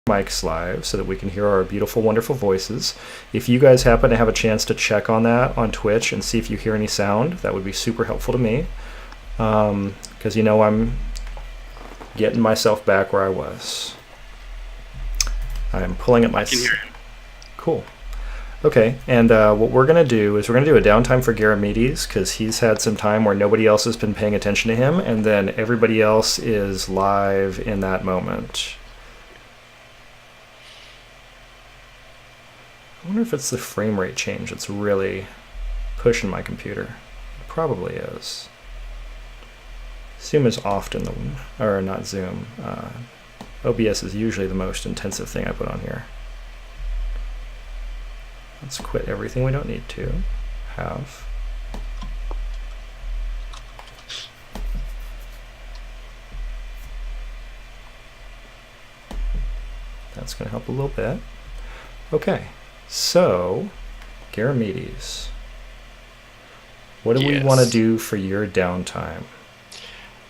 mics live so that we can hear our beautiful, wonderful voices. If you guys happen to have a chance to check on that on Twitch and see if you hear any sound, that would be super helpful to me. Because I'm getting myself back where I was. I'm pulling up my... I can hear him. Cool. Okay, and what we're going to do is we're going to do a downtime for Garamedes because he's had some time where nobody else has been paying attention to him, and then everybody else is live in that moment. I wonder if it's the frame rate change that's really pushing my computer. It probably is. Zoom is often the one, or not Zoom. OBS is usually the most intensive thing I put on here. Let's quit everything we don't need to have. That's going to help a little bit. Okay, so Garamedes, what do we want to do for your downtime?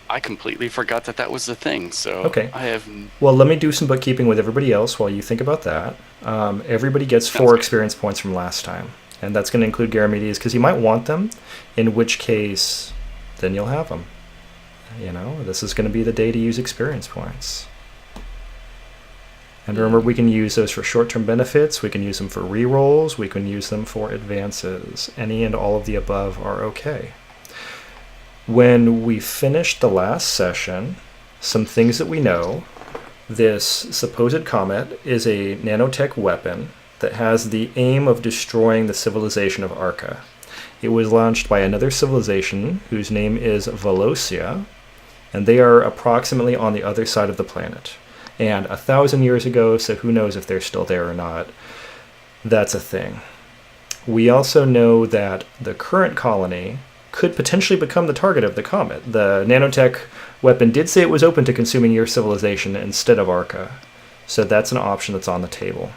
I completely forgot that was the thing, so okay. I have... Well, let me do some bookkeeping with everybody else while you think about that. Everybody gets 4 experience points from last time, and that's going to include Garamedes because you might want them, in which case, then you'll have them. This is going to be the day to use experience points. And remember, we can use those for short-term benefits, we can use them for rerolls, we can use them for advances. Any and all of the above are okay. When we finished the last session, some things that we know: this supposed comet is a nanotech weapon that has the aim of destroying the civilization of Arca. It was launched by another civilization whose name is Velocia, and they are approximately on the other side of the planet. And 1,000 years ago, so who knows if they're still there or not. That's a thing. We also know that the current colony could potentially become the target of the comet. The nanotech weapon did say it was open to consuming your civilization instead of Arca. So that's an option that's on the table.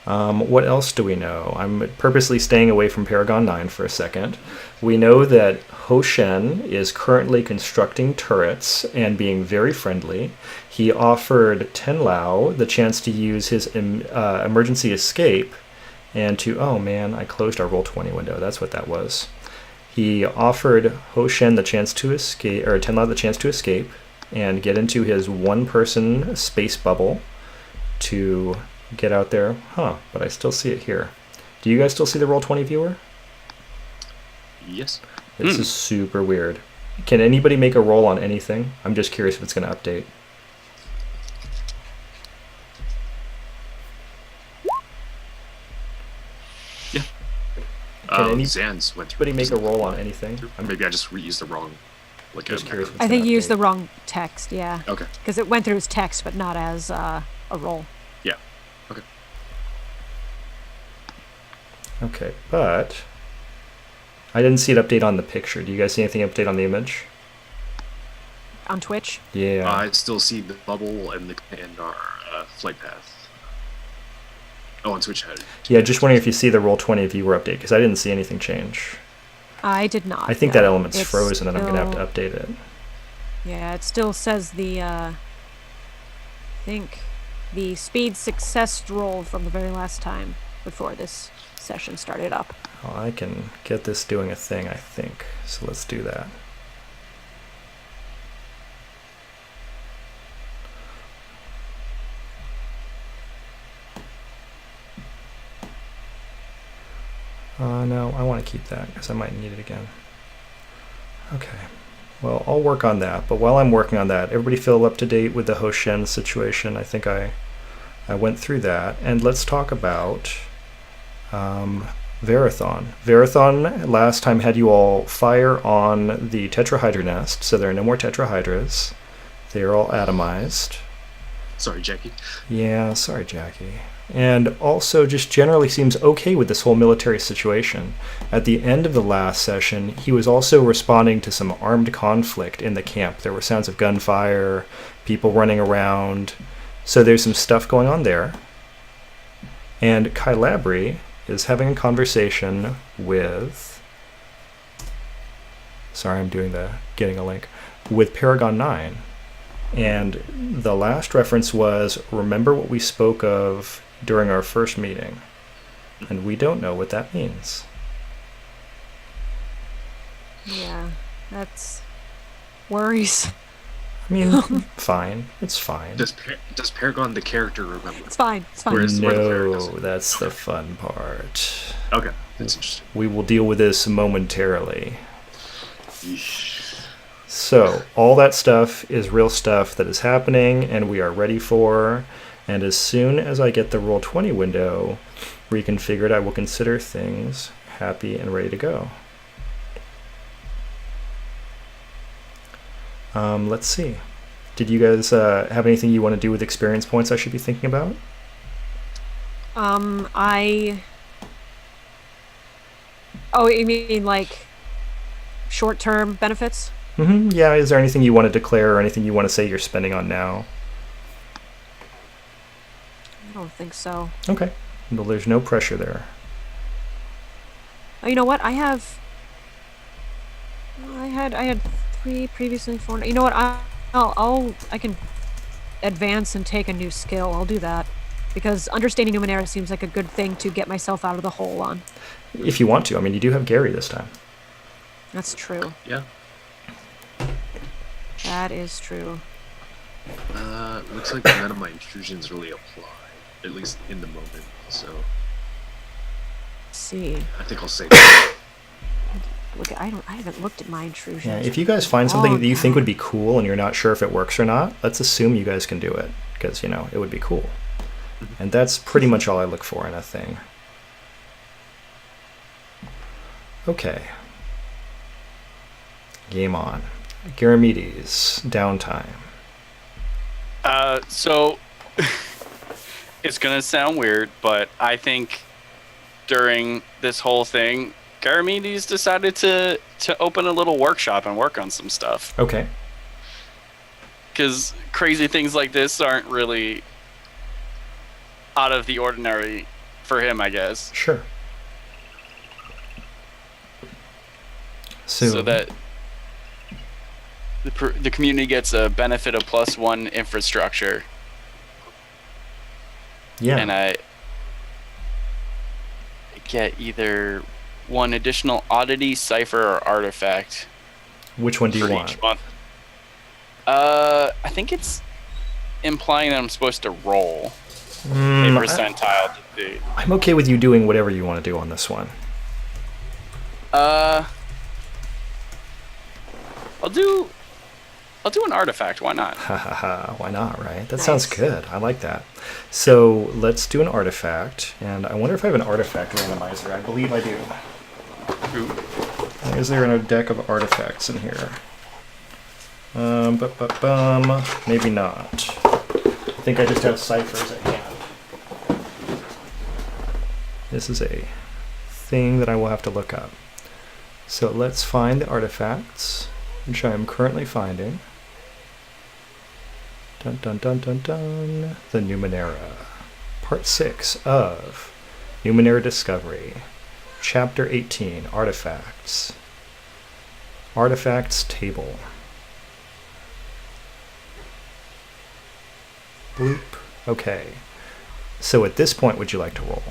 What else do we know? I'm purposely staying away from Paragon 9 for a second. We know that Ho Shen is currently constructing turrets and being very friendly. He offered Ten Lao the chance to use his emergency escape and to... Oh man, I closed our Roll20 window. That's what that was. He offered Ho Shen the chance to escape, or Ten Lao the chance to escape and get into his one-person space bubble to get out there. But I still see it here. Do you guys still see the Roll20 viewer? Yes. This is super weird. Can anybody make a roll on anything? I'm just curious if it's going to update. Yeah. Can Zan's went through. anybody make a roll on anything? Maybe I just reused the wrong... Just curious if it's I think gonna you used update. the wrong text, yeah. Okay. Because it went through as text, but not as a roll. Yeah. Okay. Okay, but I didn't see it update on the picture. Do you guys see anything update on the image? On Twitch? Yeah. I still see the bubble and our flight path. Oh, on Twitch had. Yeah, just wondering if you see the Roll20 viewer update, because I didn't see anything change. I did not. I think no. that element's It's frozen and I'm going to have still- to update it. Yeah, it still says the, I think, the speed success roll from the very last time before this session started up. Well, I can get this doing a thing, I think. So let's do that. No, I want to keep that because I might need it again. Okay. Well, I'll work on that. But while I'm working on that, everybody feel up to date with the Ho Shen situation? I think I went through that. And let's talk about Verathon. Verathon last time had you all fire on the tetrahydra nest, so there are no more tetrahydras. They are all atomized. Sorry, Jackie. Yeah, sorry, Jackie. And also just generally seems okay with this whole military situation. At the end of the last session, he was also responding to some armed conflict in the camp. There were sounds of gunfire, people running around. So there's some stuff going on there. And Kylabri is having a conversation with... Sorry, I'm doing the getting a link. With Paragon 9. And the last reference was, remember what we spoke of during our first meeting. And we don't know what that means. Yeah, that's worries. I mean, fine. It's fine. Does Paragon the character remember? It's fine. It's fine. Whereas- where the fairy No, doesn't. that's the fun part. Okay, that's interesting. We will deal with this momentarily. Yeesh. So, all that stuff is real stuff that is happening and we are ready for. And as soon as I get the Roll20 window reconfigured, I will consider things happy and ready to go. Let's see. Did you guys have anything you want to do with experience points I should be thinking about? Oh, you mean like short-term benefits? Yeah, is there anything you want to declare or anything you want to say you're spending on now? I don't think so. Okay. Well, there's no pressure there. Oh, you know what? I had 3 previously 4. You know what? I can advance and take a new skill. I'll do that because understanding Numenera seems like a good thing to get myself out of the hole on. If you want to. I mean, you do have Gary this time. That's true. Yeah. That is true. Looks like none of my intrusions really apply, at least in the moment. So Let's see. I think I'll save it. I haven't looked at my intrusions. Yeah, if you guys find something Oh, that you think God. would be cool and you're not sure if it works or not, let's assume you guys can do it because, it would be cool. And that's pretty much all I look for in a thing. Okay. Game on. Garamedes, downtime. So it's gonna sound weird, but I think during this whole thing, Garamedes decided to open a little workshop and work on some stuff. Okay. Because crazy things like this aren't really out of the ordinary for him, I guess. Sure. So that the community gets a benefit of +1 infrastructure. Yeah. And I get either 1 additional oddity, cipher, or artifact. Which one do you for want? each month. I think it's implying that I'm supposed to roll a percentile to do. I'm okay with you doing whatever you want to do on this one. I'll do an artifact. Why not? Hahaha, why not, right? That Nice. sounds good. I like that. So let's do an artifact. And I wonder if I have an artifact randomizer. I believe I do. Ooh. Is there a deck of artifacts in here? Maybe not. I think I just have ciphers at hand. This is a thing that I will have to look up. So let's find the artifacts, which I am currently finding. Dun dun dun dun dun. The Numenera. Part 6 of Numenera Discovery. Chapter 18, Artifacts. Artifacts Table. Bloop. Okay. So at this point, would you like to roll?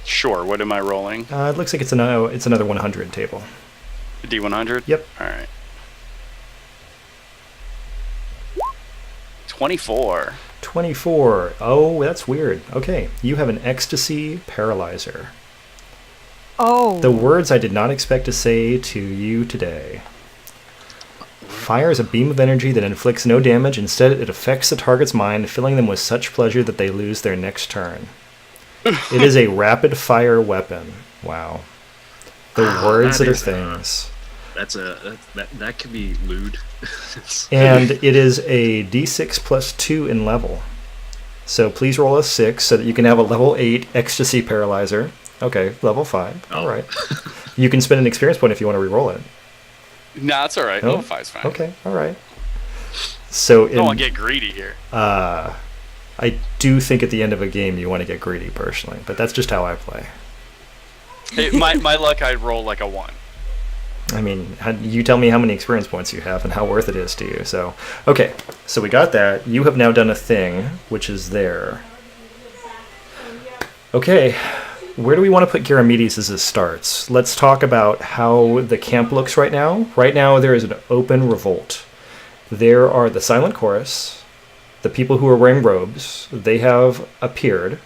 Sure. What am I rolling? It looks like it's another 100 table. D100? Yep. All right. 24. 24. Oh, that's weird. Okay. You have an ecstasy paralyzer. Oh. The words I did not expect to say to you today. Fires a beam of energy that inflicts no damage. Instead, it affects the target's mind, filling them with such pleasure that they lose their next turn. It is a rapid-fire weapon. Wow. The words that are things. That could be lewd. And it is a d6 plus 2 in level. So please roll a 6 so that you can have a level 8 ecstasy paralyzer. Okay, level 5. Oh. All right. You can spend an experience point if you want to re-roll it. Nah, it's all right. No? Level 5's fine. Okay, all right. So Don't want to get greedy here. I do think at the end of a game you want to get greedy personally, but that's just how I play. Hey, my luck, I'd roll like a 1. I mean, you tell me how many experience points you have and how worth it is to you. So, okay, so we got that. You have now done a thing, which is there. Okay, where do we want to put Garamedes as it starts? Let's talk about how the camp looks right now. Right now, there is an open revolt. There are the Silent Chorus, the people who are wearing robes. They have appeared.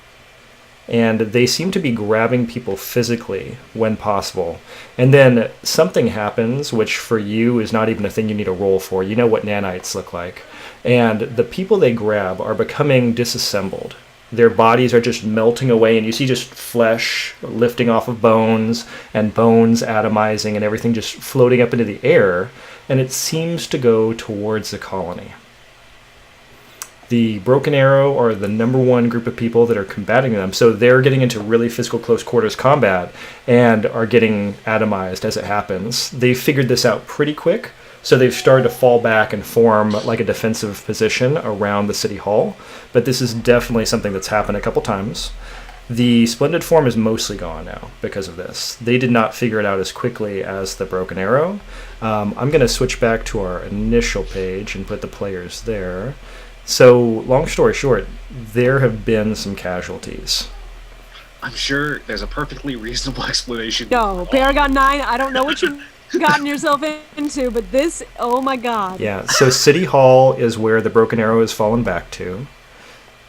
And they seem to be grabbing people physically when possible. And then something happens, which for you is not even a thing you need to roll for. You know what nanites look like. And the people they grab are becoming disassembled. Their bodies are just melting away, and you see just flesh lifting off of bones, and bones atomizing, and everything just floating up into the air. And it seems to go towards the colony. The Broken Arrow are the number one group of people that are combating them, so they're getting into really physical close quarters combat and are getting atomized as it happens. They figured this out pretty quick, so they've started to fall back and form like a defensive position around the city hall, but this is definitely something that's happened a couple times. The Splendid Form is mostly gone now because of this. They did not figure it out as quickly as the Broken Arrow. I'm going to switch back to our initial page and put the players there. So, long story short, there have been some casualties. I'm sure there's a perfectly reasonable explanation. No, Paragon 9, I don't know what you've gotten yourself into, but this, oh my god. Yeah, so City Hall is where the Broken Arrow has fallen back to.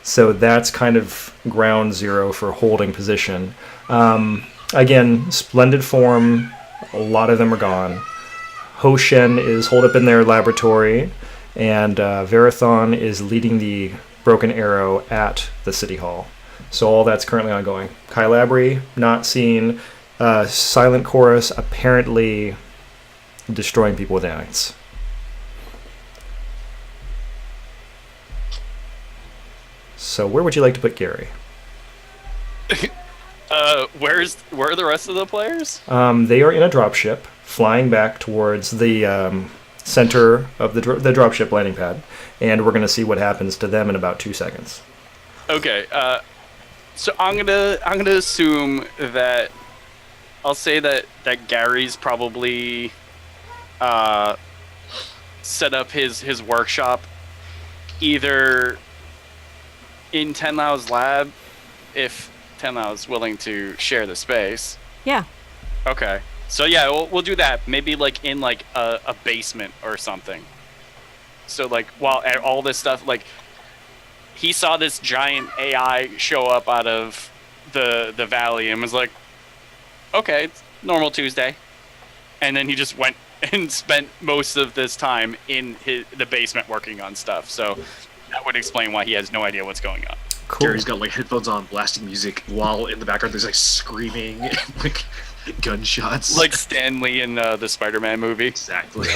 So that's kind of ground zero for holding position. Again, Splendid Form, a lot of them are gone. Hoshen is holed up in their laboratory. And Verathon is leading the Broken Arrow at the City Hall. So all that's currently ongoing. Kylabri, not seen. Silent Chorus, apparently destroying people with anites. So where would you like to put Gary? Where are the rest of the players? They are in a dropship, flying back towards the center of the dropship landing pad, and we're going to see what happens to them in about 2 seconds. Okay, so I'm gonna assume that I'll say that Gary's probably set up his workshop either in Tenlau's lab, if Tenlau is willing to share the space. Yeah. Okay. So yeah, we'll do that. Maybe like in like a basement or something. So like while all this stuff, like he saw this giant AI show up out of the valley and was like, okay, it's normal Tuesday. And then he just went and spent most of this time in the basement working on stuff. So that would explain why he has no idea what's going on. Cool. Gary's got like headphones on, blasting music, while in the background there's like screaming and like gunshots. Like Stan Lee in the Spider-Man movie. Exactly.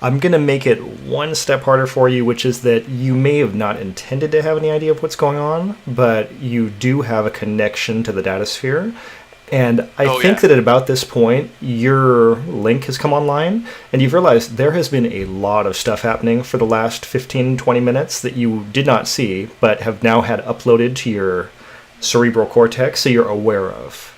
I'm going to make it one step harder for you, which is that you may have not intended to have any idea of what's going on, but you do have a connection to the datasphere. And I think that at about this point, your link has come online, and you've realized there has been a lot of stuff happening for the last 15, 20 minutes that you did not see, but have now had uploaded to your cerebral cortex, so you're aware of.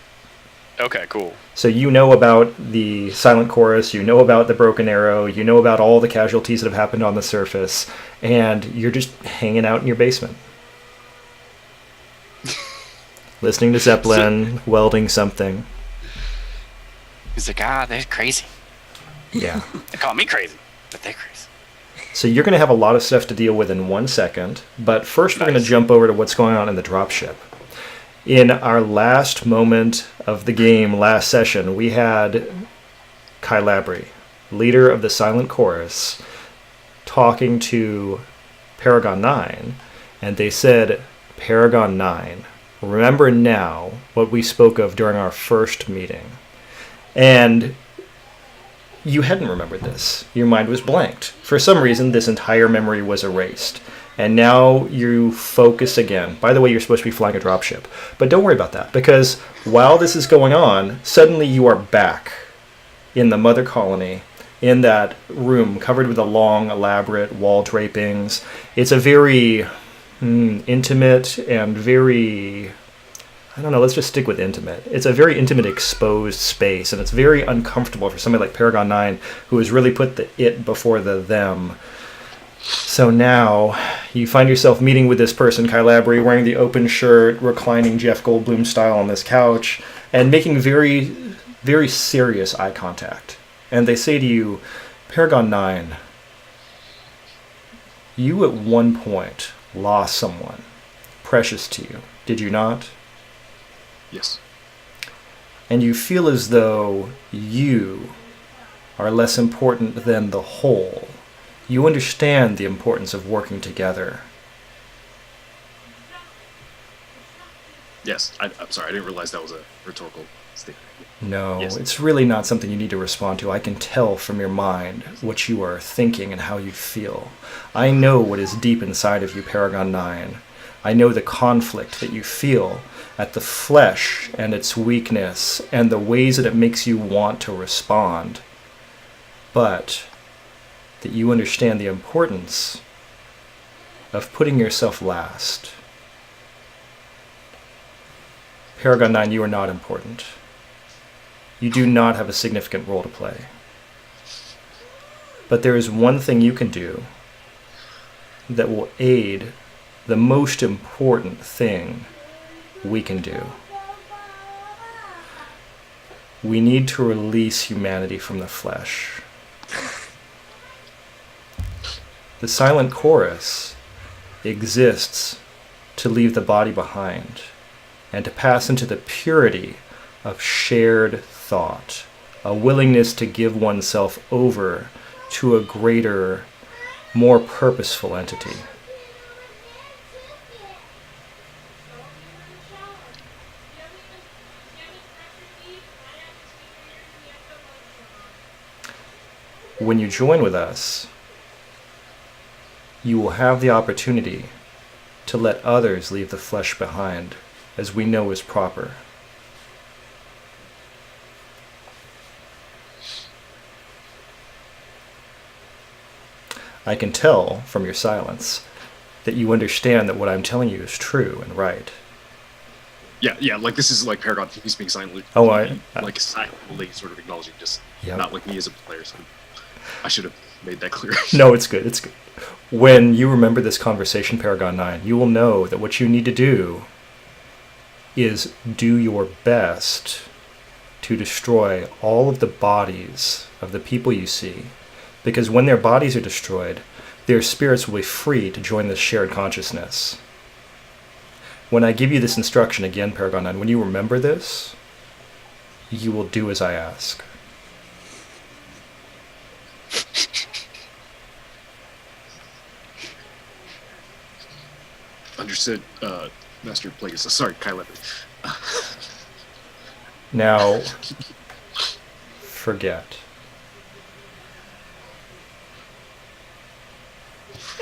Okay, cool. So you know about the Silent Chorus, you know about the Broken Arrow, you know about all the casualties that have happened on the surface, and you're just hanging out in your basement. Listening to Zeppelin, welding something. He's like, they're crazy. Yeah. They call me crazy, but they're crazy. So you're going to have a lot of stuff to deal with in 1 second, but first we're going to jump over to what's going on in the dropship. In our last moment of the game, last session, we had Kylabri, leader of the Silent Chorus, talking to Paragon 9, and they said, Paragon 9, remember now what we spoke of during our first meeting. And you hadn't remembered this. Your mind was blanked. For some reason, this entire memory was erased. And now you focus again. By the way, you're supposed to be flying a dropship. But don't worry about that, because while this is going on, suddenly you are back in the mother colony, in that room covered with the long, elaborate wall drapings. It's a very intimate and very I don't know, let's just stick with intimate. It's a very intimate, exposed space, and it's very uncomfortable for somebody like Paragon 9, who has really put the it before the them. So now you find yourself meeting with this person, Kylabri, wearing the open shirt, reclining Jeff Goldblum style on this couch, and making very, very serious eye contact. And they say to you, Paragon 9, you at one point lost someone precious to you, did you not? Yes. And you feel as though you are less important than the whole. You understand the importance of working together. Yes. I'm sorry. I didn't realize that was a rhetorical statement. No, Yes. it's really not something you need to respond to. I can tell from your mind what you are thinking and how you feel. I know what is deep inside of you, Paragon 9. I know the conflict that you feel at the flesh and its weakness and the ways that it makes you want to respond. But that you understand the importance of putting yourself last. Paragon 9, you are not important. You do not have a significant role to play. But there is one thing you can do that will aid the most important thing we can do. We need to release humanity from the flesh. The silent chorus exists to leave the body behind and to pass into the purity of shared thought, a willingness to give oneself over to a greater, more purposeful entity. When you join with us, you will have the opportunity to let others leave the flesh behind, as we know is proper. I can tell from your silence that you understand that what I'm telling you is true and right. Yeah, like this is like Paragon. He's being silently, Oh, like silently sort of acknowledging, just Yep. not like me as a player. So I should have made that clear. No, it's good, it's good. When you remember this conversation, Paragon 9, you will know that what you need to do is do your best to destroy all of the bodies of the people you see. Because when their bodies are destroyed, their spirits will be free to join this shared consciousness. When I give you this instruction again, Paragon 9, when you remember this, you will do as I ask. Understood, Master Plagueis. Sorry, Kyle. Now, forget.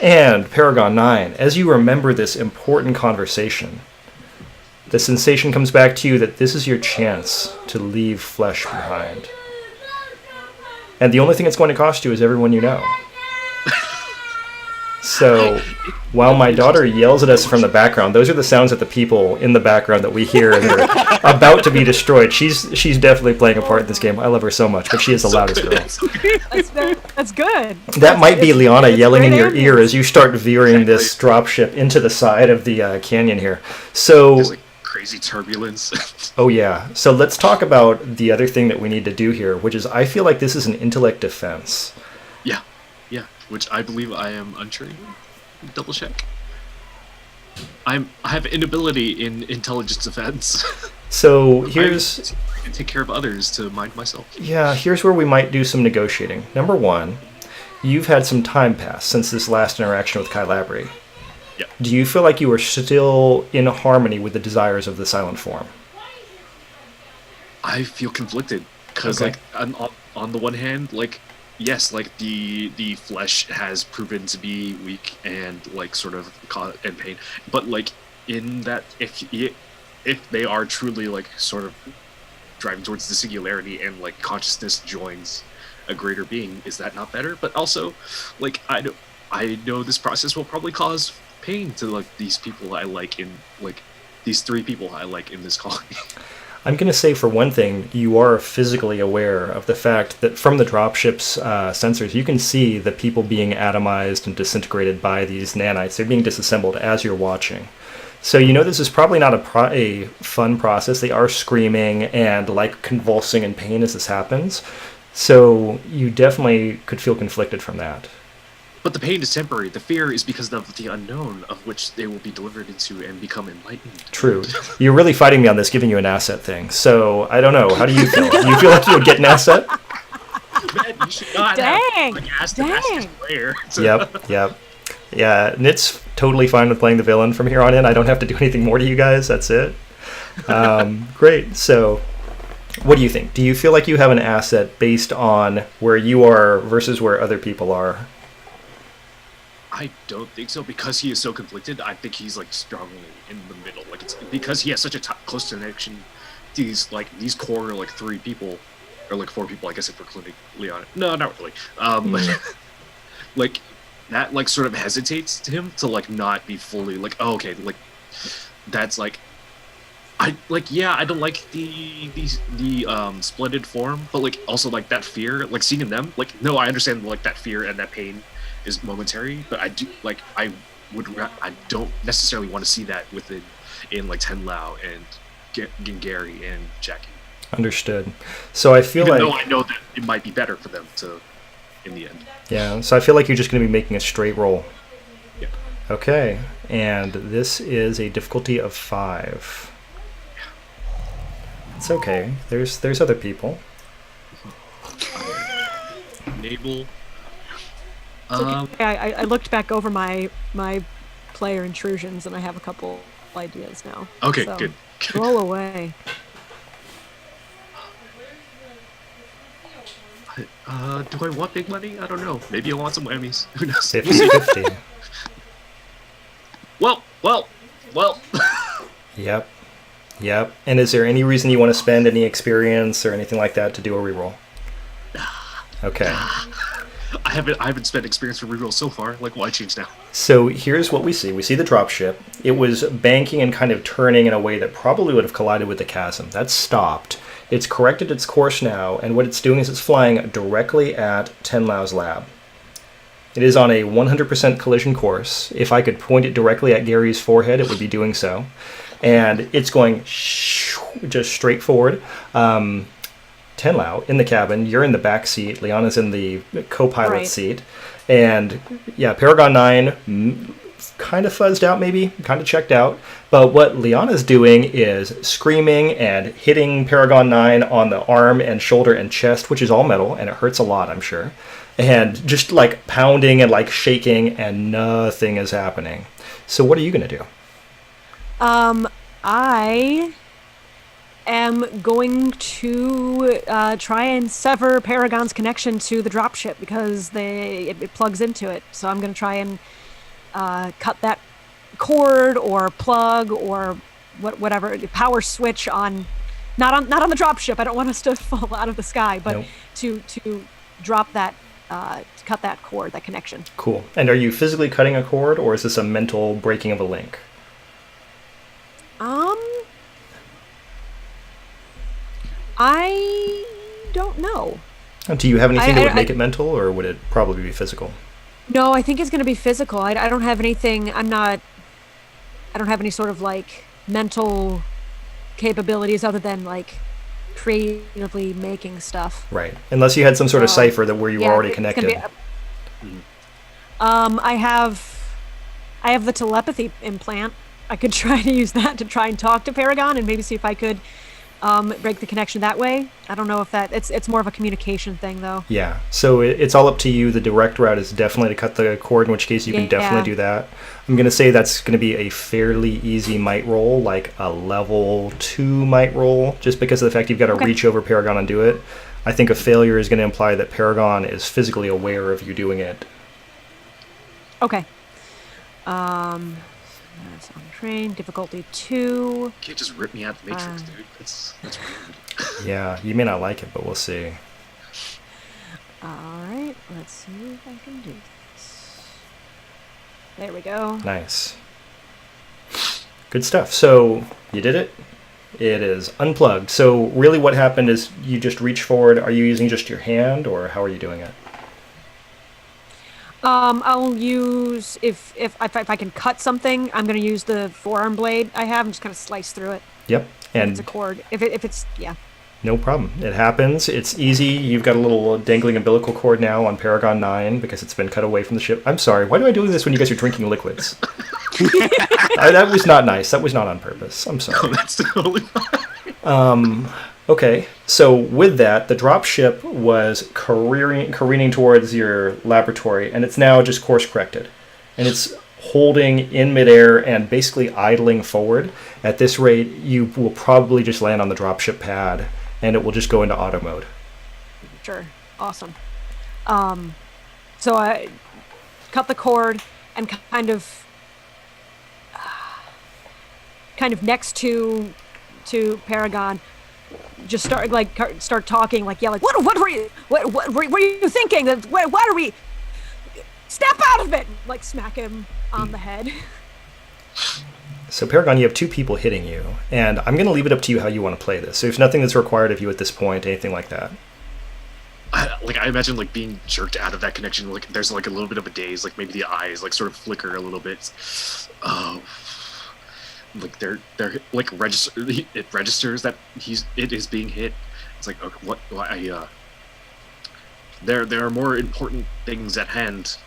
And, Paragon 9, as you remember this important conversation, the sensation comes back to you that this is your chance to leave flesh behind. And the only thing it's going to cost you is everyone you know. So, while my daughter yells at us from the background, those are the sounds of the people in the background that we hear and they're about to be destroyed. She's definitely playing a part in this game. I love her so much, but she is the loudest girl. That's good. That might be Liana yelling in great your ambience. ear as you start veering this dropship into the side of the canyon here. So, There's like crazy turbulence. oh yeah. So let's talk about the other thing that we need to do here, which is I feel like this is an intellect defense. Yeah, which I believe I am untrained. Double check. I have inability in intelligence defense. So here's I can take care of others to mind myself. here's where we might do some negotiating. Number one, you've had some time pass since this last interaction with Kylabri. Yeah. Do you feel like you are still in harmony with the desires of the silent form? I feel conflicted because, Okay. like, on the one hand, like, yes, like the flesh has proven to be weak and like sort of and pain, but like in that if they are truly like sort of driving towards the singularity and like consciousness joins a greater being, is that not better? But also, like I know this process will probably cause pain to like these people I like in like these three people I like in this colony. I'm going to say, for one thing, you are physically aware of the fact that from the dropship's sensors, you can see the people being atomized and disintegrated by these nanites. They're being disassembled as you're watching. So you know this is probably not a fun process. They are screaming and like convulsing in pain as this happens. So you definitely could feel conflicted from that. But the pain is temporary. The fear is because of the unknown of which they will be delivered into and become enlightened. True. You're really fighting me on this, giving you an asset thing. So I don't know. How do you feel? Do you feel like you would get an asset? Man, you should not Dang. have like, asked the master's player. Yep. Yeah, Nit's totally fine with playing the villain from here on in. I don't have to do anything more to you guys. That's it. Great. So what do you think? Do you feel like you have an asset based on where you are versus where other people are? I don't think so, because he is so conflicted. I think he's like strongly in the middle. Like it's because he has such a close connection. These core like three people, or like four people, I guess, if we're including Leon. No, not really. Like that like sort of hesitates to him to like not be fully like, oh, okay, like that's like I don't like the splendid form, but like also like that fear, like seeing them, like no, I understand like that fear and that pain is momentary, but I do like I don't necessarily want to see that in like Ten Lao and Gary and Jackie. Understood. So I feel Even like, though I know that it might be better for them to, in the end. yeah. So I feel like you're just going to be making a straight roll. Yeah. Okay, and this is a difficulty of 5. It's okay. There's other people. Naval. I looked back over my player intrusions, and I have a couple ideas now. Okay, So, good. Roll away. Do I want big money? I don't know. Maybe I want some whammies. Who knows? 50-50. Well. Yep. And is there any reason you want to spend any experience or anything like that to do a reroll? Okay. I haven't spent experience for reroll so far. Like, why change now? So here's what we see. We see the dropship. It was banking and kind of turning in a way that probably would have collided with the chasm. That's stopped. It's corrected its course now, and what it's doing is it's flying directly at Ten Lao's lab. It is on a 100% collision course. If I could point it directly at Gary's forehead, it would be doing so. And it's going just straight forward. Ten Lao in the cabin, you're in the back seat, Liana's in the co-pilot seat, and yeah, Paragon 9 kind of fuzzed out, maybe kind of checked out, but what Liana's doing is screaming and hitting Paragon 9 on the arm and shoulder and chest, which is all metal, and it hurts a lot, I'm sure, and just like pounding and like shaking, and nothing is happening. So what are you gonna do? I am going to try and sever Paragon's connection to the dropship, because it plugs into it. So I'm going to try and cut that cord or plug or whatever power switch on, not on the dropship. I don't want us to fall out of the sky, but Nope. to drop that, to cut that cord, that connection. Cool. And are you physically cutting a cord, or is this a mental breaking of a link? I don't know. Do you have anything that would make I- it mental, or would it probably be physical? No, I think it's going to be physical. I don't have anything. I don't have any sort of like mental capabilities other than like creatively making stuff. Right. Unless you had some sort of So, cipher that where you were already it's gonna connected. I have the telepathy implant. I could try to use that to try and talk to Paragon and maybe see if I could break the connection that way. I don't know if it's more of a communication thing though. Yeah. So it's all up to you. The direct route is definitely to cut the cord, in which case you can definitely Yeah. do that. I'm going to say that's going to be a fairly easy might roll, like a level 2 might roll, just because of the fact you've got to Okay. reach over Paragon and do it. I think a failure is going to imply that Paragon is physically aware of you doing it. Okay. That's on train. Difficulty 2. You can't just rip me out of the Matrix, dude. That's rude. Yeah, you may not like it, but we'll see. All right. Let's see if I can do this. There we go. Nice. Good stuff. So you did it. It is unplugged. So really what happened is you just reach forward. Are you using just your hand, or how are you doing it? I'll use if I can cut something, I'm gonna use the forearm blade I have and just kind of slice through it. Yep. If it's And a cord. If it's yeah. no problem. It happens. It's easy. You've got a little dangling umbilical cord now on Paragon 9 because it's been cut away from the ship. I'm sorry. Why do I do this when you guys are drinking liquids? That was not nice. That was not on purpose. I'm sorry. Oh, that's totally fine. Okay, so with that, the dropship was careening towards your laboratory, and it's now just course corrected. And it's holding in midair and basically idling forward. At this rate, you will probably just land on the dropship pad, and it will just go into auto mode. Sure. Awesome. So I cut the cord and kind of next to Paragon, just start talking like what were you thinking? What are we? Step out of it! Like smack him on the head. So Paragon, you have two people hitting you, and I'm going to leave it up to you how you want to play this. So there's nothing that's required of you at this point, anything like that. I imagine like being jerked out of that connection. Like there's like a little bit of a daze. Like maybe the eyes like sort of flicker a little bit. Like they're like it registers that it is being hit. It's like, okay, there are more important things at hand.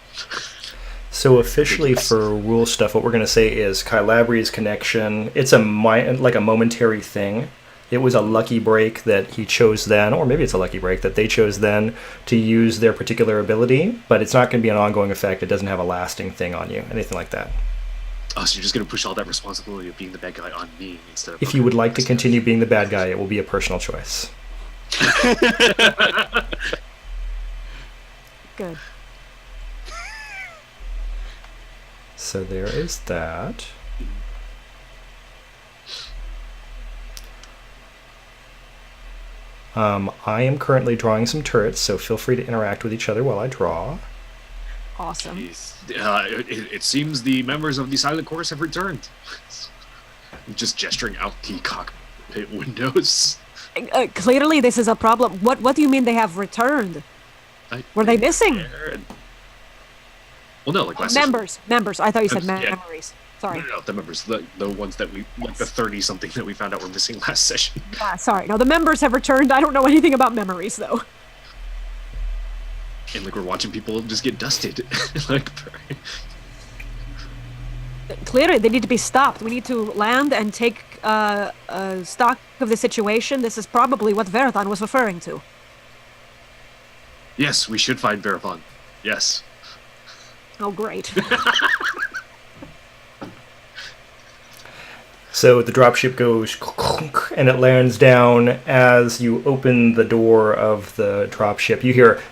So officially for rule stuff, what we're going to say is Kylabri's connection, it's a momentary thing. It was a lucky break that he chose then, or maybe it's a lucky break that they chose then to use their particular ability, but it's not going to be an ongoing effect. It doesn't have a lasting thing on you, anything like that. Oh, so you're just going to push all that responsibility of being the bad guy on me instead of... If you would like to continue being the bad guy, it will be a personal choice. Good. So there is that. I am currently drawing some turrets, so feel free to interact with each other while I draw. Awesome. It seems the members of the Silent Chorus have returned. Just gesturing out the cockpit windows. Clearly, this is a problem. What do you mean they have returned? Were they missing? Well, no, like last Members. I thought you said Yeah. memories. Sorry. No, the members, the ones that we, like the 30-something that we found out were missing last session. Sorry. No, the members have returned. I don't know anything about memories, though. And like we're watching people just get dusted. Like, Clearly, they need to be stopped. We need to land and take stock of the situation. This is probably what Verathon was referring to. yes, we should find Verathon. Yes. Oh, great. So the dropship goes and it lands down. As you open the door of the dropship, you hear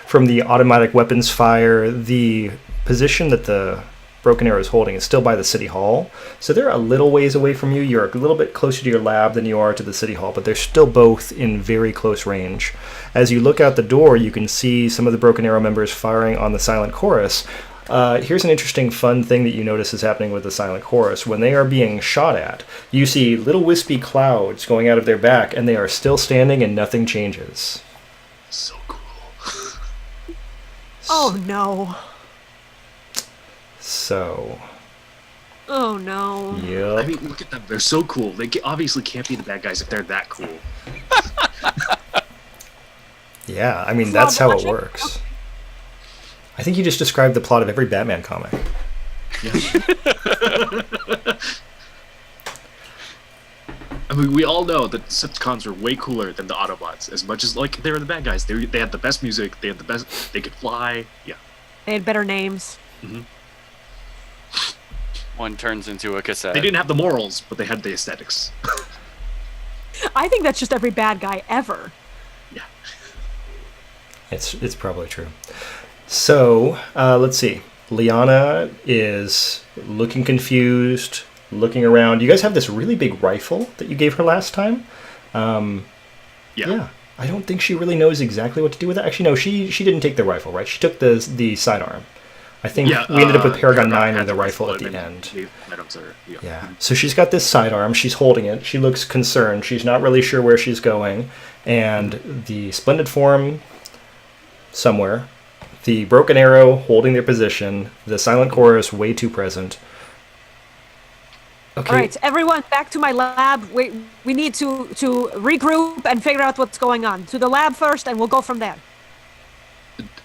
from the automatic weapons fire. The position that the Broken Arrow is holding is still by the city hall, so they're a little ways away from you. You're a little bit closer to your lab than you are to the city hall, but they're still both in very close range. As you look out the door, you can see some of the Broken Arrow members firing on the Silent Chorus. Here's an interesting fun thing that you notice is happening with the Silent Chorus. When they are being shot at, you see little wispy clouds going out of their back, and they are still standing and nothing changes. So cool. Oh, no. So... Oh, no. Yep. I mean, look at them. They're so cool. They obviously can't be the bad guys if they're that cool. Yeah, I mean, that's how it works. I think you just described the plot of every Batman comic. Yeah. I mean, we all know that Decepticons are way cooler than the Autobots. As much as, like, they were the bad guys. They had the best music. They had the best... They could fly. Yeah. They had better names. Mm-hmm. One turns into a cassette. They didn't have the morals, but they had the aesthetics. I think that's just every bad guy ever. Yeah. It's probably true. So, let's see. Liana is looking confused, looking around. You guys have this really big rifle that you gave her last time. Yeah. I don't think she really knows exactly what to do with it. Actually, no, she didn't take the rifle, right? She took the sidearm. I think we ended up with Paragon 9 had with the rifle at and the then end. the items are, Yeah. So she's got this sidearm. She's holding it. She looks concerned. She's not really sure where she's going. And the Splendid Form somewhere. The Broken Arrow holding their position. The Silent Chorus way too present. Okay. All right, everyone, back to my lab. We need to regroup and figure out what's going on. To the lab first, and we'll go from there.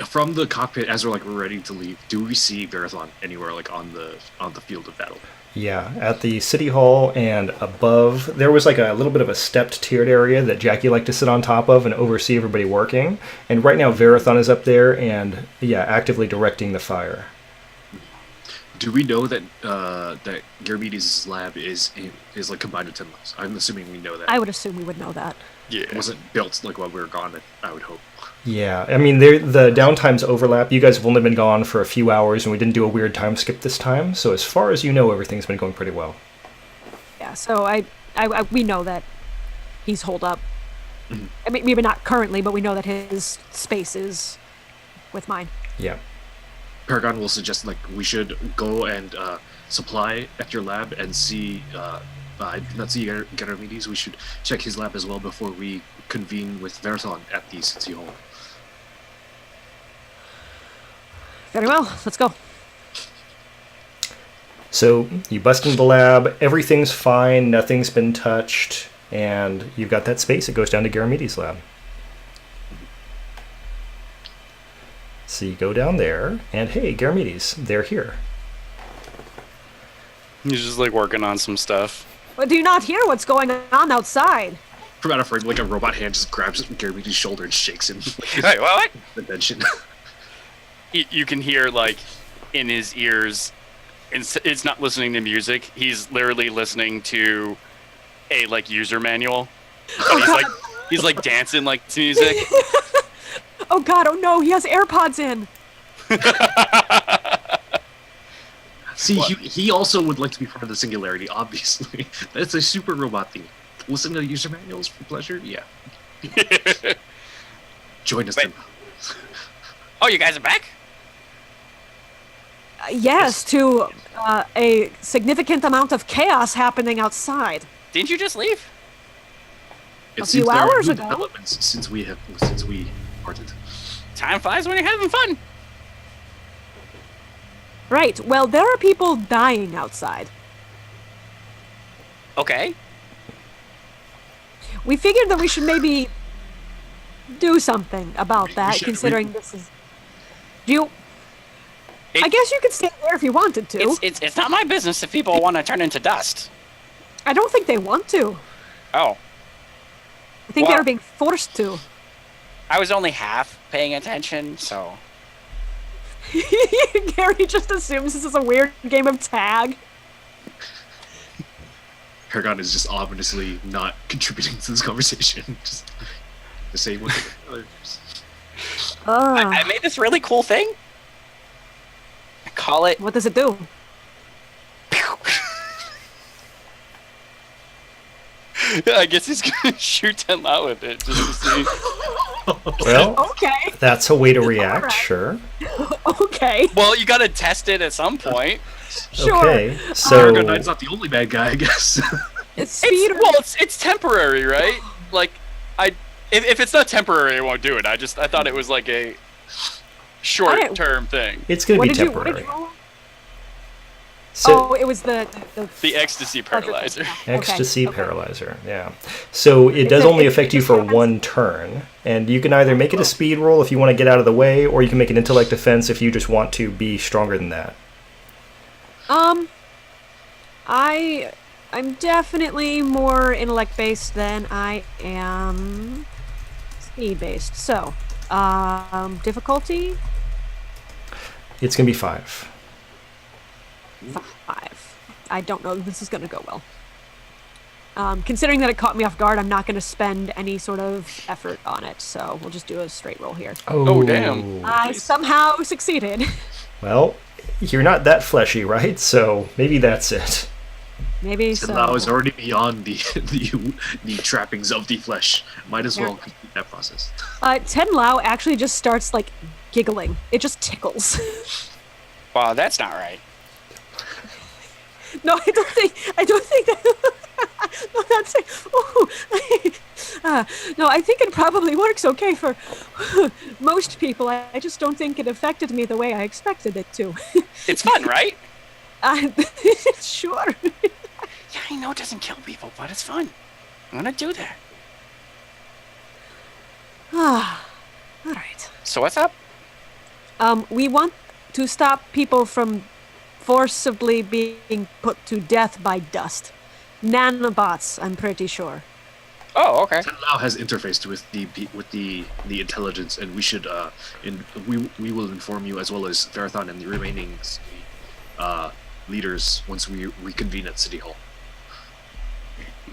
From the cockpit, as we're ready to leave, do we see Verathon anywhere on the field of battle? Yeah, at the city hall and above, there was a little bit of a stepped tiered area that Jackie liked to sit on top of and oversee everybody working. And right now, Verathon is up there and actively directing the fire. Do we know that that Garamedes' lab is combined with 10 labs? I'm assuming we know that. I would assume we would know that. Yeah. It wasn't built while we were gone, I would hope. Yeah, I mean, the downtimes overlap. You guys have only been gone for a few hours, and we didn't do a weird time skip this time. So as far as you know, everything's been going pretty well. Yeah, so we know that he's holed up. I mean, maybe not currently, but we know that his space is with mine. Yeah. Paragon will suggest we should go and supply at your lab and see. I did not see Garamedes. We should check his lab as well before we convene with Verathon at the city hall. Very well, let's go. So you bust into the lab. Everything's fine. Nothing's been touched, and you've got that space. It goes down to Garamedes' lab. So you go down there, and hey, Garamedes, they're here. He's just working on some stuff. But do you not hear what's going on outside? From out of frame, a robot hand just grabs Garamedes' shoulder and shakes him. Hey, what? Attention. You can hear in his ears, it's not listening to music. He's literally listening to a user manual. But he's dancing to music. Oh god, oh no, he has AirPods in. See, he also would like to be part of the Singularity, obviously. That's a super robot thing. Listen to user manuals for pleasure? Yeah. Join us then. Oh, you guys are back? Yes, to a significant amount of chaos happening outside. Didn't you just leave? It A seems few there are hours new ago. developments since we parted. Time flies when you're having fun. Right, well, there are people dying outside. Okay. We figured that we should maybe do something about that, should- considering this is... I guess you could stay there if you wanted to. It's not my business if people want to turn into dust. I don't think they want to. Oh. I think Well- they're being forced to. I was only half paying attention, so... Gary just assumes this is a weird game of tag. Paragon is just ominously not contributing to this conversation. Just the same way. I made this really cool thing. I call it... What does it do? I guess he's gonna shoot Ten Lao with it just to see. Well, Okay, that's a way to react, Alright. sure. okay, Well, you gotta test it at some point. sure. Okay, Paragon so Knight's not the only bad guy, I guess. It's speed. It's temporary, right? If it's not temporary, I won't do it. I thought it was a short-term thing. it's going to What be did you temporary. roll? So Oh, it was the The ecstasy paralyzer. Okay, ecstasy okay. paralyzer, yeah. So it does it- only if affect you it for has- one turn, and you can either make it a speed roll if you want to get out of the way, or you can make an intellect defense if you just want to be stronger than that. I'm definitely more intellect based than I am speed based. So, difficulty It's going to be 5. 5. I don't know that this is going to go well. Considering that it caught me off guard, I'm not going to spend any sort of effort on it. So we'll just do a straight roll here. Oh, damn. I somehow succeeded. Well, you're not that fleshy, right? So maybe that's it. Maybe so. Lao is already beyond the trappings of the flesh. Might as well complete that process. Ten Lao actually just starts giggling. It just tickles. Wow, that's not right. No, I don't think that. No, that's it. Oh, no, I think it probably works okay for most people. I just don't think it affected me the way I expected it to. It's fun, right? Sure. Yeah, I know it doesn't kill people, but it's fun. I'm gonna do that. All right. So what's up? We want to stop people from forcibly being put to death by dust. Nanobots, I'm pretty sure. Oh, okay. Tenlau has interfaced with the intelligence, and we should we will inform you as well as Varathon and the remaining leaders once we reconvene at City Hall.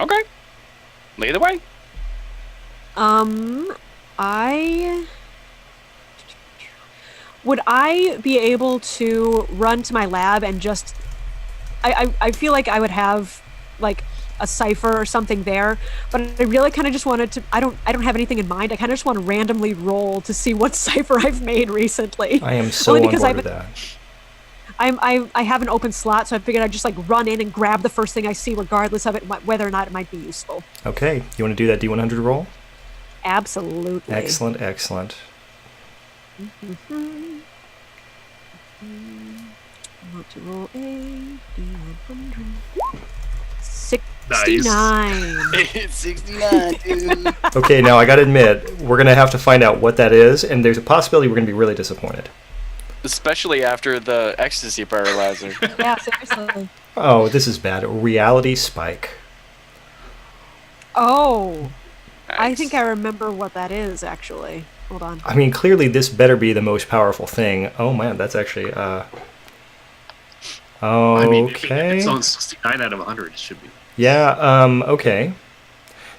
Okay. Lead the way. Would I be able to run to my lab and just... I feel like I would have, like, a cipher or something there, but I really kind of just wanted to... I don't have anything in mind. I kind of just want to randomly roll to see what cipher I've made recently. I am so on board with that. I have an open slot, so I figured I'd just, like, run in and grab the first thing I see, regardless of it, whether or not it might be useful. Okay, you want to do that D100 roll? Absolutely. Excellent, excellent. I want to roll a D100. 69. It's 69, dude. Okay, now I gotta admit, we're gonna have to find out what that is, and there's a possibility we're gonna be really disappointed. Especially after the ecstasy paralyzer. Yeah, seriously. Oh, this is bad. Reality spike. Oh, I Nice. think I remember what that is, actually. Hold on. I mean, clearly this better be the most powerful thing. Oh man, that's actually, I mean, if okay. it's on 69 out of 100, it should be. Yeah, okay.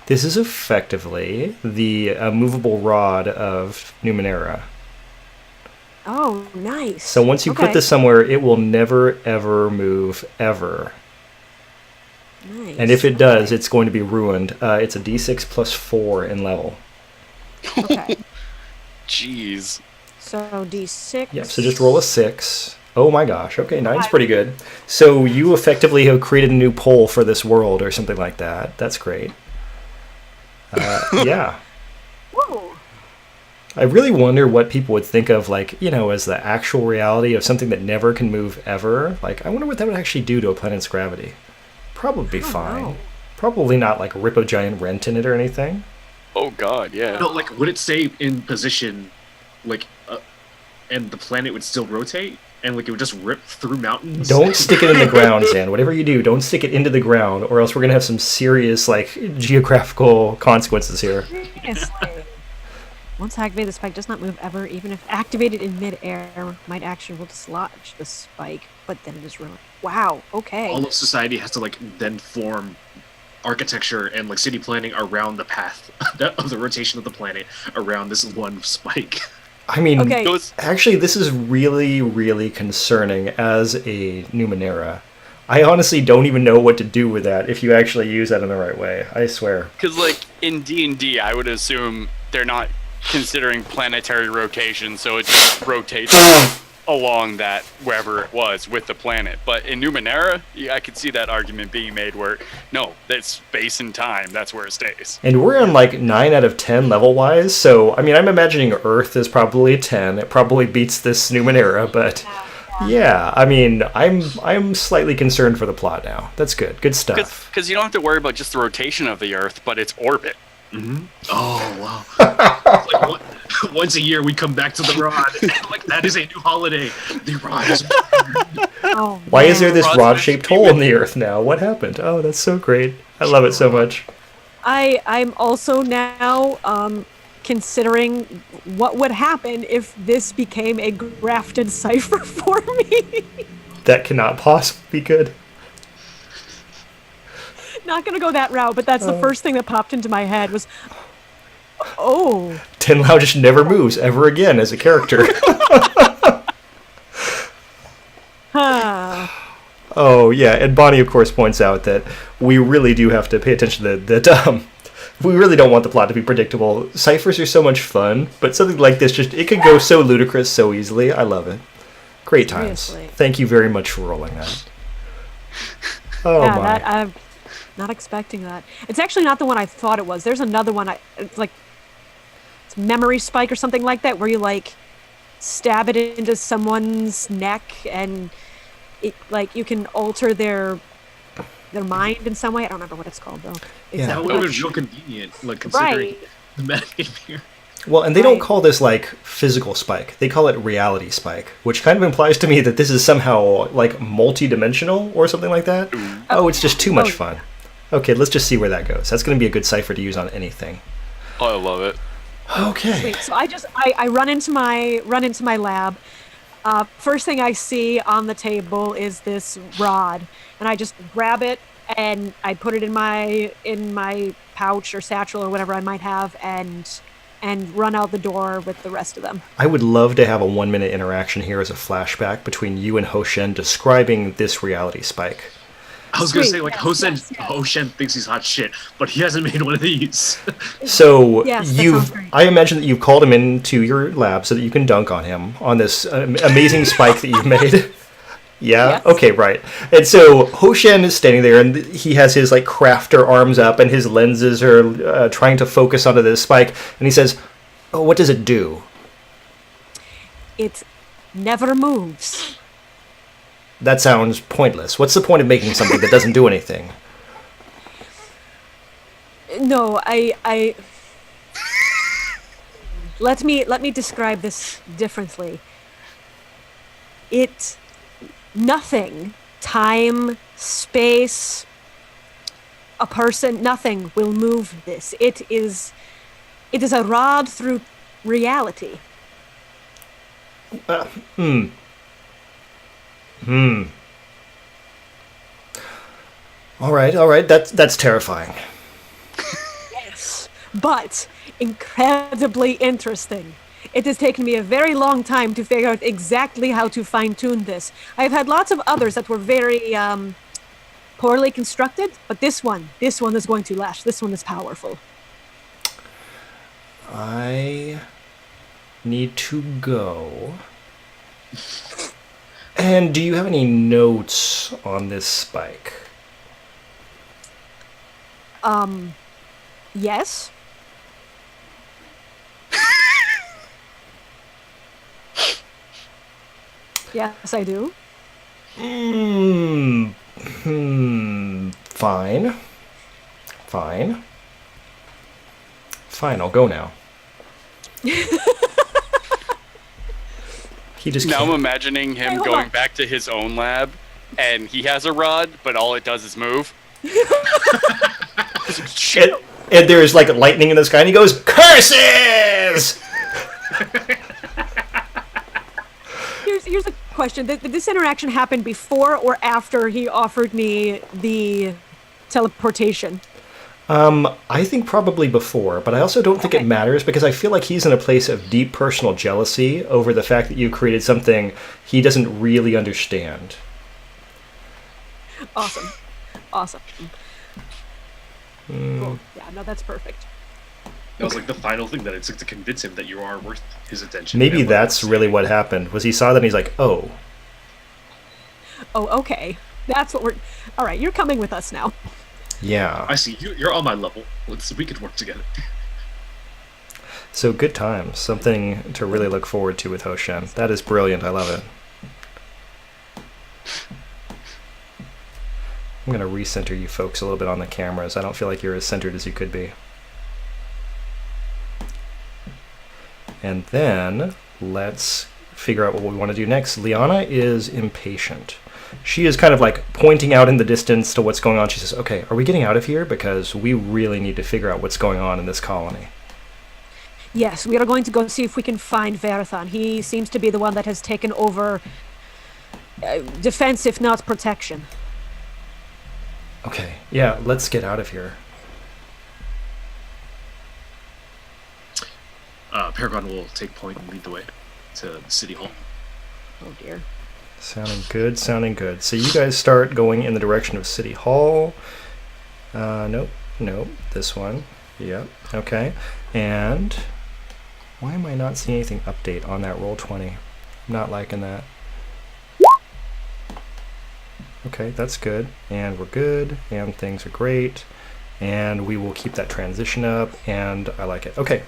This is effectively the movable rod of Numenera. Oh, nice. So once you put Okay. this somewhere, it will never, ever move, ever. Nice. And if it does, it's going to be ruined. It's a d6 plus 4 in level. Okay. Jeez. So D6. Yeah, so just roll a 6. Oh my gosh, okay, 9's pretty good. So you effectively have created a new pole for this world or something like that. That's great. Yeah. Whoa. I really wonder what people would think of, like, you know, as the actual reality of something that never can move ever. Like, I wonder what that would actually do to a planet's gravity. Probably be fine. know. Probably not, like, rip a giant rent in it or anything. Oh god, yeah. No, like, would it stay in position, like, and the planet would still rotate? And, like, it would just rip through mountains? Don't stick it in the ground, Zan. Whatever you do, don't stick it into the ground, or else we're going to have some serious, like, geographical consequences here. Seriously. Once activated, the spike does not move ever, even if activated in mid-air. Might actually will dislodge the spike, but then it is ruined. Wow, okay. All of society has to, like, then form architecture and, like, city planning around the path of the rotation of the planet around this one spike. I mean, Okay. Those, actually, this is really, really concerning as a Numenera. I honestly don't even know what to do with that if you actually use that in the right way. I swear. because, like, in D&D, I would assume they're not considering planetary rotation, so it just rotates along that, wherever it was, with the planet. But in Numenera, yeah, I could see that argument being made where, no, that's space and time, that's where it stays. And we're on like 9 out of 10 level-wise, so, I mean, I'm imagining Earth is probably a 10. It probably beats this Numenera, but yeah, I mean, I'm slightly concerned for the plot now. That's good. Good stuff. Because you don't have to worry about just the rotation of the Earth, but its orbit. Mm-hmm. Oh, wow. Like, once a year we come back to the rod, and, like, that is a new holiday. The rod is... Oh, Why is there man. this Rod's rod-shaped meant to be hole in the Earth now? What happened? Oh, that's so great. I love it so much. I'm also now considering what would happen if this became a grafted cipher for me. That cannot possibly be good. Not gonna go that route, but that's the first thing that popped into my head was, oh, Tenlau just never moves ever again as a character. huh. Oh, yeah, and Bonnie, of course, points out that we really do have to pay attention to that we really don't want the plot to be predictable. Ciphers are so much fun, but something like this, it could go so ludicrous so easily. I love it. Great times. Seriously. Thank you very much for rolling that. Oh Yeah, my. that I'm not expecting that. It's actually not the one I thought it was. There's another one. It's like it's memory spike or something like that, where you like stab it into someone's neck, and it like you can alter their mind in some way. I don't remember what it's called though. Yeah. That Exactly. would have been real convenient, like considering Right. the metagame here. Well, and they don't Right. call this like physical spike. They call it reality spike, which kind of implies to me that this is somehow like multi-dimensional or something like that. Oh, it's just too much fun. Okay, let's just see where that goes. That's going to be a good cipher to use on anything. Oh, I love it. Okay. Wait, so I run into my lab. First thing I see on the table is this rod, and I just grab it and I put it in my pouch or satchel or whatever I might have, and run out the door with the rest of them. I would love to have a 1-minute interaction here as a flashback between you and Hoshen describing this reality spike. I was gonna Sweet, say, like, yes, yes, yes. Hoshen thinks he's hot shit, but he hasn't made one of these. So Yes, that sounds you've, great. I imagine that you've called him into your lab so that you can dunk on him on this amazing spike that you've made. Yeah. Yes. Okay. Right. And so Hoshen is standing there, and he has his like crafter arms up, and his lenses are trying to focus onto this spike. And he says, "Oh, what does it do?" It never moves. That sounds pointless. What's the point of making something that doesn't do anything? No, I let me describe this differently. It nothing, time, space, a person, nothing will move this. It is a rod through reality. All right. That's terrifying. Yes, but incredibly interesting. It has taken me a very long time to figure out exactly how to fine-tune this. I've had lots of others that were very poorly constructed, but this one is going to last. This one is powerful. I need to go. And do you have any notes on this spike? Yes. Yes, I do. Fine. I'll go now. He just Now I'm can't. imagining Hey, him hold going on. back to his own lab, and he has a rod, but all it does is move. Shit. And there's like lightning in the sky, and he goes, "Curses!" Here's a question. Did this interaction happen before or after he offered me the teleportation? I think probably before, but I also don't think it Okay. matters because I feel like he's in a place of deep personal jealousy over the fact that you created something he doesn't really understand. Awesome. Cool. Yeah, no, that's perfect. That was like the final thing that it took to convince him that you are worth his attention. Maybe And what that's I'm really saying. what happened. Was he saw that and he's like, "Oh, Oh, okay. That's what we're. All right, you're coming with us now. yeah." I see. You're on my level. We could work together. So good times. Something to really look forward to with Hoshen. That is brilliant. I love it. I'm going to recenter you folks a little bit on the cameras. I don't feel like you're as centered as you could be. And then let's figure out what we want to do next. Liana is impatient. She is kind of like pointing out in the distance to what's going on. She says, "Okay, are we getting out of here? Because we really need to figure out what's going on in this colony." Yes, we are going to go see if we can find Verathan. He seems to be the one that has taken over defense, if not protection. Okay, yeah, let's get out of here. Paragon will take point and lead the way to the city hall. Oh dear. Sounding good. So you guys start going in the direction of City Hall. Nope, this one. Yep, okay. And why am I not seeing anything update on that roll 20? I'm not liking that. Okay, that's good. And we're good. And things are great. And we will keep that transition up. And I like it. Okay,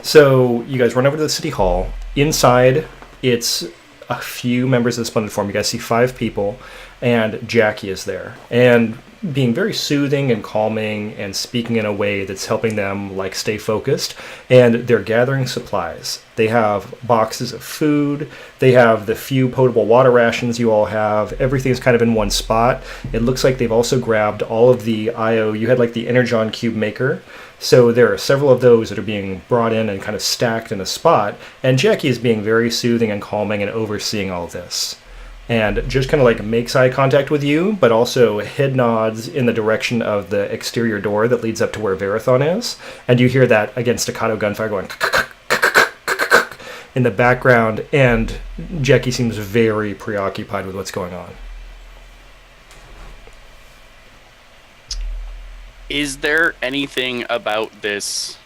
so you guys run over to the city hall. Inside, it's a few members of the Splendid Form. You guys see 5 people, and Jackie is there. And being very soothing and calming and speaking in a way that's helping them like stay focused, and they're gathering supplies. They have boxes of food, they have the few potable water rations you all have. Everything's kind of in one spot. It looks like they've also grabbed all of the IO. You had like the Energon cube maker, so there are several of those that are being brought in and kind of stacked in a spot, and Jackie is being very soothing and calming and overseeing all this, and just kind of like makes eye contact with you, but also head nods in the direction of the exterior door that leads up to where Verathon is. And you hear that, again, staccato gunfire going in the background, and Jackie seems very preoccupied with what's going on. Is there anything about this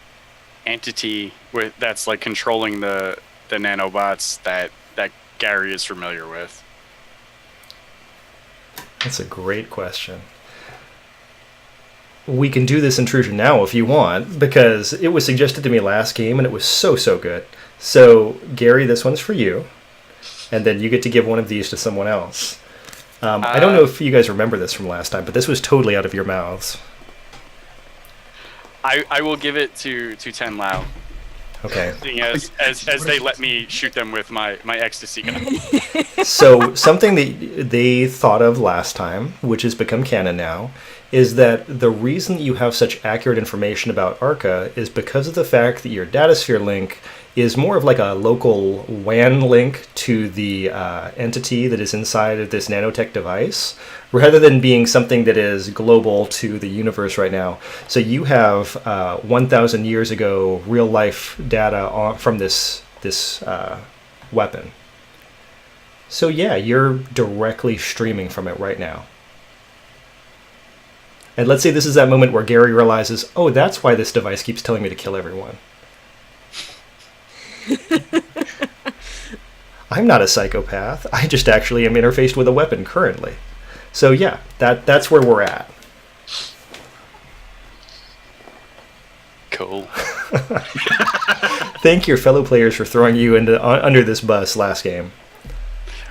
entity that's like controlling the nanobots that Gary is familiar with? That's a great question. We can do this intrusion now if you want, because it was suggested to me last game and it was so good. So, Gary, this one's for you. And then you get to give one of these to someone else. I don't know if you guys remember this from last time, but this was totally out of your mouths. I will give it to Ten Lao. Okay. Seeing as they let me shoot them with my ecstasy gun. So something that they thought of last time, which has become canon now, is that the reason that you have such accurate information about Arca is because of the fact that your datasphere link is more of like a local WAN link to the entity that is inside of this nanotech device, rather than being something that is global to the universe right now. So you have 1,000 years ago real life data from this weapon. So yeah, you're directly streaming from it right now. And let's say this is that moment where Gary realizes, oh, that's why this device keeps telling me to kill everyone. I'm not a psychopath. I just actually am interfaced with a weapon currently. So yeah, that's where we're at. Cool. Thank your fellow players for throwing you under this bus last game.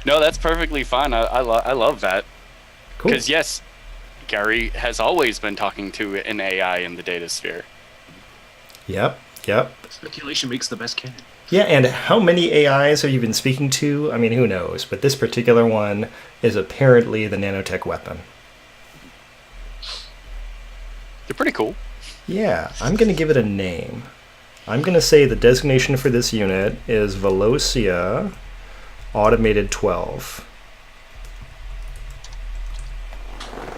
No, that's perfectly fine. I love that. Cool. Because yes, Gary has always been talking to an AI in the data sphere. Yep. Speculation makes the best canon. Yeah, and how many AIs have you been speaking to? I mean, who knows? But this particular one is apparently the nanotech weapon. They're pretty cool. Yeah, I'm going to give it a name. I'm going to say the designation for this unit is Velocia Automated 12.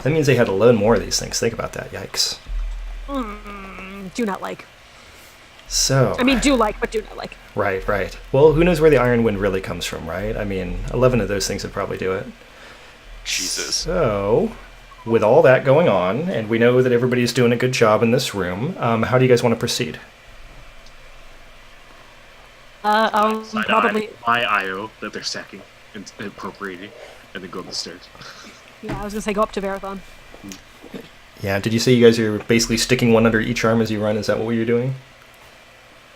That means they had to load more of these things. Think about that. Yikes. Do not like. So. I mean, do like, but do not like. Right. Well, who knows where the Iron Wind really comes from, right? I mean, 11 of those things would probably do it. Jesus. So, with all that going on, and we know that everybody's doing a good job in this room, how do you guys want to proceed? I'll probably. My IO that they're stacking and appropriating, and then go up the stairs. Yeah, I was gonna say go up to Verathon. Yeah, did you say you guys are basically sticking one under each arm as you run? Is that what you're doing?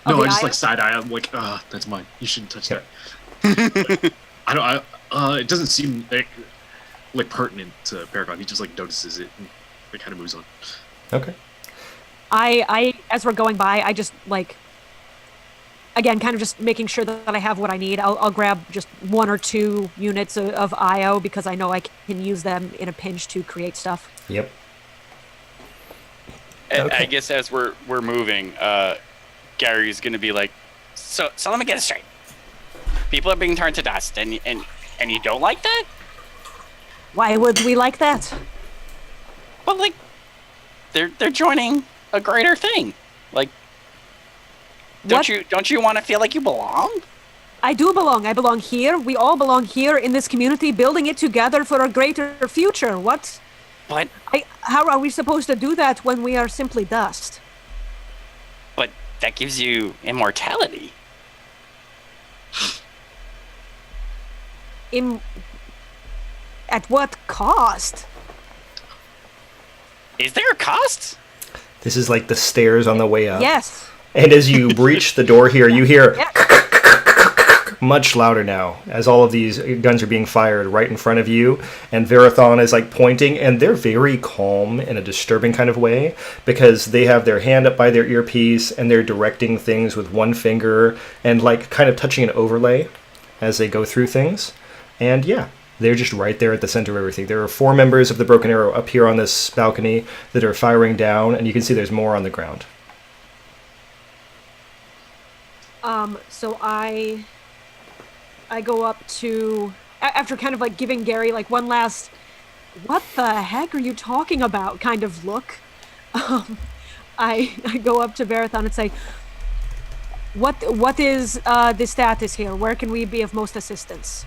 No, the I just IO? like side eye. I'm like, that's mine. You shouldn't touch that. I don't. It doesn't seem like pertinent to Paragon. He just like notices it and it kind of moves on. Okay. I as we're going by, I just like, again, kind of just making sure that I have what I need. I'll grab just 1 or 2 units of IO because I know I can use them in a pinch to create stuff. Yep. I guess as we're moving, Gary's gonna be like, so let me get it straight. People are being turned to dust, and you don't like that? Why would we like that? Well, like, they're joining a greater thing. Like, don't you want to feel like you belong? I do belong. I belong here. We all belong here in this community, building it together for a greater future. What? But How are we supposed to do that when we are simply dust? that gives you immortality. At what cost? Is there a cost? This is like the stairs on the way up. Yes. And as you breach the door here, you hear Yeah. much louder now as all of these guns are being fired right in front of you, and Verathon is like pointing, and they're very calm in a disturbing kind of way because they have their hand up by their earpiece and they're directing things with one finger and like kind of touching an overlay as they go through things. And yeah, they're just right there at the center of everything. There are 4 members of the Broken Arrow up here on this balcony that are firing down, and you can see there's more on the ground. So I go up to, after kind of like giving Gary like one last, what the heck are you talking about kind of look. I go up to Verathon and say, what is the status here? Where can we be of most assistance?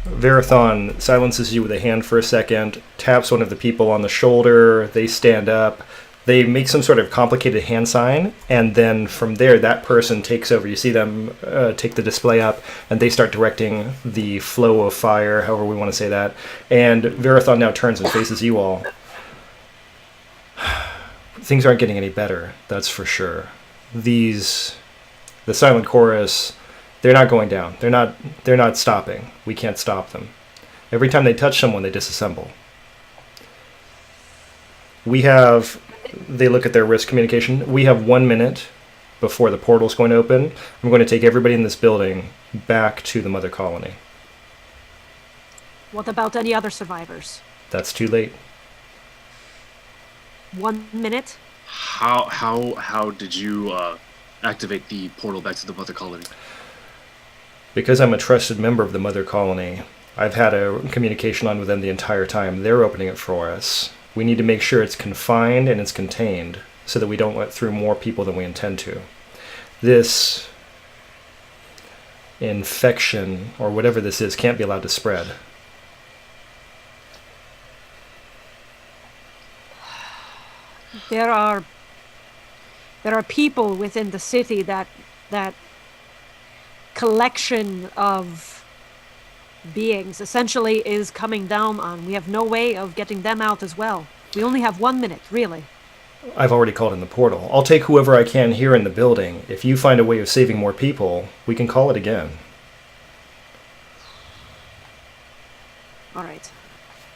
Verathon silences you with a hand for a second, taps one of the people on the shoulder, they stand up, they make some sort of complicated hand sign, and then from there that person takes over. You see them take the display up, and they start directing the flow of fire, however we want to say that, and Verathon now turns and faces you all. Things aren't getting any better, that's for sure. The Silent Chorus, they're not going down. They're not stopping. We can't stop them. Every time they touch someone, they disassemble. They look at their wrist communication. We have 1 minute before the portal's going to open. I'm going to take everybody in this building back to the Mother Colony. What about any other survivors? That's too late. 1 minute? How did you activate the portal back to the Mother Colony? Because I'm a trusted member of the Mother Colony, I've had a communication on with them the entire time. They're opening it for us. We need to make sure it's confined and it's contained so that we don't let through more people than we intend to. This infection, or whatever this is, can't be allowed to spread. There are people within the city that collection of beings essentially is coming down on. We have no way of getting them out as well. We only have 1 minute, really. I've already called in the portal. I'll take whoever I can here in the building. If you find a way of saving more people, we can call it again. All right.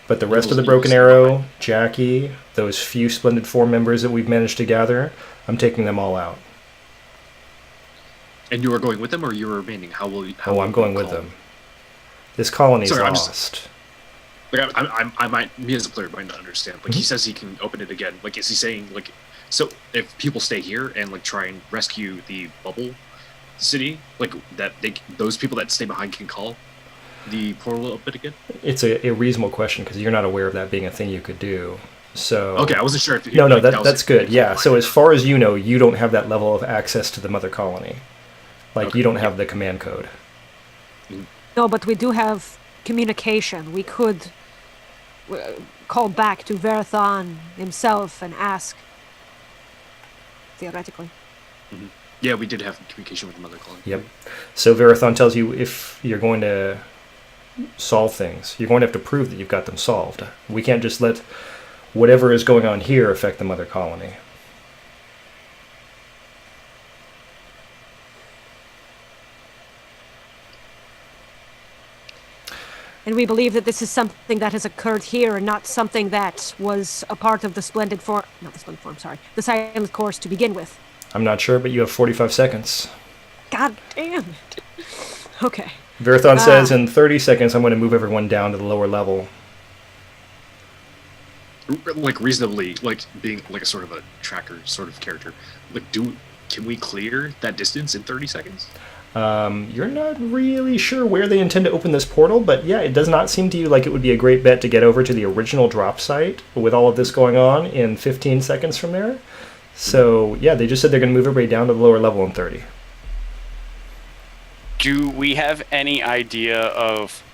But the rest of the Broken Arrow, Jackie, those few Splendid 4 members that we've managed to gather, I'm taking them all out. And you are going with them, or you're remaining? I'm going with them. This colony's Sorry, lost. I might, me as a player, might not understand. Like, he says he can open it again. Like, is he saying, like, so if people stay here and, like, try and rescue the bubble city, like, those people that stay behind can call the portal open again? It's a reasonable question, because you're not aware of that being a thing you could do. So okay, I wasn't sure if no, that's good. Yeah, so as far as you know, you don't have that level of access to the Mother Colony. Like, you don't have the command code. No, but we do have communication. We could call back to Verathon himself and ask. Theoretically. Mm-hmm. Yeah, we did have communication with the Mother Colony. Yep. So Verathon tells you if you're going to solve things, you're going to have to prove that you've got them solved. We can't just let whatever is going on here affect the Mother Colony. And we believe that this is something that has occurred here and not something that was a part of the Splendid Form, not the Splendid Form, sorry, the Silent Course to begin with. I'm not sure, but you have 45 seconds. God damn it. Okay. Verathon says in 30 seconds I'm going to move everyone down to the lower level. Like, reasonably, like, being like a sort of a tracker sort of character, like, can we clear that distance in 30 seconds? You're not really sure where they intend to open this portal, but yeah, it does not seem to you like it would be a great bet to get over to the original drop site with all of this going on in 15 seconds from there. So yeah, they just said they're going to move everybody down to the lower level in 30. Do we have any idea of,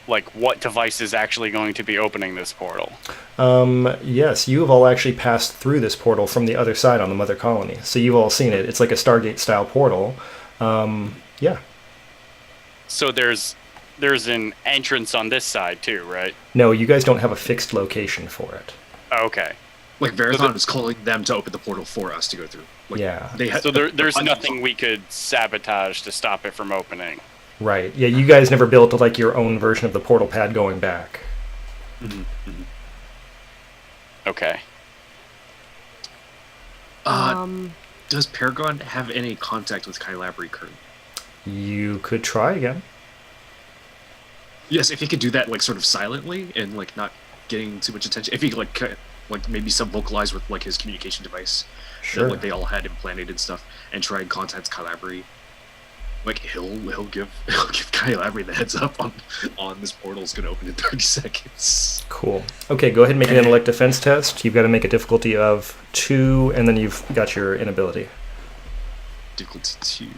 like, what device is actually going to be opening this portal? Yes, you have all actually passed through this portal from the other side on the Mother Colony. So you've all seen it. It's like a Stargate-style portal. Yeah. So there's there's an entrance on this side too, right? No, you guys don't have a fixed location for it. Okay. Like Varathon is calling them to open the portal for us to go through. Like, Yeah. So there's nothing we could sabotage to stop it from opening. Right. Yeah, you guys never built like your own version of the portal pad going back. Okay. Does Paragon have any contact with Kylabri currently? You could try again. Yes, if he could do that, like, sort of silently and, like, not getting too much attention. If he could, like maybe sub-vocalize with, like, his communication device Sure. that, like, they all had implanted and stuff, and try and contact Kylabri. Like, he'll give Kylabri the heads up on this portal's gonna open in 30 seconds. Cool. Okay, go ahead and make an intellect defense test. You've got to make a difficulty of 2, and then you've got your inability. Difficulty 2.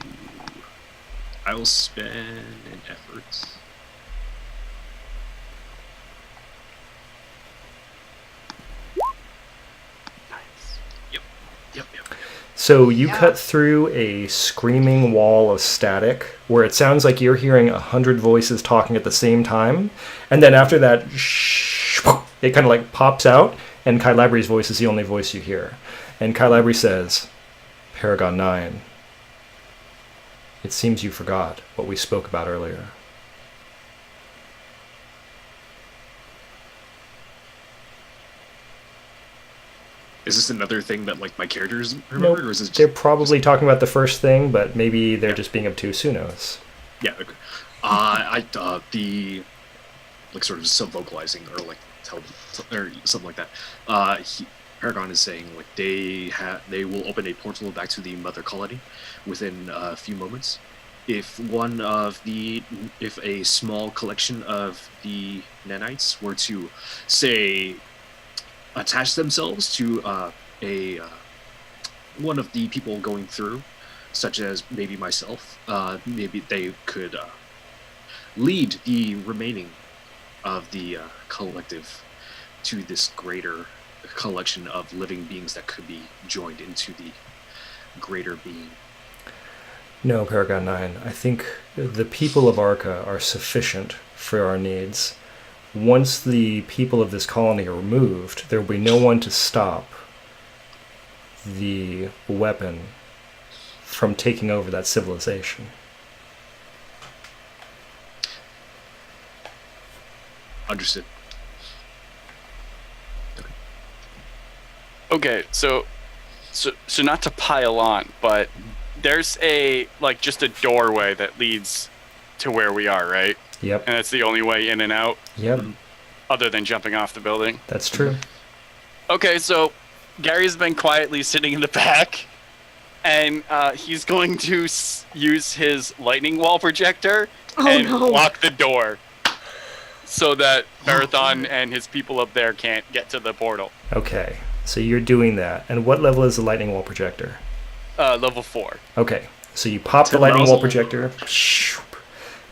I will spend an effort. Nice. Yep. So you cut through a screaming wall of static where it sounds like you're hearing 100 voices talking at the same time. And then after that, it kind of like pops out, and Kylabri's voice is the only voice you hear. And Kylabri says, Paragon 9, it seems you forgot what we spoke about earlier. Is this another thing that, like, my characters remembered, or is this just... They're probably talking about the first thing, but maybe they're just being obtuse. Who knows? Yeah, okay. The, like, sort of sub-vocalizing, or, like, or something like that. Paragon is saying, like, they will open a portal back to the mother colony within a few moments. If a small collection of the nanites were to, say, attach themselves to one of the people going through, such as maybe myself, maybe they could lead the remaining of the collective to this greater collection of living beings that could be joined into the greater being. No, Paragon 9. I think the people of Arca are sufficient for our needs. Once the people of this colony are removed, there will be no one to stop the weapon from taking over that civilization. Understood. Okay, so not to pile on, but there's just a doorway that leads to where we are, right? Yep. And it's the only way in and out, Yep. other than jumping off the building. That's true. Okay, so Gary's been quietly sitting in the back, and he's going to use his lightning wall projector and lock the door so that Marathon and his people up there can't get to the portal. Okay, so you're doing that. And what level is the lightning wall projector? Level 4. Okay, so you pop the lightning wall projector,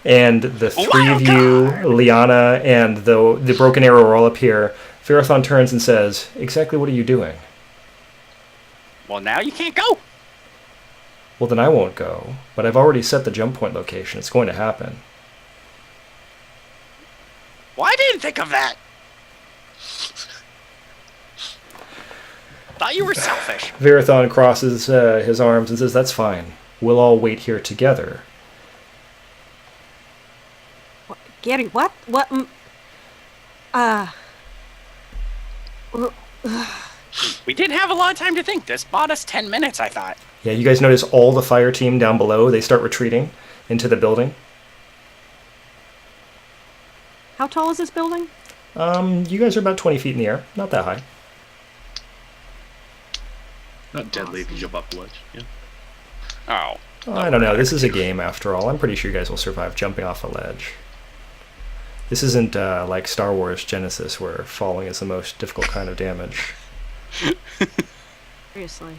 and the three of you, Liana and the broken arrow, are all up here. Varathon turns and says, exactly what are you doing? Well, now you can't go. Well, then I won't go, but I've already set the jump point location. It's going to happen. Why didn't you think of that? Thought you were selfish. Varathon crosses his arms and says, that's fine. We'll all wait here together. Gary, what? What? We didn't have a lot of time to think. This bought us 10 minutes, I thought. Yeah, you guys notice all the fire team down below, they start retreating into the building. How tall is this building? You guys are about 20 feet in the air. Not that high. Not deadly if you jump off the ledge. Yeah. Oh. I don't know. This is a game after all. I'm pretty sure you guys will survive jumping off a ledge. This isn't like Star Wars Genesis, where falling is the most difficult kind of damage. Seriously.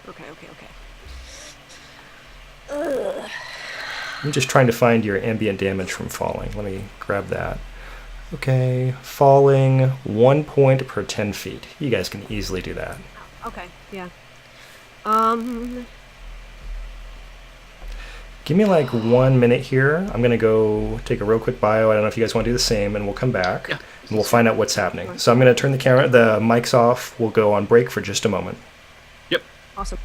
Okay. Ugh. I'm just trying to find your ambient damage from falling. Let me grab that. Okay, falling 1 point per 10 feet. You guys can easily do that. Okay, yeah. Give me like 1 minute here. I'm gonna go take a real quick bio. I don't know if you guys want to do the same, and we'll come back Yeah. and we'll find out what's happening. So I'm gonna turn the mics off. We'll go on break for just a moment. Yep. Awesome.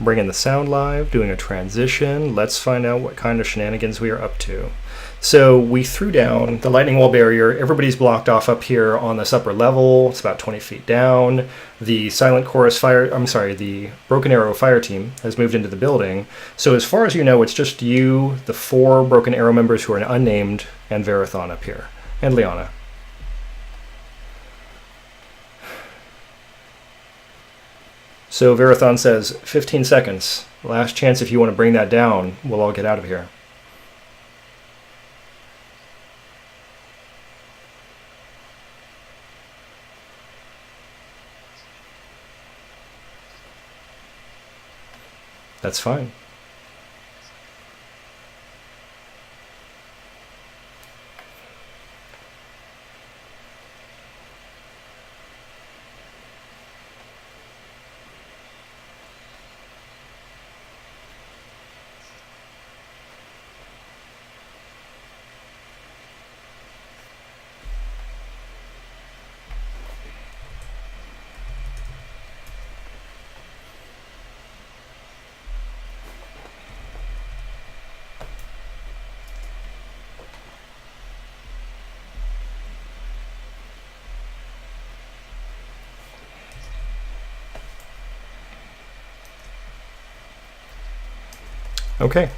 Bringing the sound live, doing a transition. Let's find out what kind of shenanigans we are up to. So we threw down the lightning wall barrier. Everybody's blocked off up here on this upper level. It's about 20 feet down. The silent chorus fire, I'm sorry, the Broken Arrow fire team has moved into the building. So as far as you know, it's just you, the 4 Broken Arrow members who are unnamed, and Verathon up here, and Liana. So Verathon says, 15 seconds. Last chance if you want to bring that down. We'll all get out of here. That's fine. Okay.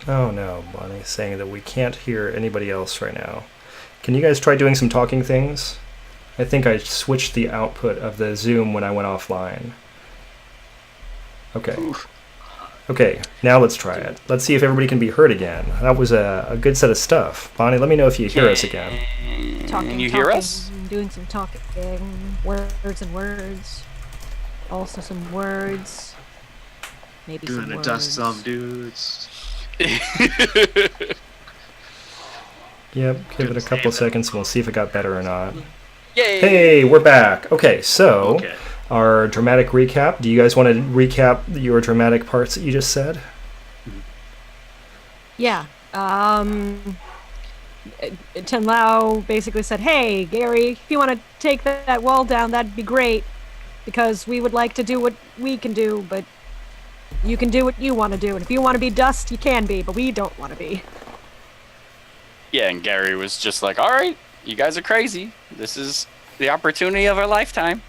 Oh no, Bonnie's saying that we can't hear anybody else right now. Can you guys try doing some talking things? I think I switched the output of the Zoom when I went offline. Okay. Oof. Okay, now let's try it. Let's see if everybody can be heard again. That was a good set of stuff. Bonnie, let me know if you hear us again. Talking, Can you hear us? Doing some talking. Words and words. Also some words. Maybe some Gonna words. dust some dudes. Yep, give it a couple seconds and we'll see if it got better or not. Yay! Hey, we're back. Okay, so Okay. our dramatic recap. Do you guys want to recap your dramatic parts that you just said? Yeah. Chen Lao basically said, "Hey, Gary, if you want to take that wall down, that'd be great, because we would like to do what we can do, but you can do what you want to do, and if you want to be dust, you can be, but we don't want to be." Yeah, and Gary was just like, all right, you guys are crazy. This is the opportunity of our lifetime.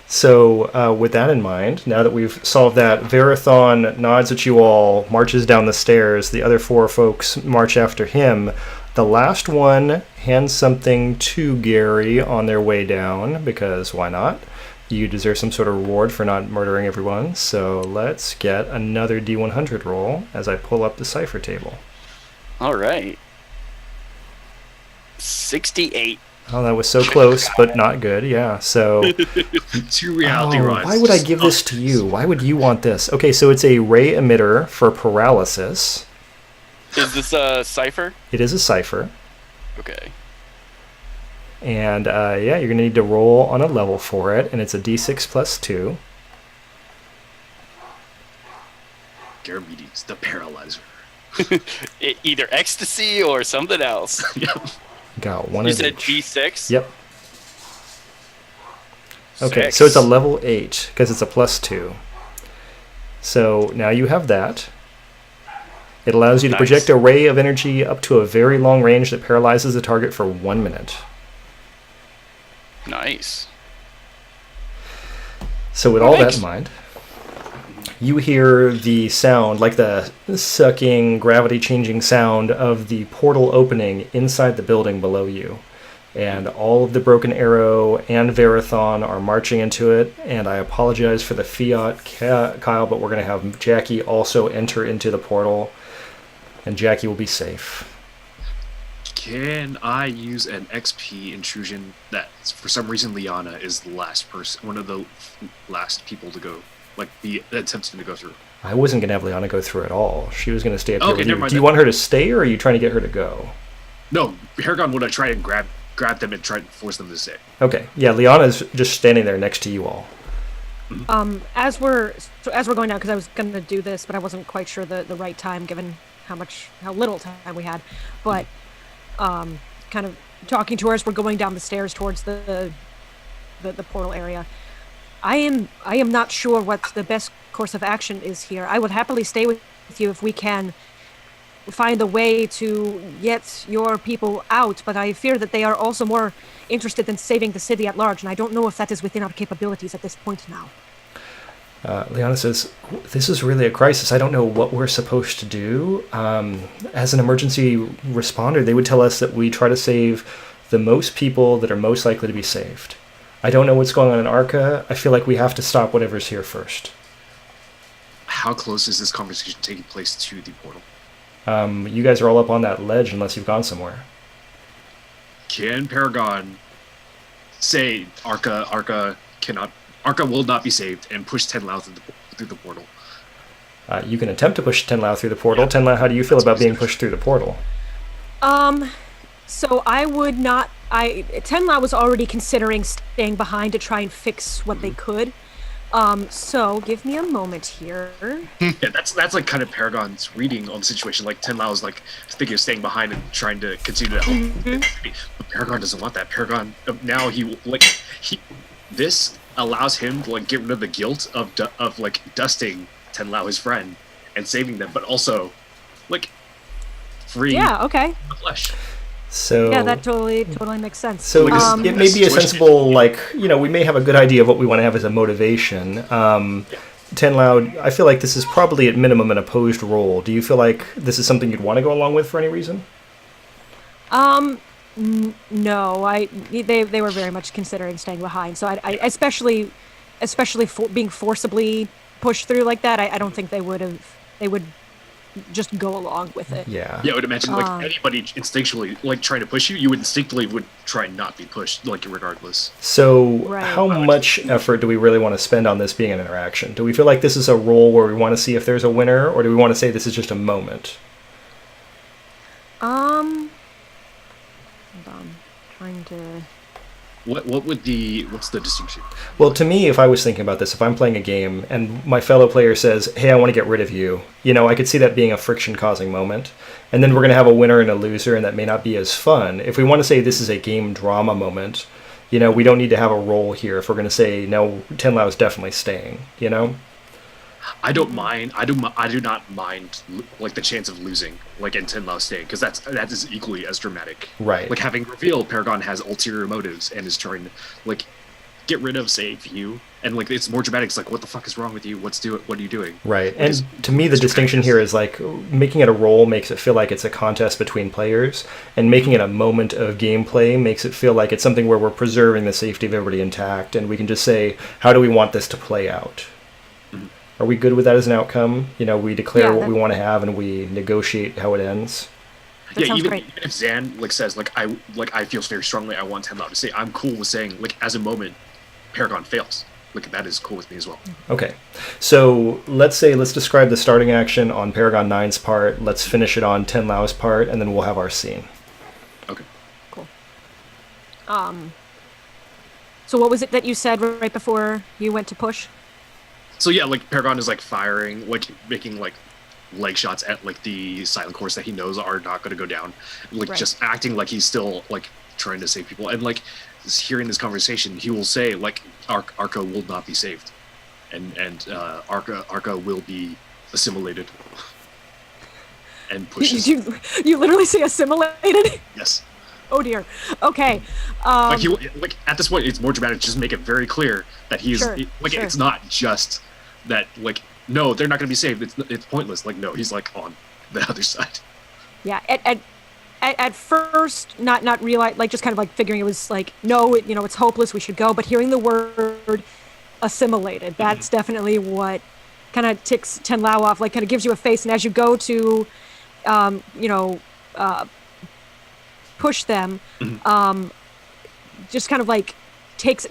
So, with that in mind, now that we've solved that, Verathon nods at you all, marches down the stairs. The other four folks march after him. The last one hands something to Gary on their way down, because why not? You deserve some sort of reward for not murdering everyone. So let's get another D100 roll as I pull up the cipher table. All right. 68. Oh, that was so close, but not good. Yeah, so... Two reality Oh, runs. why would I give this to you? Why would you want this? Okay, so it's a ray emitter for paralysis. Is this a cipher? It is a cipher. Okay. And yeah, you're going to need to roll on a level for it, and it's a d6 plus 2. Garamedes, the paralyzer. Either ecstasy or something else. Yep. Got one You of said each. D6? Yep. Okay, Six. so it's a level 8, because it's a plus 2. So now you have that. It allows you to Nice. project a ray of energy up to a very long range that paralyzes the target for 1 minute. Nice. So with all that Alright. in mind, you hear the sound, like the sucking, gravity-changing sound of the portal opening inside the building below you. And all of the Broken Arrow and Verathon are marching into it. And I apologize for the fiat, Kyle, but we're going to have Jackie also enter into the portal. And Jackie will be safe. Can I use an XP intrusion that, for some reason, Liana is the last person, one of the last people to go, like, be attempting to go through? I wasn't going to have Liana go through at all. She was going to stay up here Okay, with never you. mind Do you then. want her to stay, or are you trying to get her to go? No, Paragon would I try and grab them and try and force them to stay. Okay, yeah, Liana's just standing there next to you all. As we're going down, because I was going to do this, but I wasn't quite sure the right time given how little time we had, but kind of talking to her as we're going down the stairs towards the portal area. I am not sure what the best course of action is here. I would happily stay with you if we can find a way to get your people out, but I fear that they are also more interested in saving the city at large, and I don't know if that is within our capabilities at this point now. Liana says, this is really a crisis. I don't know what we're supposed to do. As an emergency responder, they would tell us that we try to save the most people that are most likely to be saved. I don't know what's going on in Arca. I feel like we have to stop whatever's here first. How close is this conversation taking place to the portal? You guys are all up on that ledge unless you've gone somewhere. Can Paragon say Arca will not be saved and push Tenlau through the portal? You can attempt to push Tenlau through the portal. Yeah. Tenlau, how do you feel about being pushed through the portal? So I would not. Tenla was already considering staying behind to try and fix what they could. So give me a moment here. Yeah, that's like kind of Paragon's reading on the situation. Like Tenlau is like thinking of staying behind and trying to continue to help. But Paragon doesn't want that. Paragon now this allows him to like get rid of the guilt of like dusting Tenlau, his friend, and saving them, but also like free Yeah. Okay. the flesh. So Yeah, that totally makes sense. So Like, it may be a sensible, like, we may have a good idea of what we want to have as a motivation. Tenlau, I feel like this is probably at minimum an opposed role. Do you feel like this is something you'd want to go along with for any reason? No, they were very much considering staying behind. So I especially being forcibly pushed through like that, I don't think they would just go along with it. Yeah. Yeah, I would imagine like anybody instinctually like trying to push you, you would instinctively would try and not be pushed, like regardless. So Right. how much effort do we really want to spend on this being an interaction? Do we feel like this is a role where we want to see if there's a winner, or do we want to say this is just a moment? Hold on, trying to. What's the distinction? Well, to me, if I was thinking about this, if I'm playing a game and my fellow player says, hey, I want to get rid of you, I could see that being a friction-causing moment. And then we're going to have a winner and a loser, and that may not be as fun. If we want to say this is a game drama moment, we don't need to have a role here if we're going to say, no, Tenlau is definitely staying, I don't mind. I do not mind like the chance of losing, like in Tenlau staying, because that is equally as dramatic. Right. Like having revealed Paragon has ulterior motives and is trying to like get rid of save you, and like it's more dramatic. It's like, what the fuck is wrong with you? What are you doing? Right. And to me, the distinction here is like making it a role makes it feel like it's a contest between players, and making it a moment of gameplay makes it feel like it's something where we're preserving the safety of everybody intact, and we can just say, how do we want this to play out? Are we good with that as an outcome? We declare what we want to have, and we negotiate how it ends. That Yeah, sounds even great. if Zan like says I feel very strongly I want Tenlau to say, I'm cool with saying like as a moment, Paragon fails. Like that is cool with me as well. Okay, so let's describe the starting action on Paragon 9's part. Let's finish it on Tenlau's part, and then we'll have our scene. Okay. Cool. So what was it that you said right before you went to push? So yeah, like Paragon is like firing, like making like leg shots at like the silent course that he knows are not going to go down, like Right. just acting like he's still like trying to save people, and like hearing this conversation, he will say like Arca will not be saved, and Arca will be assimilated and pushes. You literally say assimilated? Yes. Oh dear. Okay. Like at this point, it's more dramatic. Just make it very clear that he's Sure, like sure. it's not just that like no, they're not going to be saved. It's pointless. Like no, he's like on the other side. Yeah. At first, not realize, like just kind of like figuring it was like, no, it's hopeless. We should go. But hearing the word assimilated, that's definitely what kind of ticks Tenlau off. Like kind of gives you a face. And as you go to, push them, just kind of like takes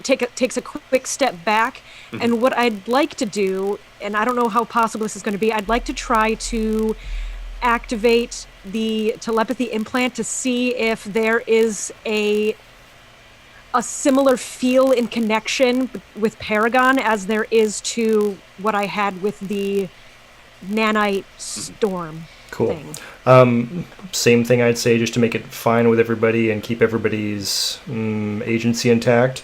a quick step back. And what I'd like to do, and I don't know how possible this is going to be, I'd like to try to activate the telepathy implant to see if there is a similar feel in connection with Paragon as there is to what I had with the nanite storm Cool. thing. Same thing I'd say, just to make it fine with everybody and keep everybody's agency intact.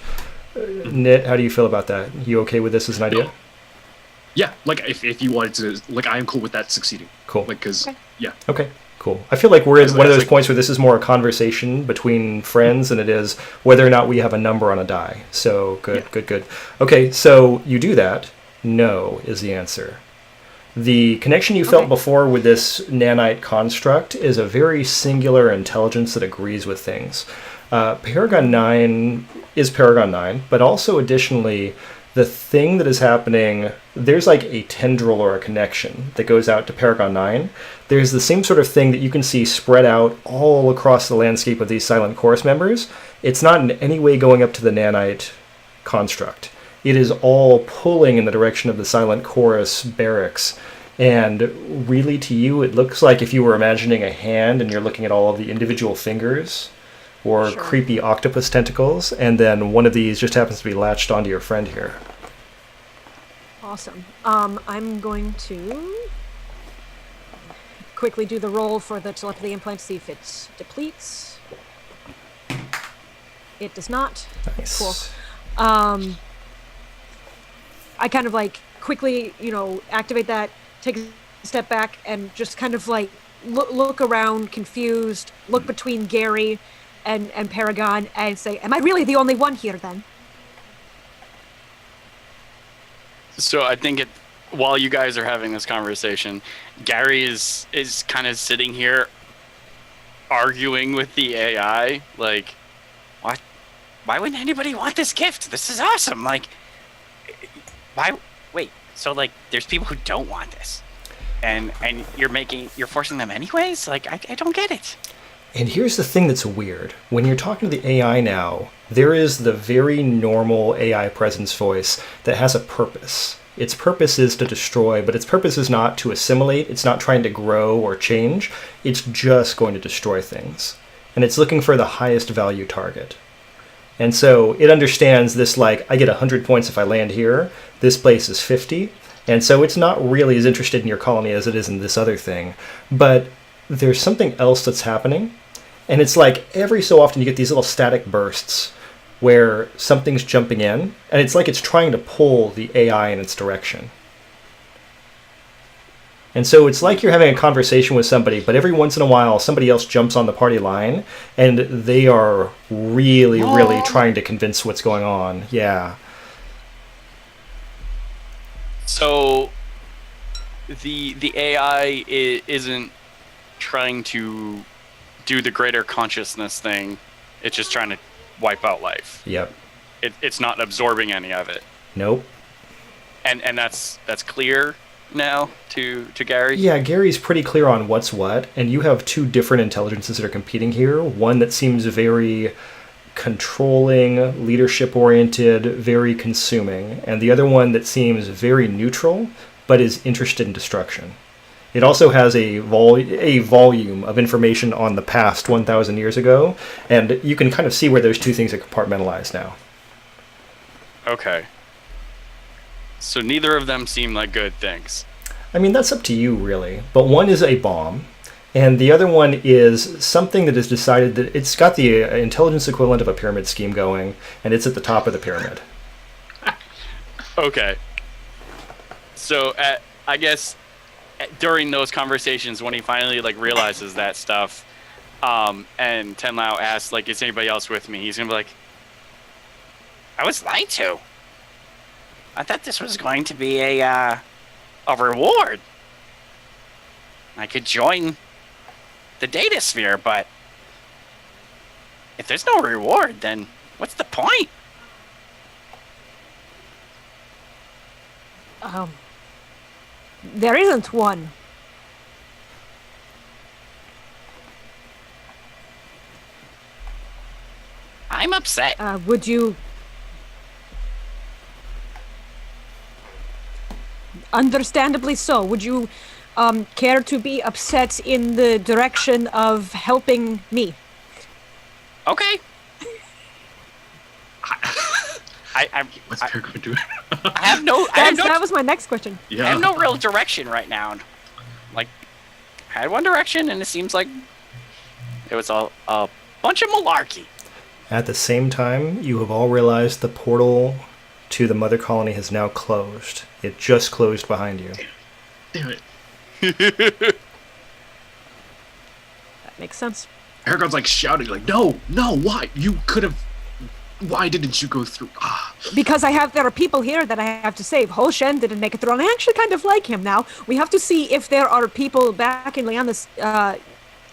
Nit, how do you feel about that? You okay with this as an idea? No. Yeah, like if you wanted to, like I am cool with that succeeding. Cool. Like because yeah. Okay, cool. I feel like we're at It's one of those like- points where this is more a conversation between friends than it is whether or not we have a number on a die. So good, Yeah. good. Okay, so you do that. No is the answer. The connection you felt Okay. before with this nanite construct is a very singular intelligence that agrees with things. Paragon 9 is Paragon 9, but also additionally, the thing that is happening, there's like a tendril or a connection that goes out to Paragon 9. There's the same sort of thing that you can see spread out all across the landscape of these Silent Chorus members. It's not in any way going up to the nanite construct. It is all pulling in the direction of the Silent Chorus barracks. And really, to you, it looks like if you were imagining a hand and you're looking at all of the individual fingers or Sure. creepy octopus tentacles, and then one of these just happens to be latched onto your friend here. Awesome. I'm going to quickly do the roll for the telepathy implant, see if it depletes. It does not. Nice. Cool. I kind of like quickly, activate that, take a step back, and just kind of like look around, confused, look between Gary and Paragon, and say, "Am I really the only one here then?" So I think while you guys are having this conversation, Gary is kind of sitting here arguing with the AI, like, what? Why wouldn't anybody want this gift? This is awesome. Like, why? Wait, so like, there's people who don't want this, and you're forcing them anyways. Like, I don't get it. And here's the thing that's weird. When you're talking to the AI now, there is the very normal AI presence voice that has a purpose. Its purpose is to destroy, but its purpose is not to assimilate. It's not trying to grow or change. It's just going to destroy things. And it's looking for the highest value target. And so it understands this, like, I get 100 points if I land here. This place is 50. And so it's not really as interested in your colony as it is in this other thing. But there's something else that's happening. And it's like every so often you get these little static bursts where something's jumping in, and it's like it's trying to pull the AI in its direction. And so it's like you're having a conversation with somebody, but every once in a while somebody else jumps on the party line, and they are really, really trying to convince what's going on. Yeah. So the AI isn't trying to do the greater consciousness thing. It's just trying to wipe out life. Yep. It's not absorbing any of it. Nope. And that's clear now to Gary? Yeah, Gary's pretty clear on what's what, and you have two different intelligences that are competing here. One that seems very controlling, leadership-oriented, very consuming, and the other one that seems very neutral, but is interested in destruction. It also has a volume of information on the past 1,000 years ago, and you can kind of see where those two things are compartmentalized now. Okay. So neither of them seem like good things. I mean, that's up to you, really. But one is a bomb, and the other one is something that has decided that it's got the intelligence equivalent of a pyramid scheme going, and it's at the top of the pyramid. Okay. So, I guess during those conversations, when he finally like realizes that stuff, and Tenlao asks like, "Is anybody else with me?" He's gonna be like, "I was lied to. I thought this was going to be a reward. I could join the data sphere, but if there's no reward, then what's the point?" There isn't one. I'm upset. Would you... Understandably so. Would you care to be upset in the direction of helping me? Okay. What's Paragon doing? That was my next question. Yeah. I have no real direction right now. Like, I had one direction, and it seems like it was a bunch of malarkey. At the same time, you have all realized the portal to the mother colony has now closed. It just closed behind you. Damn it. That makes sense. Paragon's like shouting, like, no, why? You could have. Why didn't you go through? Because there are people here that I have to save. Ho Shen didn't make it through, and I actually kind of like him now. We have to see if there are people back in Liana's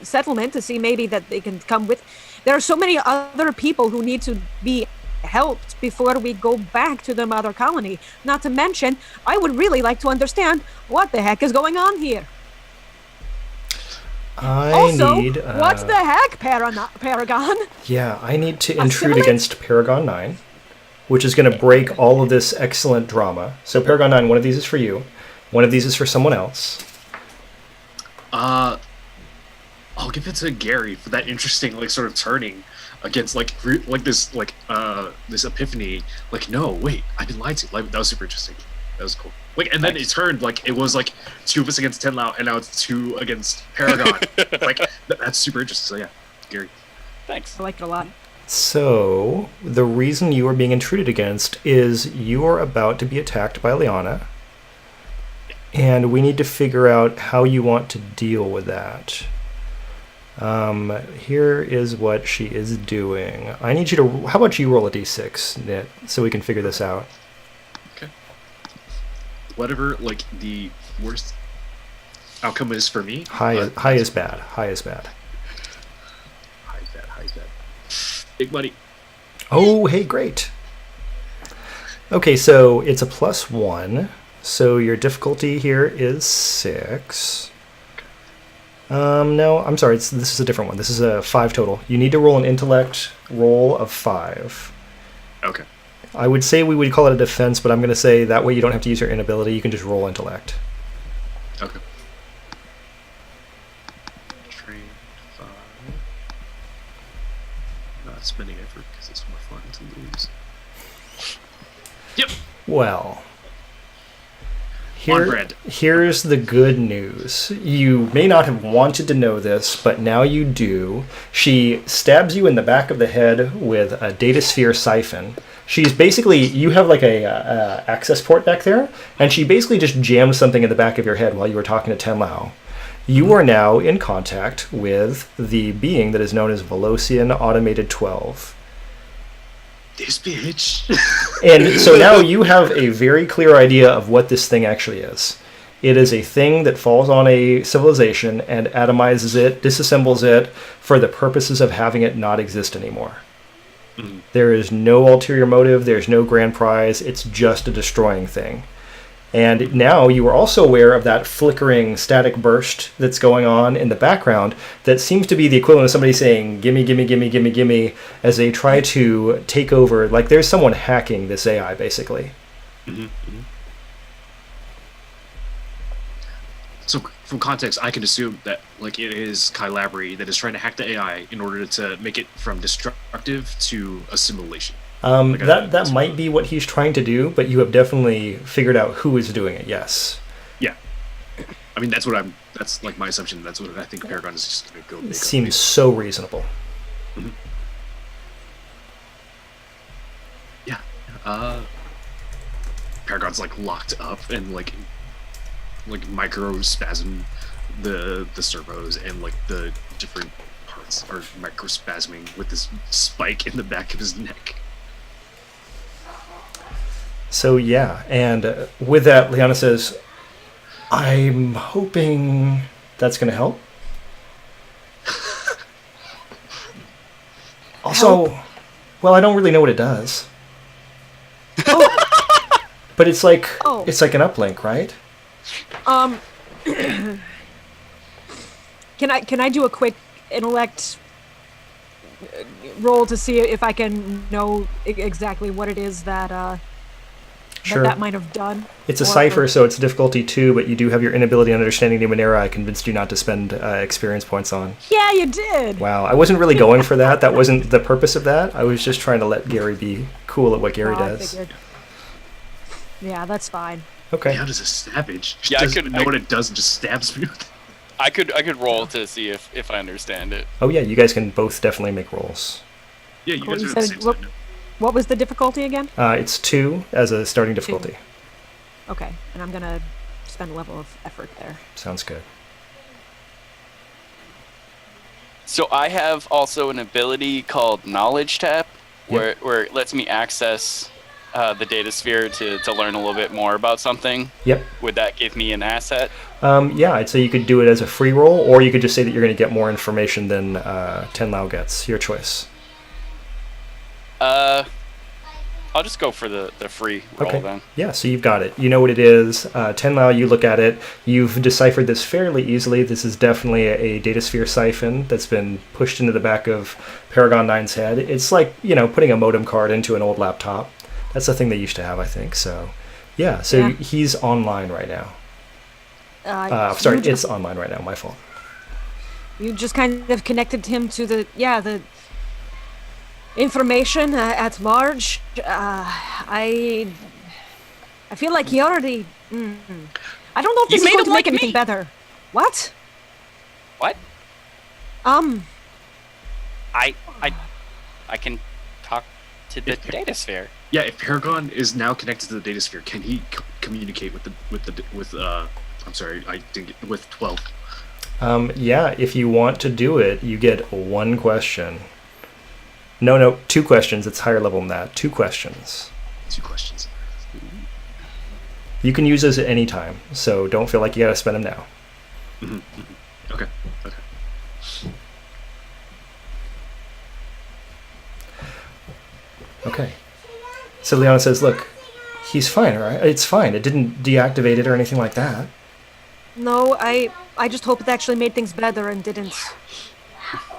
settlement to see maybe that they can come with. There are so many other people who need to be helped before we go back to the mother colony. Not to mention, I would really like to understand what the heck is going on here. What the heck, Paragon? Yeah, I need to intrude against Paragon 9, which is going to break all of this excellent drama. So Paragon 9, one of these is for you. One of these is for someone else. I'll give it to Gary for that interesting, like, sort of turning against, like this epiphany. Like, no, wait, I've been lied to. Like, that was super interesting. That was cool. Like, and then it turned, like, it was like 2 of us against Tenlao, and now it's 2 against Paragon. Like, that's super interesting. So yeah, Gary. Thanks. I like it a lot. So, the reason you are being intruded against is you are about to be attacked by Liana, and we need to figure out how you want to deal with that. Here is what she is doing. I need you to... How about you roll a d6, Nit, so we can figure this out? Okay. whatever like the worst outcome is for me. High is bad. High is bad. High is bad. High is bad. Big money. Oh, hey, great. Okay, so it's a +1. So your difficulty here is 6. No, I'm sorry. This is a different one. This is a 5 total. You need to roll an intellect roll of 5. Okay. I would say we would call it a defense, but I'm going to say that way you don't have to use your inability. You can just roll intellect. Okay. Train 5. Not spending effort because it's more fun to lose. Yep. Well, On brand. here's the good news. You may not have wanted to know this, but now you do. She stabs you in the back of the head with a data sphere siphon. She's basically, you have like a access port back there, and she basically just jammed something in the back of your head while you were talking to Tenlao. You are now in contact with the being that is known as Velocian Automated 12. This bitch. And so now you have a very clear idea of what this thing actually is. It is a thing that falls on a civilization and atomizes it, disassembles it for the purposes of having it not exist anymore. Mhm. There is no ulterior motive, there's no grand prize, it's just a destroying thing. And now you are also aware of that flickering static burst that's going on in the background that seems to be the equivalent of somebody saying, gimme, gimme, gimme, gimme, gimme, as they try to take over. Like there's someone hacking this AI, basically. Mhm, mhm. So, from context, I can assume that like it is Kylabri that is trying to hack the AI in order to make it from destructive to assimilation. That might be what he's trying to do, but you have definitely figured out who is doing it, yes. Yeah. I mean, that's like my assumption. That's what I think Paragon is just going to go make. It seems so reasonable. Yeah. Paragon's like locked up and like microspasm the servos, and like the different parts are microspasming with this spike in the back of his neck. So yeah, and with that, Liana says, I'm hoping that's going to help. Also, well, I don't really know what it does. But it's like it's like an uplink, right? Can I do a quick intellect roll to see if I can know exactly what it is that Sure. that might have done? It's a Or- cipher, so it's difficulty 2, but you do have your inability on understanding Numenera. I convinced you not to spend experience points on. Yeah, you did. Wow, I wasn't really going for that. That wasn't the purpose of that. I was just trying to let Gary be cool at what Gary Oh, I does. figured. Yeah, that's fine. Okay. Leon is a savage. She Yeah, I doesn't could- know I- what it does and just stabs me. I could roll to see if I understand it. Oh yeah, you guys can both definitely make rolls. Yeah, you Cool, guys you are at the said same what- time. What was the difficulty again? It's 2 as a starting difficulty. Okay, and I'm gonna spend a level of effort there. Sounds good. So I have also an ability called Knowledge Tap, where it lets me access the data sphere to learn a little bit more about something. Yep. Would that give me an asset? Yeah, I'd say you could do it as a free roll, or you could just say that you're going to get more information than Tenlao gets. Your choice. I'll just go for the free roll Okay. then. Yeah, so you've got it. You know what it is. Tenlao, you look at it. You've deciphered this fairly easily. This is definitely a data sphere siphon that's been pushed into the back of Paragon 9's head. It's like, putting a modem card into an old laptop. That's the thing they used to have, I think. So, yeah, Yeah. he's online right now. Sorry, it's online right now. My fault. You just kind of connected him to the information at large. I feel like he already. I don't know if You this is made going him to make like anything me. better. What? What? Um. I can talk to the data sphere. Yeah, if Paragon is now connected to the data sphere, can he communicate with I'm sorry, I didn't get with 12. Yeah, if you want to do it, you get 1 question. No, 2 questions. It's higher level than that. 2 questions. 2 questions. You can use those at any time, so don't feel like you gotta spend them now. Okay. Okay. So Liana says, look, he's fine, right? It's fine. It didn't deactivate it or anything like that. No, I just hope it actually made things better and didn't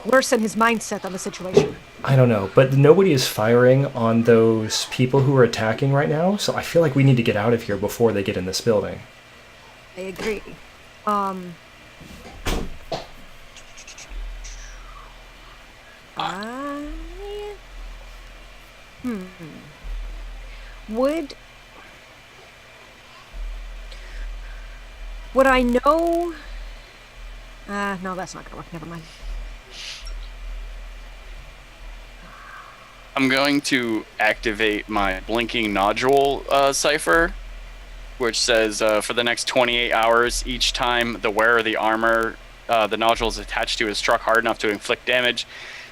worsen his mindset on the situation. I don't know, but nobody is firing on those people who are attacking right now, so I feel like we need to get out of here before they get in this building. I agree. Would I know? No, that's not gonna work. Never mind. I'm going to activate my blinking nodule cipher, which says for the next 28 hours, each time the wearer of the armor the nodule is attached to is struck hard enough to inflict damage,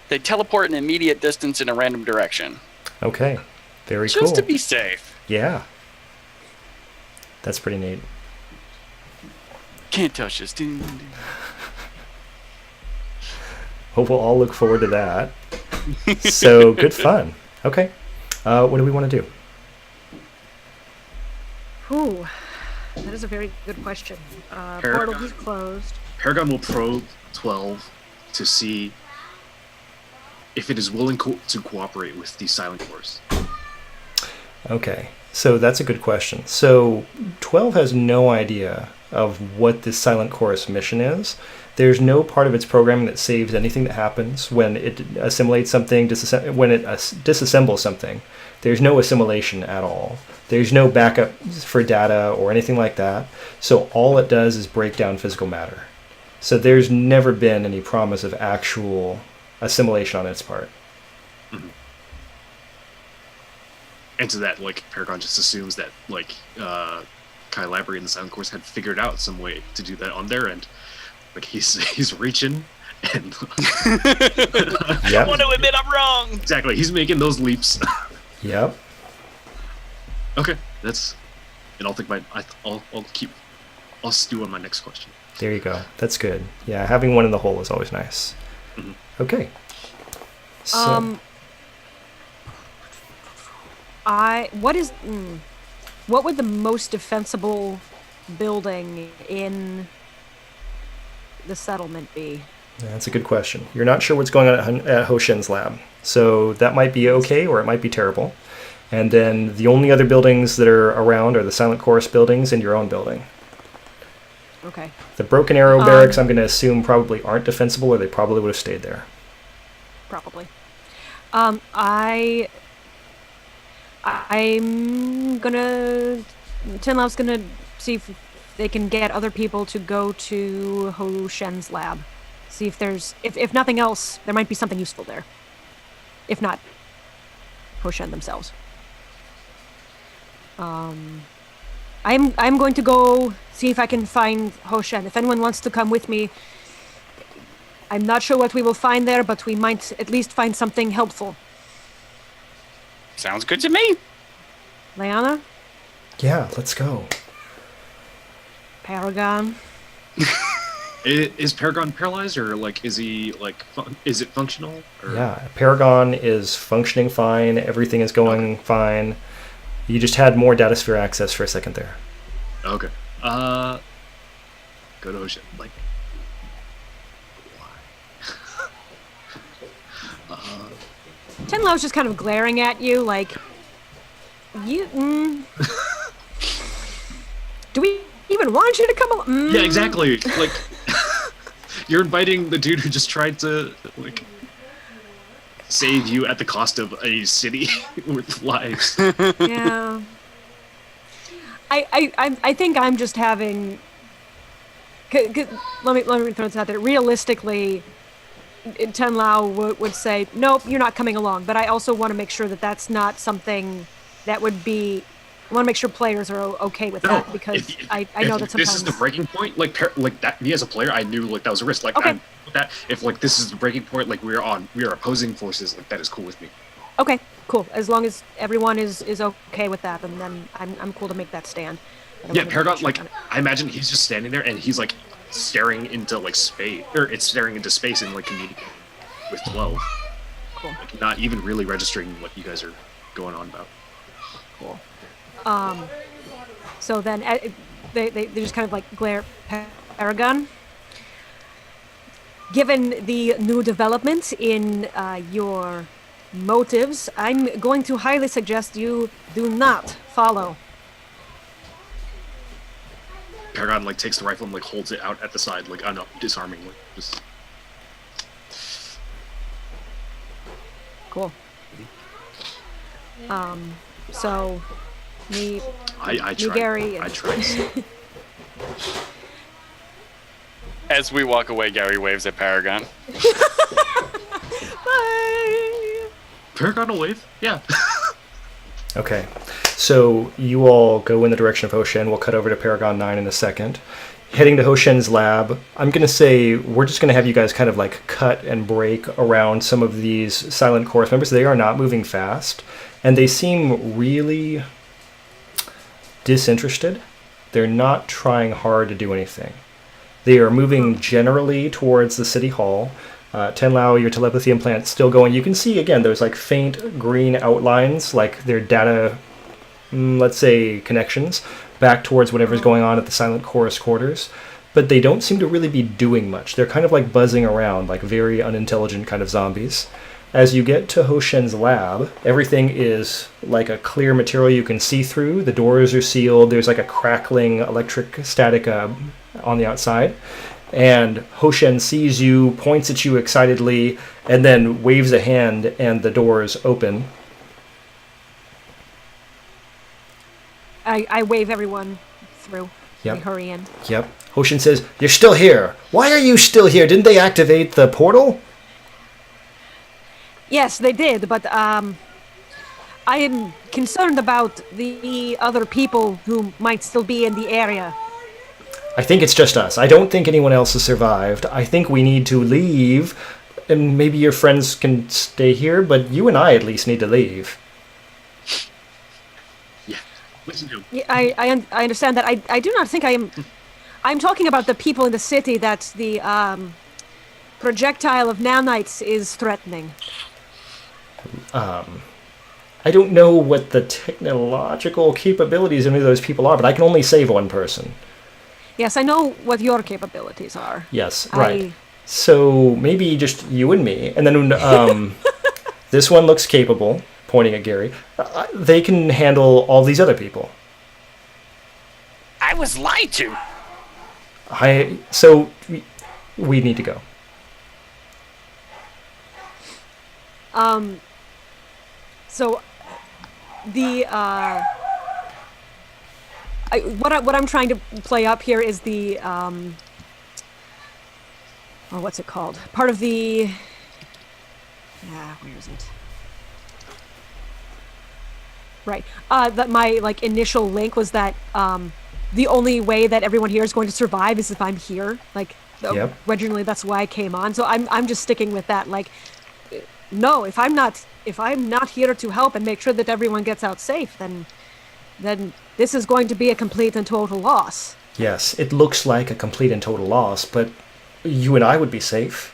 they teleport an immediate distance in a random direction. Okay, very cool. Just to be safe. Yeah. That's pretty neat. Can't touch this. Hope we'll all look forward to that. So, good fun. Okay. What do we want to do? Ooh, that is a very good question. Portal is closed. Paragon will probe 12 to see if it is willing to cooperate with the Silent Force. Okay. So that's a good question. So 12 has no idea of what this Silent Chorus mission is. There's no part of its programming that saves anything that happens when it assimilates something, when it disassembles something. There's no assimilation at all. There's no backup for data or anything like that. So all it does is break down physical matter. So there's never been any promise of actual assimilation on its part. Mm-hmm. And to that, like, Paragon just assumes that, like, Kai Labrie and the Silent Course had figured out some way to do that on their end. Like, he's reaching, and... I want to admit I'm wrong! Exactly, he's making those leaps. Yep. Okay, that's... And I'll think I'll stew on my next question. There you go. That's good. Yeah, having one in the hole is always nice. Mm-hmm. Okay. So... what would the most defensible building in the settlement be? That's a good question. You're not sure what's going on at Ho Shen's lab. So that might be okay or it might be terrible. And then the only other buildings that are around are the Silent Chorus buildings and your own building. Okay. The Broken Arrow barracks, I'm going to assume, probably aren't defensible or they probably would have stayed there. Probably. I'm gonna... Tinlao's gonna see if they can get other people to go to Ho Shen's lab. See if there's... If nothing else, there might be something useful there. If not, Ho Shen themselves. I'm going to go see if I can find Ho Shen. If anyone wants to come with me, I'm not sure what we will find there, but we might at least find something helpful. Sounds good to me. Liana? Yeah, let's go. Paragon? Is Paragon paralyzed, or like is he like is it functional? Or? Yeah, Paragon is functioning fine. Everything is going fine. You just had more data sphere access for a second there. Okay. Go to Ho Shen. Like, why? Tinlao's just kind of glaring at you, like, you. Do we even want you to come along? Yeah, exactly. Like, you're inviting the dude who just tried to like save you at the cost of a city with lives. Yeah. I think I'm just having. Let me throw this out there. Realistically, Tinlao would say, nope, you're not coming along. But I also want to make sure that that's not something that would be... I want to make sure players are okay with that, because I know that sometimes... This is the breaking point, like that, me as a player, I knew like that was a risk. Like, okay. that if like this is the breaking point, like we are opposing forces, like that is cool with me. Okay, cool. As long as everyone is okay with that, and then I'm cool to make that stand. But I Yeah, wanted to Paragon, check like, on it. I imagine he's just standing there and he's like staring into like space, or it's staring into space and like communicating with 12. Cool. Like, not even really registering what you guys are going on about. Cool. So then they just kind of like glare at Paragon. Given the new development in your motives, I'm going to highly suggest you do not follow. Paragon like takes the rifle and like holds it out at the side, like disarmingly. Just Cool. So me, I try. Gary, I try. As we walk away, Gary waves at Paragon. bye. Paragon will wave. Yeah. Okay, so you all go in the direction of Hoshen. We'll cut over to Paragon 9 in a second. Heading to Hoshen's lab, I'm going to say we're just going to have you guys kind of like cut and break around some of these silent chorus members. They are not moving fast, and they seem really disinterested. They're not trying hard to do anything. They are moving generally towards the city hall. Tenlao, your telepathy implant still going. You can see, again, those like faint green outlines, like their data, let's say, connections, back towards whatever's going on at the silent chorus quarters. But they don't seem to really be doing much. They're kind of like buzzing around, like very unintelligent kind of zombies. As you get to Hoshen's lab, everything is like a clear material you can see through. The doors are sealed. There's like a crackling electric static on the outside. And Hoshen sees you, points at you excitedly, and then waves a hand, and the doors open. I wave everyone through. Yep. We hurry in. Yep. Hoshen says, "You're still here. Why are you still here? Didn't they activate the portal?" Yes, they did, but I am concerned about the other people who might still be in the area. I think it's just us. I don't think anyone else has survived. I think we need to leave, and maybe your friends can stay here, but you and I at least need to leave. Yeah. Listen to him. Yeah, I understand that. I do not think I am. I'm talking about the people in the city that the projectile of nanites is threatening. I don't know what the technological capabilities of any of those people are, but I can only save one person. Yes, I know what your capabilities are. Yes, right. So maybe just you and me, and then this one looks capable, pointing at Gary. They can handle all these other people. I was lied to. So we need to go. So the what I'm trying to play up here is the what's it called? Part of the where is it? Right. That my like initial link was that the only way that everyone here is going to survive is if I'm here. Like Yep. originally that's why I came on. So I'm just sticking with that. Like no, if I'm not here to help and make sure that everyone gets out safe, then this is going to be a complete and total loss. Yes, it looks like a complete and total loss, but you and I would be safe.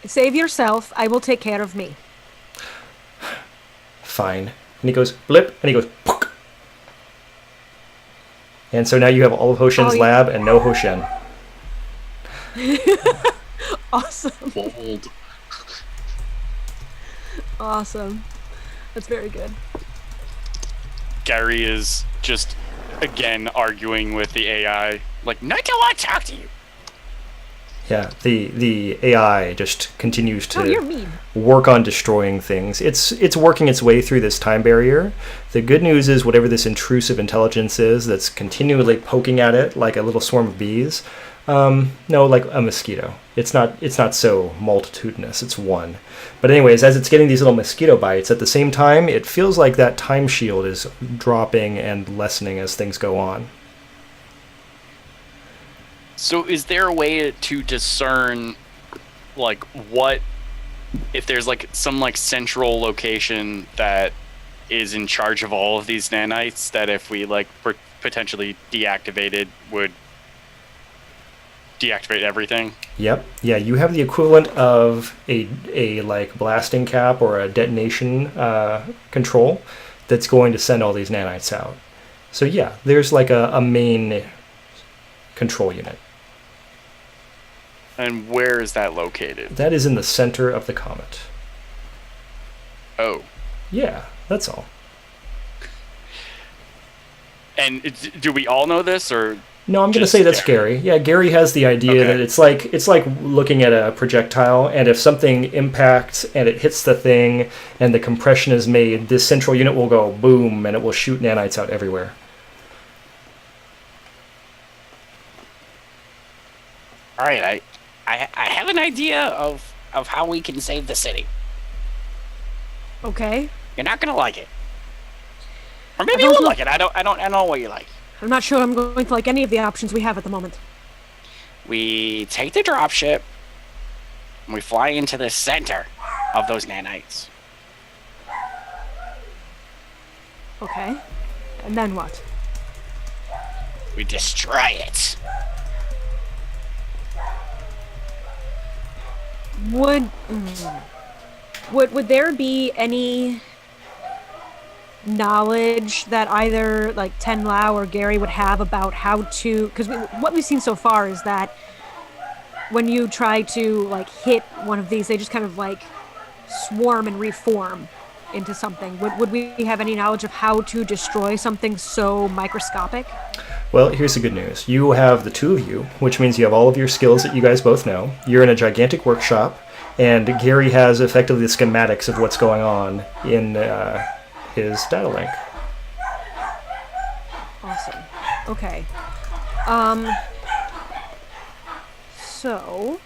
Save yourself. I will take care of me. Fine. And he goes, blip, and he goes, pook. And so now you have all of Hoshen's lab and no Hoshen. Awesome. Bold. Awesome. That's very good. Gary is just, again, arguing with the AI. Like, no, I don't want to talk to you. Yeah, the AI just continues Oh, you're to mean. work on destroying things. It's working its way through this time barrier. The good news is whatever this intrusive intelligence is that's continually poking at it like a little swarm of bees, no, like a mosquito. It's not so multitudinous, it's one. But anyways, as it's getting these little mosquito bites, at the same time, it feels like that time shield is dropping and lessening as things go on. So is there a way to discern, like, what, if there's, like, some, like, central location that is in charge of all of these nanites that if we like were potentially deactivated would deactivate everything? Yep. Yeah, you have the equivalent of a like blasting cap or a detonation control that's going to send all these nanites out. So yeah, there's like a main control unit. And where is that located? That is in the center of the comet. Oh. Yeah, that's all. And do we all know this, or No, I'm going to just say that's Gary. Yeah, Gary has the idea Okay. that it's like looking at a projectile, and if something impacts and it hits the thing, and the compression is made, this central unit will go boom, and it will shoot nanites out everywhere. All right, I have an idea of how we can save the city. Okay. You're not gonna like it, or maybe I you don't will know. like it. I don't know what you like. I'm not sure I'm going to like any of the options we have at the moment. We take the dropship and we fly into the center of those nanites. Okay. And then what? We destroy it. Would there be any knowledge that either like Ten Lau or Gary would have about how to? Because what we've seen so far is that when you try to like hit one of these, they just kind of like swarm and reform into something. Would we have any knowledge of how to destroy something so microscopic? Well, here's the good news. You have the two of you, which means you have all of your skills that you guys both know. You're in a gigantic workshop, and Gary has effectively the schematics of what's going on in his data link. Awesome. Okay. So.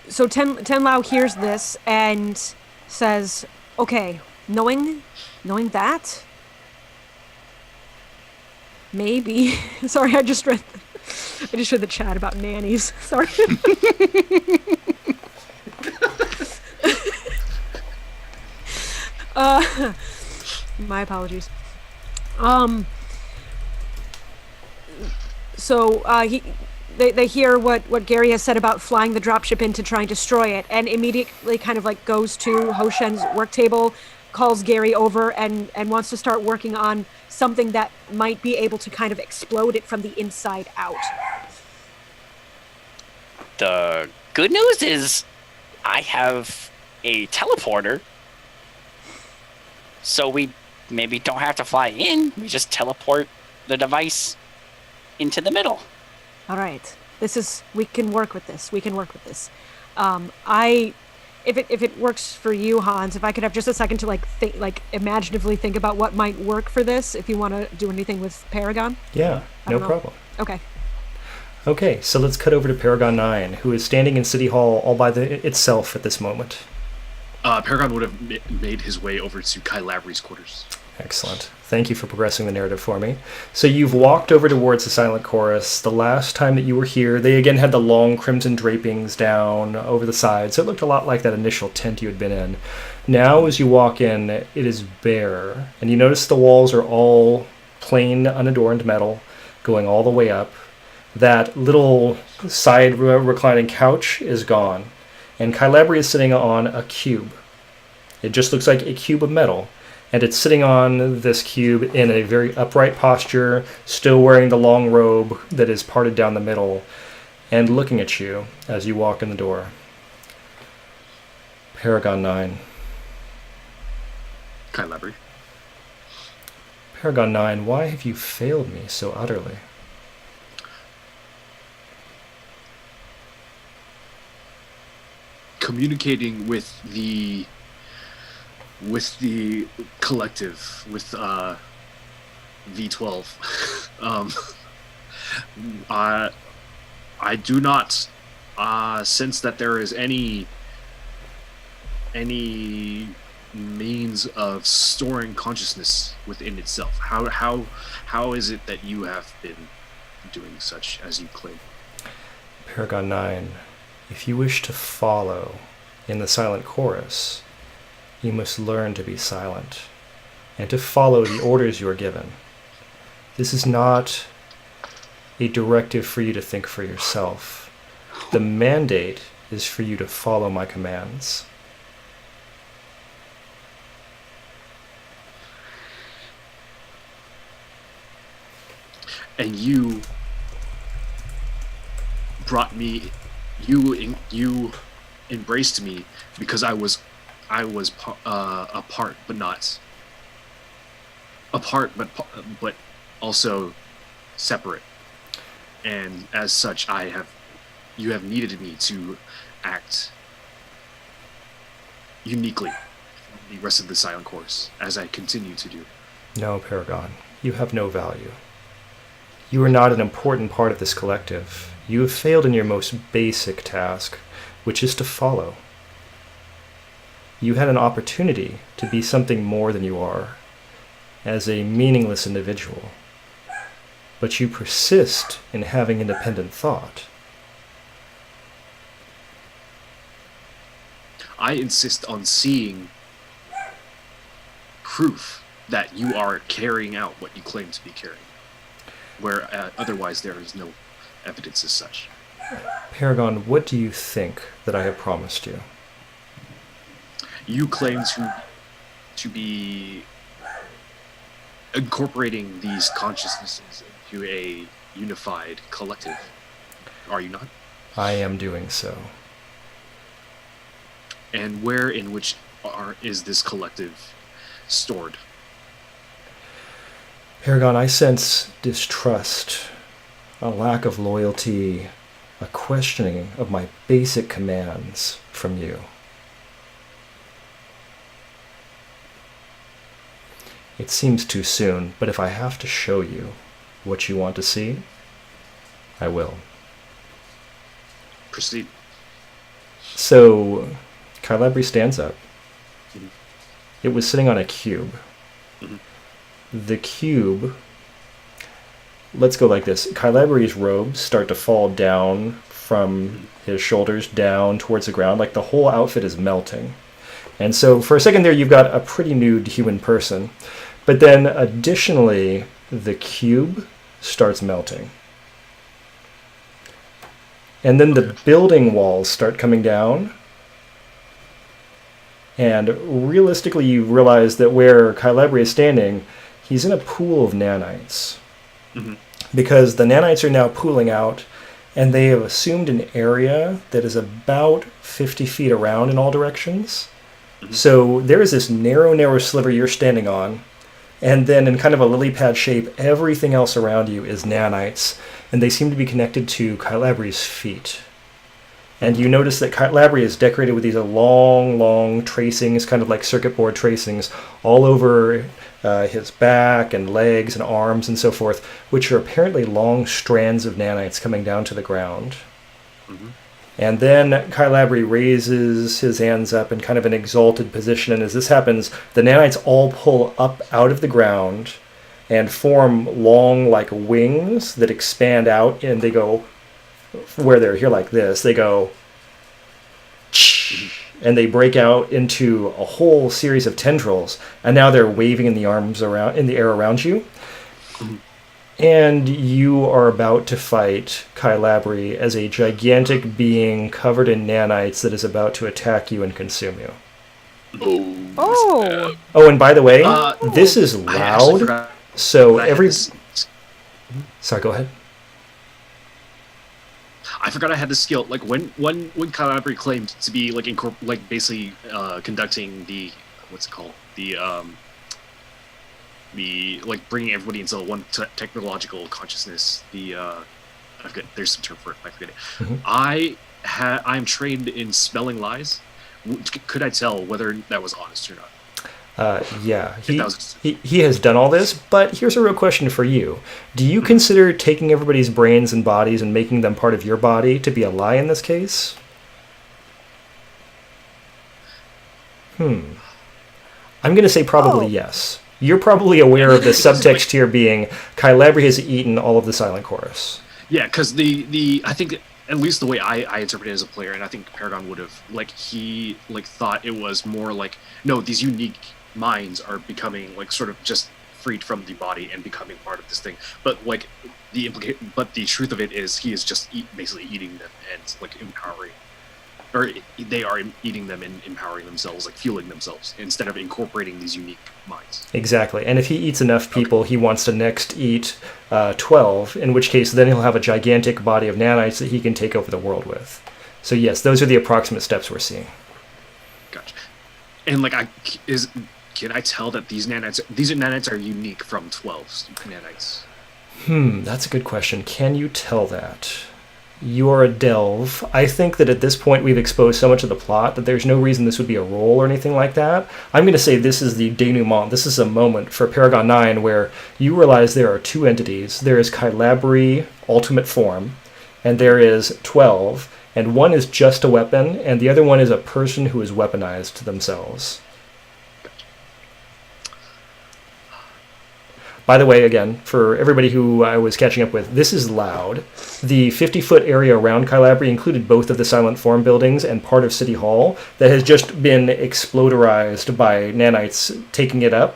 So Ten Lau hears this and says, "Okay, knowing that, maybe." Sorry, I just read the chat about nannies. Sorry. My apologies. So they hear what Gary has said about flying the dropship in to try and destroy it, and immediately kind of like goes to Ho Shen's work table, calls Gary over, and wants to start working on something that might be able to kind of explode it from the inside out. The good news is I have a teleporter, so we maybe don't have to fly in. We just teleport the device into the middle. All right, we can work with this. If it works for you, Hans, if I could have just a second to imaginatively think about what might work for this, if you want to do anything with Paragon. Yeah, I no don't know. problem. Okay. Okay, so let's cut over to Paragon 9, who is standing in City Hall all by itself at this moment. Paragon would have made his way over to Kai Lavery's quarters. Excellent. Thank you for progressing the narrative for me. So you've walked over towards the Silent Chorus. The last time that you were here, they again had the long crimson drapings down over the sides. So it looked a lot like that initial tent you had been in. Now, as you walk in, it is bare. And you notice the walls are all plain, unadorned metal, going all the way up. That little side reclining couch is gone. And Kylabri is sitting on a cube. It just looks like a cube of metal. And it's sitting on this cube in a very upright posture, still wearing the long robe that is parted down the middle, and looking at you as you walk in the door. Paragon 9. Kai Lavery. Paragon 9, why have you failed me so utterly? Communicating with the collective, with V12. I do not sense that there is any means of storing consciousness within itself. How is it that you have been doing such as you claim? Paragon 9, if you wish to follow in the silent chorus, you must learn to be silent and to follow the orders you are given. This is not a directive for you to think for yourself. The mandate is for you to follow my commands. And you brought me, you embraced me because I was apart, but also separate. And as such, you have needed me to act uniquely from the rest of the silent course, as I continue to do. No, Paragon, you have no value. You are not an important part of this collective. You have failed in your most basic task, which is to follow. You had an opportunity to be something more than you are, as a meaningless individual. But you persist in having independent thought. I insist on seeing proof that you are carrying out what you claim to be carrying, where otherwise there is no evidence as such. Paragon, what do you think that I have promised you? You claim to be incorporating these consciousnesses into a unified collective. Are you not? I am doing so. And where in which is this collective stored? Paragon, I sense distrust, a lack of loyalty, a questioning of my basic commands from you. It seems too soon, but if I have to show you what you want to see, I will. Proceed. So, Kylabri stands up. Mhm. It was sitting on a cube. Mhm. The cube, let's go like this. Kylabri's robes start to fall down from his shoulders down towards the ground, like the whole outfit is melting. And so for a second there, you've got a pretty nude human person. But then additionally, the cube starts melting. And then the building walls start coming down. And realistically, you realize that where Kylabri is standing, he's in a pool of nanites. Mm-hmm. Because the nanites are now pooling out, and they have assumed an area that is about 50 feet around in all directions. Mm-hmm. So there is this narrow sliver you're standing on, and then in kind of a lily pad shape, everything else around you is nanites, and they seem to be connected to Kylabri's feet. And you notice that Kylabri is decorated with these long tracings, kind of like circuit board tracings, all over his back and legs and arms and so forth, which are apparently long strands of nanites coming down to the ground. Mm-hmm. And then Kylabri raises his hands up in kind of an exalted position, and as this happens, the nanites all pull up out of the ground and form long, like, wings that expand out, and they go, where they're here like this, they go, and they break out into a whole series of tendrils, and now they're waving in the air around you. And you are about to fight Kylabri as a gigantic being covered in nanites that is about to attack you and consume you. Oh! Oh, and by the way, this is I actually loud, forgot so that I had every... this- Sorry, go ahead. I forgot I had the skill. Like when Kylabri claimed to be like basically conducting the what's it called, the like bringing everybody into one technological consciousness. I forget. There's some term for it. I forget it. Mhm. I'm trained in smelling lies. Could I tell whether that was honest or not? Yeah, If that was- he has done all this, but here's a real question for you. Do you consider taking everybody's brains and bodies and making them part of your body to be a lie in this case? I'm going to say probably yes. You're probably aware of the subtext here being Kylabri has eaten all of the silent chorus. Yeah, because I think at least the way I interpret it as a player, and I think Paragon would have, like, he like thought it was more like, no, these unique minds are becoming like sort of just freed from the body and becoming part of this thing. But like but the truth of it is he is just basically eating them and like empowering, or they are eating them and empowering themselves, like fueling themselves instead of incorporating these unique minds. Exactly. And if he eats enough people, he wants to next eat 12, in which case then he'll have a gigantic body of nanites that he can take over the world with. So yes, those are the approximate steps we're seeing. Gotcha. And like, can I tell that these nanites are unique from 12's nanites? That's a good question. Can you tell that? You're a delve. I think that at this point we've exposed so much of the plot that there's no reason this would be a roll or anything like that. I'm going to say this is the denouement. This is a moment for Paragon 9 where you realize there are two entities. There is Kylabri ultimate form, and there is 12, and one is just a weapon, and the other one is a person who is weaponized themselves. By the way, again, for everybody who I was catching up with, this is loud. The 50-foot area around Kylabri included both of the Silent Form buildings and part of City Hall that has just been exploderized by nanites taking it up.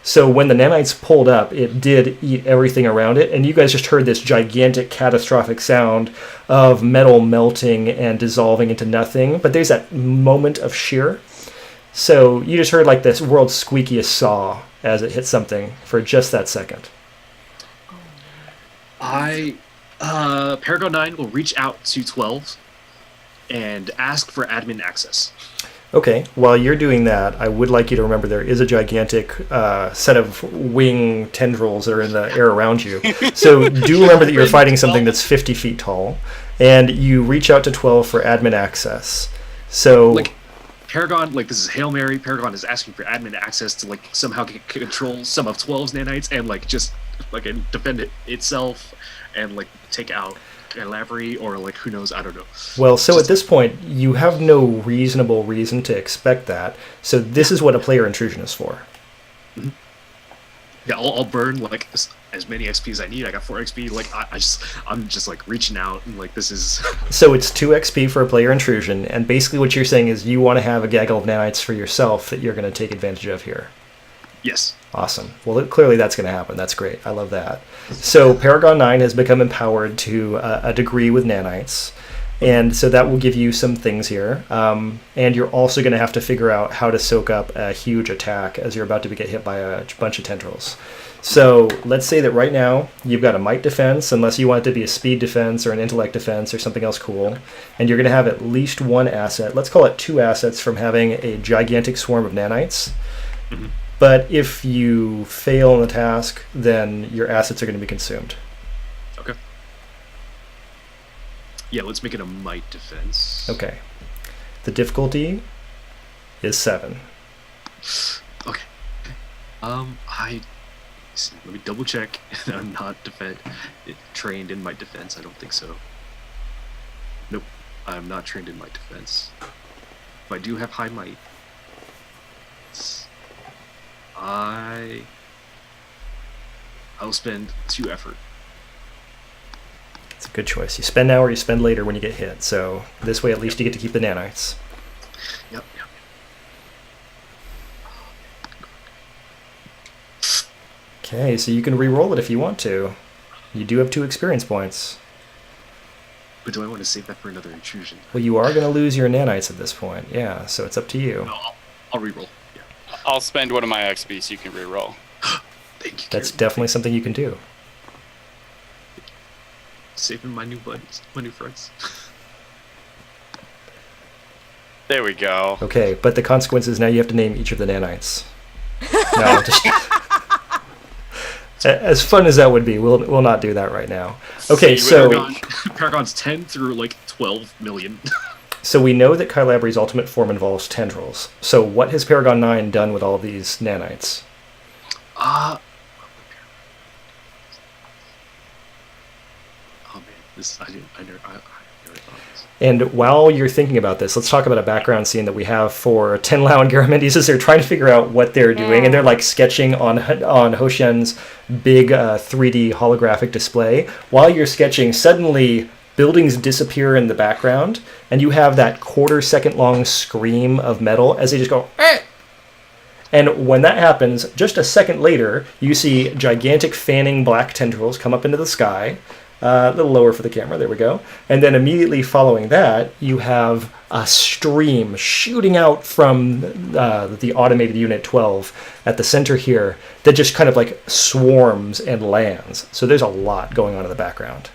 So when the nanites pulled up, it did eat everything around it, and you guys just heard this gigantic catastrophic sound of metal melting and dissolving into nothing, but there's that moment of shear. So you just heard like this world's squeakiest saw as it hit something for just that second. Paragon 9 will reach out to 12 and ask for admin access. Okay, while you're doing that, I would like you to remember there is a gigantic set of wing tendrils that are in the air around you. So do remember that you're fighting something that's 50 feet tall, and you reach out to 12 for admin access. So... like, Paragon, like, this is Hail Mary. Paragon is asking for admin access to, like, somehow control some of 12's nanites and, like, just, like, defend it itself and, like, take out Kylabri or, like, who knows, I don't know. Well, so at this point, you have no reasonable reason to expect that. So this is what a player intrusion is for. Mm-hmm. Yeah, I'll burn, like, as many XP as I need. I got 4 XP. Like, I'm just like reaching out and like this is. So it's 2 XP for a player intrusion, and basically what you're saying is you want to have a gaggle of nanites for yourself that you're going to take advantage of here. Yes. Awesome. Well, clearly that's going to happen. That's great. I love that. So Paragon 9 has become empowered to a degree with nanites, and so that will give you some things here. And you're also going to have to figure out how to soak up a huge attack as you're about to get hit by a bunch of tendrils. So let's say that right now you've got a might defense, unless you want it to be a speed defense or an intellect defense or something else cool. And you're going to have at least 1 asset. Let's call it 2 assets from having a gigantic swarm of nanites. Mm-hmm. But if you fail in the task, then your assets are going to be consumed. Okay. Yeah, let's make it a might defense. Okay. The difficulty is 7. Okay. Let me double check. I'm not trained in might defense. I don't think so. Nope. I'm not trained in might defense. But I do have high might. I'll spend 2 effort. It's a good choice. You spend now or you spend later when you get hit. So this way at least you get to keep the nanites. Yep. Okay, so you can re-roll it if you want to. You do have 2 experience points. But do I want to save that for another intrusion? Well, you are going to lose your nanites at this point. Yeah, so it's up to you. No, I'll re-roll. Yeah. I'll spend one of my XP so you can re-roll. Thank you. That's Karen. definitely something you can do. Saving my new buddies, my new friends. There we go. Okay, but the consequence is now you have to name each of the nanites. No, just... As fun as that would be, we'll not do that right now. Okay, so... Paragon's 10 through, like, 12 million. So we know that Kylabri's ultimate form involves tendrils. So what has Paragon 9 done with all of these nanites? Oh man, I never thought of this. And while you're thinking about this, let's talk about a background scene that we have for Tenlau and Garamendes as they're trying to figure out what they're doing, and they're like sketching on Hoshien's big 3D holographic display. While you're sketching, suddenly buildings disappear in the background, and you have that quarter-second long scream of metal as they just go, eh! And when that happens, just a second later, you see gigantic fanning black tendrils come up into the sky. A little lower for the camera, there we go. And then immediately following that, you have a stream shooting out from the automated Unit 12 at the center here that just kind of like swarms and lands. So there's a lot going on in the background.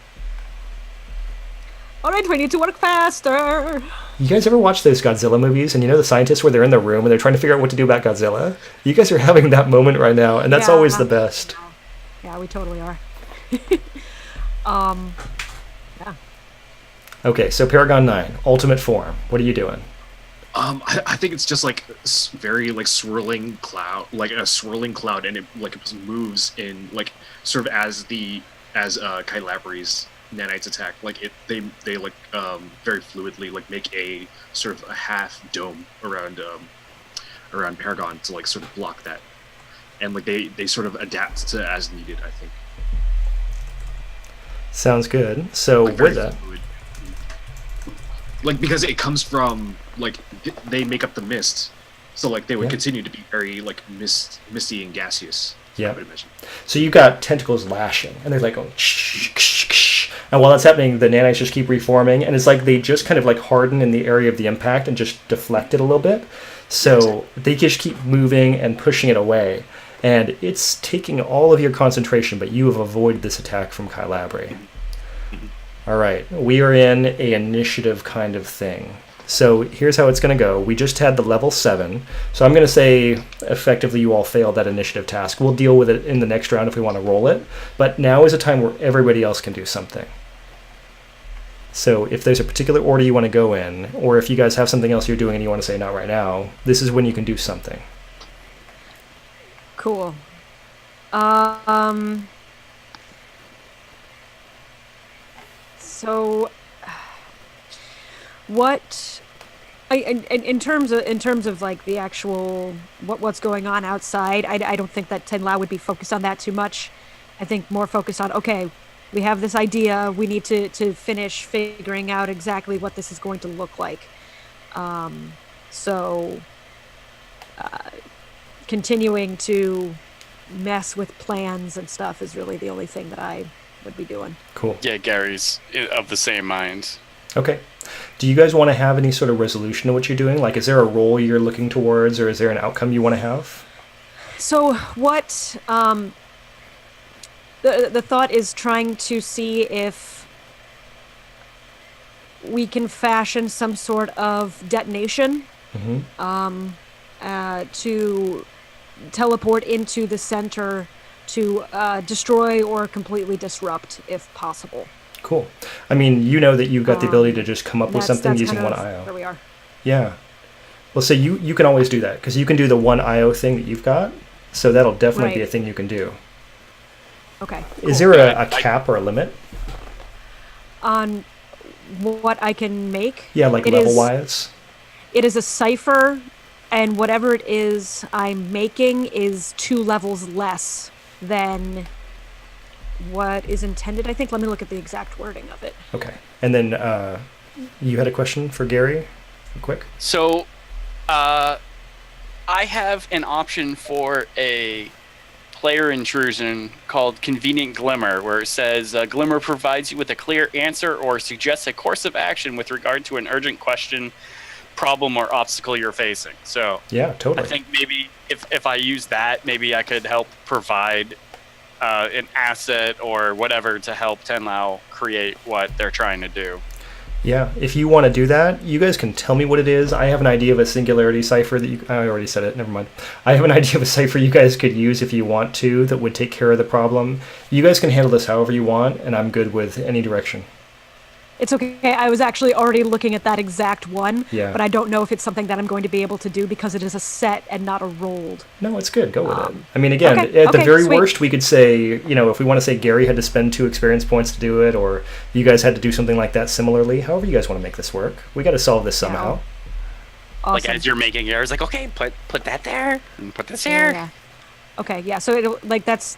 All right, we need to work faster. You guys ever watch those Godzilla movies, and you know the scientists where they're in the room and they're trying to figure out what to do about Godzilla? You guys are having that moment right now, and that's Yeah. always the best. Yeah, we totally are. Yeah. Okay, so Paragon 9, ultimate form. What are you doing? I think it's just like very like swirling cloud, like a swirling cloud, and it like it moves in like sort of as Kylabri's nanites attack. Like they like very fluidly like make a sort of a half dome around Paragon to like sort of block that, and like they sort of adapt to as needed. I think. Sounds good. So Like, very with that, fluid. Like because it comes from like they make up the mist, so like they would Yeah. continue to be very like misty and gaseous. Yeah. I would imagine. so you've got tentacles lashing, and they're like going, shh, shh, shh. And while that's happening, the nanites just keep reforming, and it's like they just kind of like harden in the area of the impact and just deflect it a little bit. So they just keep moving and pushing it away, and it's taking all of your concentration, but you have avoided this attack from Kylabri. All right, we are in a initiative kind of thing. So here's how it's going to go. We just had the level 7. So I'm going to say effectively you all failed that initiative task. We'll deal with it in the next round if we want to roll it. But now is a time where everybody else can do something. So if there's a particular order you want to go in, or if you guys have something else you're doing and you want to say not right now, this is when you can do something. Cool. So, what? In terms of like the actual what's going on outside, I don't think that Tenla would be focused on that too much. I think more focused on, okay, we have this idea, we need to finish figuring out exactly what this is going to look like. Continuing to mess with plans and stuff is really the only thing that I would be doing. Cool. Yeah, Gary's of the same mind. Okay. Do you guys want to have any sort of resolution to what you're doing? Like, is there a role you're looking towards, or is there an outcome you want to have? So what the thought is trying to see if we can fashion some sort of detonation to teleport into the center to destroy or completely disrupt if possible. Cool. I mean, you know that you've got the ability to just come up with something that's using kind one of IO. where we are. Yeah. Well, so you can always do that, because you can do the one IO thing that you've got, so that'll definitely be a Right. thing you can do. Okay. Is cool. there a cap or a limit? On what I can make? Yeah, like It is- level-wise? It is a cipher, and whatever it is I'm making is 2 levels less than what is intended, I think. Let me look at the exact wording of it. Okay. And then you had a question for Gary? Quick? So, I have an option for a player intrusion called Convenient Glimmer, where it says Glimmer provides you with a clear answer or suggests a course of action with regard to an urgent question, problem, or obstacle you're facing. So Yeah, totally. I think maybe if I use that, maybe I could help provide an asset or whatever to help Tenlao create what they're trying to do. Yeah, if you want to do that, you guys can tell me what it is. I have an idea of a singularity cipher that you... I already said it, never mind. I have an idea of a cipher you guys could use if you want to that would take care of the problem. You guys can handle this however you want, and I'm good with any direction. It's okay. I was actually already looking at that exact one, Yeah. but I don't know if it's something that I'm going to be able to do because it is a set and not a rolled. No, it's good. Go with it. I mean, again, okay, at the okay, very sweet. worst, we could say, you know, if we want to say Gary had to spend 2 experience points to do it, or you guys had to do something like that similarly, however you guys want to make this work. We got to solve this somehow. Awesome. Like as you're making it, I was like, okay, put that there and put this Yeah, here. yeah. Okay, yeah. So it'll like that's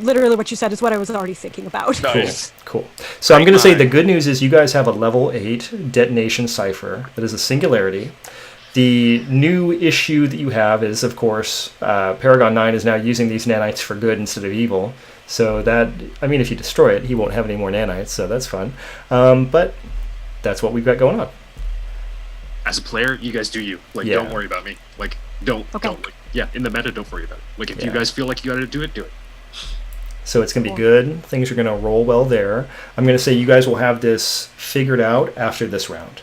literally what you said is what I was already thinking about. Nice. Cool. So I'm Great going to say the mind. good news is you guys have a level 8 detonation cipher that is a singularity. The new issue that you have is, of course, Paragon 9 is now using these nanites for good instead of evil. So that, I mean, if you destroy it, he won't have any more nanites, so that's fun. But that's what we've got going on. As a player, you guys do you. Like, Yeah. don't worry about me. Like, don't. Like, yeah, in the meta, don't worry about it. Like, if you Yeah. guys feel like you gotta do it, do it. So it's going to be Cool. good. Things are going to roll well there. I'm going to say you guys will have this figured out after this round.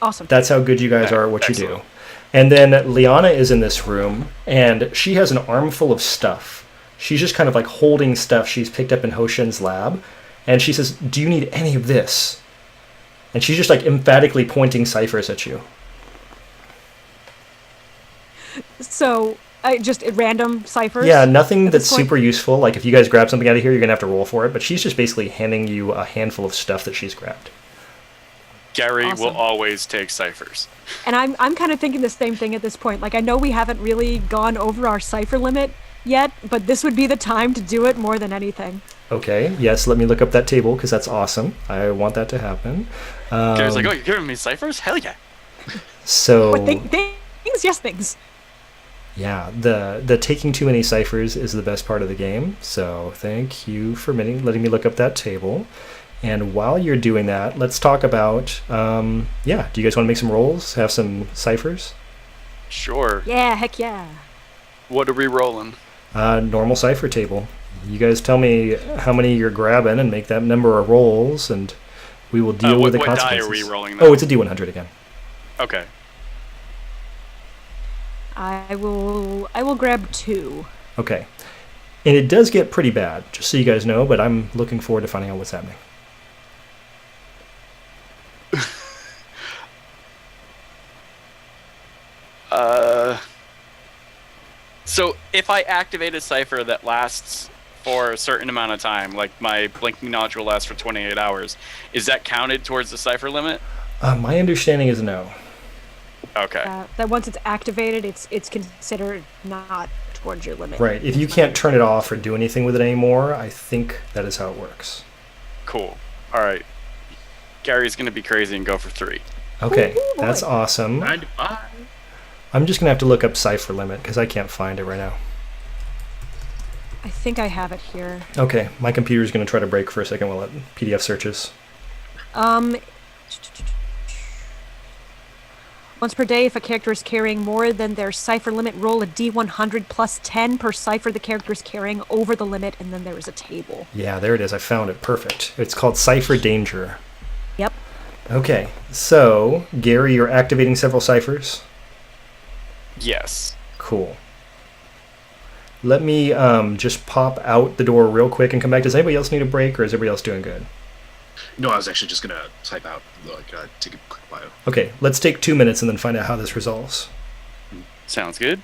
Awesome. That's how good you guys are at what you do. Excellent. And then Liana is in this room, and she has an armful of stuff. She's just kind of like holding stuff she's picked up in Hoshin's lab. And she says, "Do you need any of this?" And she's just like emphatically pointing ciphers at you. So, just at random ciphers? Yeah, nothing at that's this point? super useful. Like if you guys grab something out of here, you're going to have to roll for it. But she's just basically handing you a handful of stuff that she's grabbed. Gary will Awesome. always take ciphers. And I'm kind of thinking the same thing at this point. Like, I know we haven't really gone over our cipher limit yet, but this would be the time to do it more than anything. Okay, yes, let me look up that table because that's awesome. I want that to happen. Gary's like, oh, you're giving me ciphers? Hell yeah. So, But things, yes, things. yeah, the taking too many ciphers is the best part of the game. So thank you for letting me look up that table. And while you're doing that, let's talk about, do you guys want to make some rolls? Have some ciphers? Sure. Yeah, heck yeah. What are we rolling? Normal cipher table. You guys tell me how many you're grabbing and make that number of rolls, and we will deal with the what die consequences. are we rolling now? Oh, it's a D100 again. Okay. I will grab 2. Okay. And it does get pretty bad, just so you guys know, but I'm looking forward to finding out what's happening. So if I activate a cipher that lasts for a certain amount of time, like my blinking nodule lasts for 28 hours, is that counted towards the cipher limit? My understanding is no. Okay. That once it's activated, it's considered not towards your limit. Right. If you can't turn it off or do anything with it anymore, I think that is how it works. Cool. All right. Gary's going to be crazy and go for 3. Okay, Ooh, boy. that's awesome. 95. I'm just going to have to look up cipher limit because I can't find it right now. I think I have it here. Okay, my computer's going to try to break for a second while it PDF searches. Once per day, if a character is carrying more than their cipher limit, roll a D100 plus 10 per cipher the character is carrying over the limit, and then there is a table. Yeah, there it is. I found it. Perfect. It's called Cipher Danger. Yep. Okay, so, Gary, you're activating several ciphers? Yes. Cool. Let me just pop out the door real quick and come back. Does anybody else need a break, or is everybody else doing good? No, I was actually just gonna type out, like, take a quick bio. Okay, let's take 2 minutes and then find out how this resolves. Sounds good.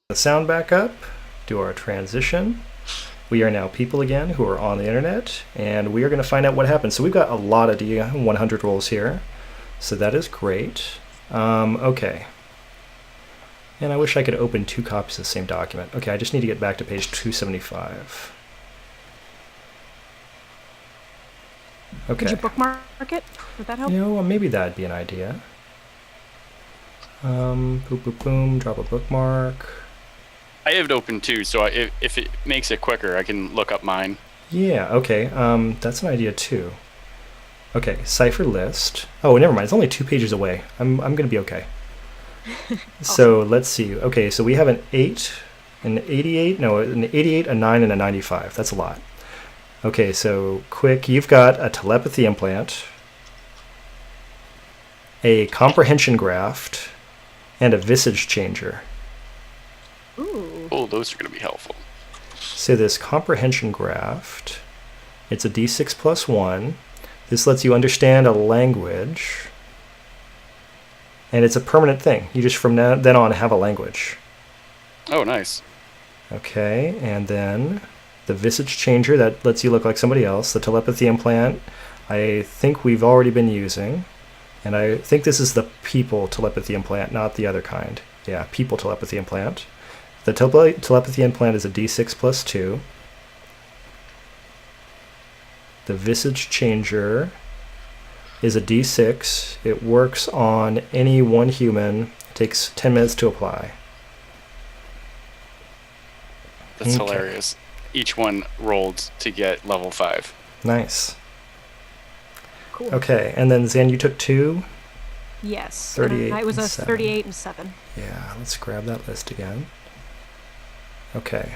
the sound back up, do our transition. We are now people again who are on the internet, and we are going to find out what happens. So we've got a lot of D100 rolls here, so that is great. Okay. And I wish I could open 2 copies of the same document. Okay, I just need to get back to page 275. Okay. Could you bookmark it? Would that help? You know, maybe that'd be an idea. Boom, boom, boom, drop a bookmark. I have it open too, so if it makes it quicker, I can look up mine. Yeah, okay, that's an idea too. Okay, cipher list. Oh, never mind, it's only 2 pages away. I'm gonna be okay. So let's see. Okay, so we have an 8, an 88, no, an 88, a 9, and a 95. That's a lot. Okay, so quick, you've got a telepathy implant, a comprehension graft, and a visage changer. Ooh. Oh, those are going to be helpful. So this comprehension graft, it's a d6 plus 1. This lets you understand a language. And it's a permanent thing. You just from then on have a language. Oh, nice. Okay, and then the visage changer, that lets you look like somebody else. The telepathy implant, I think we've already been using. And I think this is the people telepathy implant, not the other kind. Yeah, people telepathy implant. The telepathy implant is a d6 plus 2. The visage changer is a d6. It works on any one human. It takes 10 minutes to apply. That's Okay. hilarious. Each one rolled to get level 5. Nice. Cool. Okay, and then Zan, you took 2. Yes. 38 It was and a 7. 38 and 7. Yeah, let's grab that list again. Okay.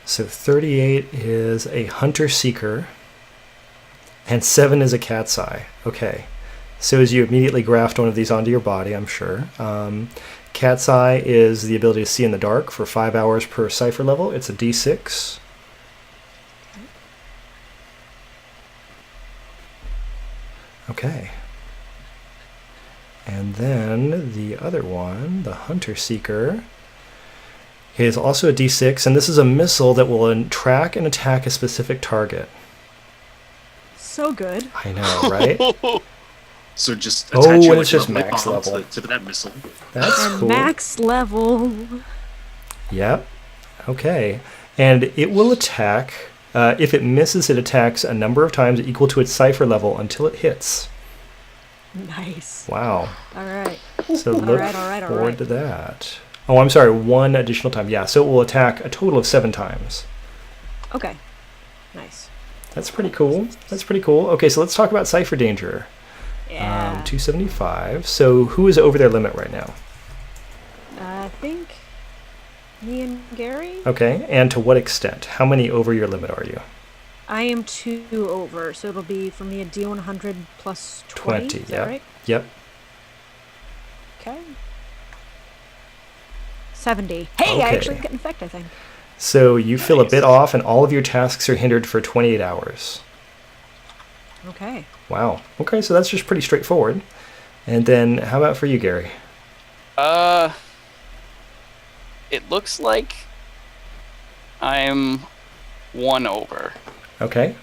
So 38 is a hunter-seeker, and 7 is a cat's eye. Okay. So as you immediately graft one of these onto your body, I'm sure. Cat's eye is the ability to see in the dark for 5 hours per cipher level. It's a d6. Okay. And then the other one, the Hunter Seeker, is also a d6, and this is a missile that will track and attack a specific target. So good. I know, right? So just Oh, attach your and it's just lovely max bomb level. to the tip of that missile. That's And cool. max level. Yep. Okay. And it will attack. If it misses, it attacks a number of times equal to its cipher level until it hits. Nice. Wow. All right. So look right, all right. forward to that. Oh, I'm sorry. 1 additional time. Yeah. So it will attack a total of 7 times. Okay. Nice. That's pretty cool. That's pretty cool. Okay, so let's talk about cipher danger. Yeah. 275. So who is over their limit right now? I think me and Gary. Okay, and to what extent? How many over your limit are you? I am 2 over, so it'll be for me a D100 plus 20. 20, Is that yeah. right? Yep. Okay. 70. Hey, I Okay. actually get an effect, I think. So you feel a Nice. bit off, and all of your tasks are hindered for 28 hours. Okay. Wow. Okay, so that's just pretty straightforward. And then how about for you, Gary? It looks like I'm 1 over. Okay.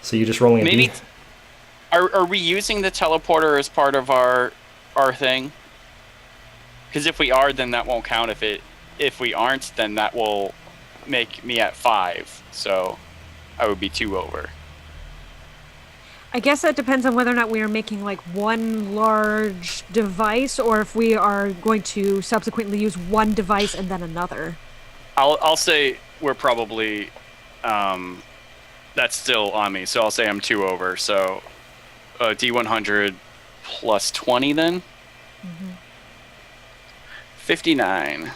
So you're just rolling a Maybe. D. Are we using the teleporter as part of our thing? Because if we are, then that won't count. If we aren't, then that will make me at 5. So I would be 2 over. I guess that depends on whether or not we are making like one large device or if we are going to subsequently use one device and then another. I'll say we're probably that's still on me. So I'll say I'm 2 over. So D100 plus 20 then. 59.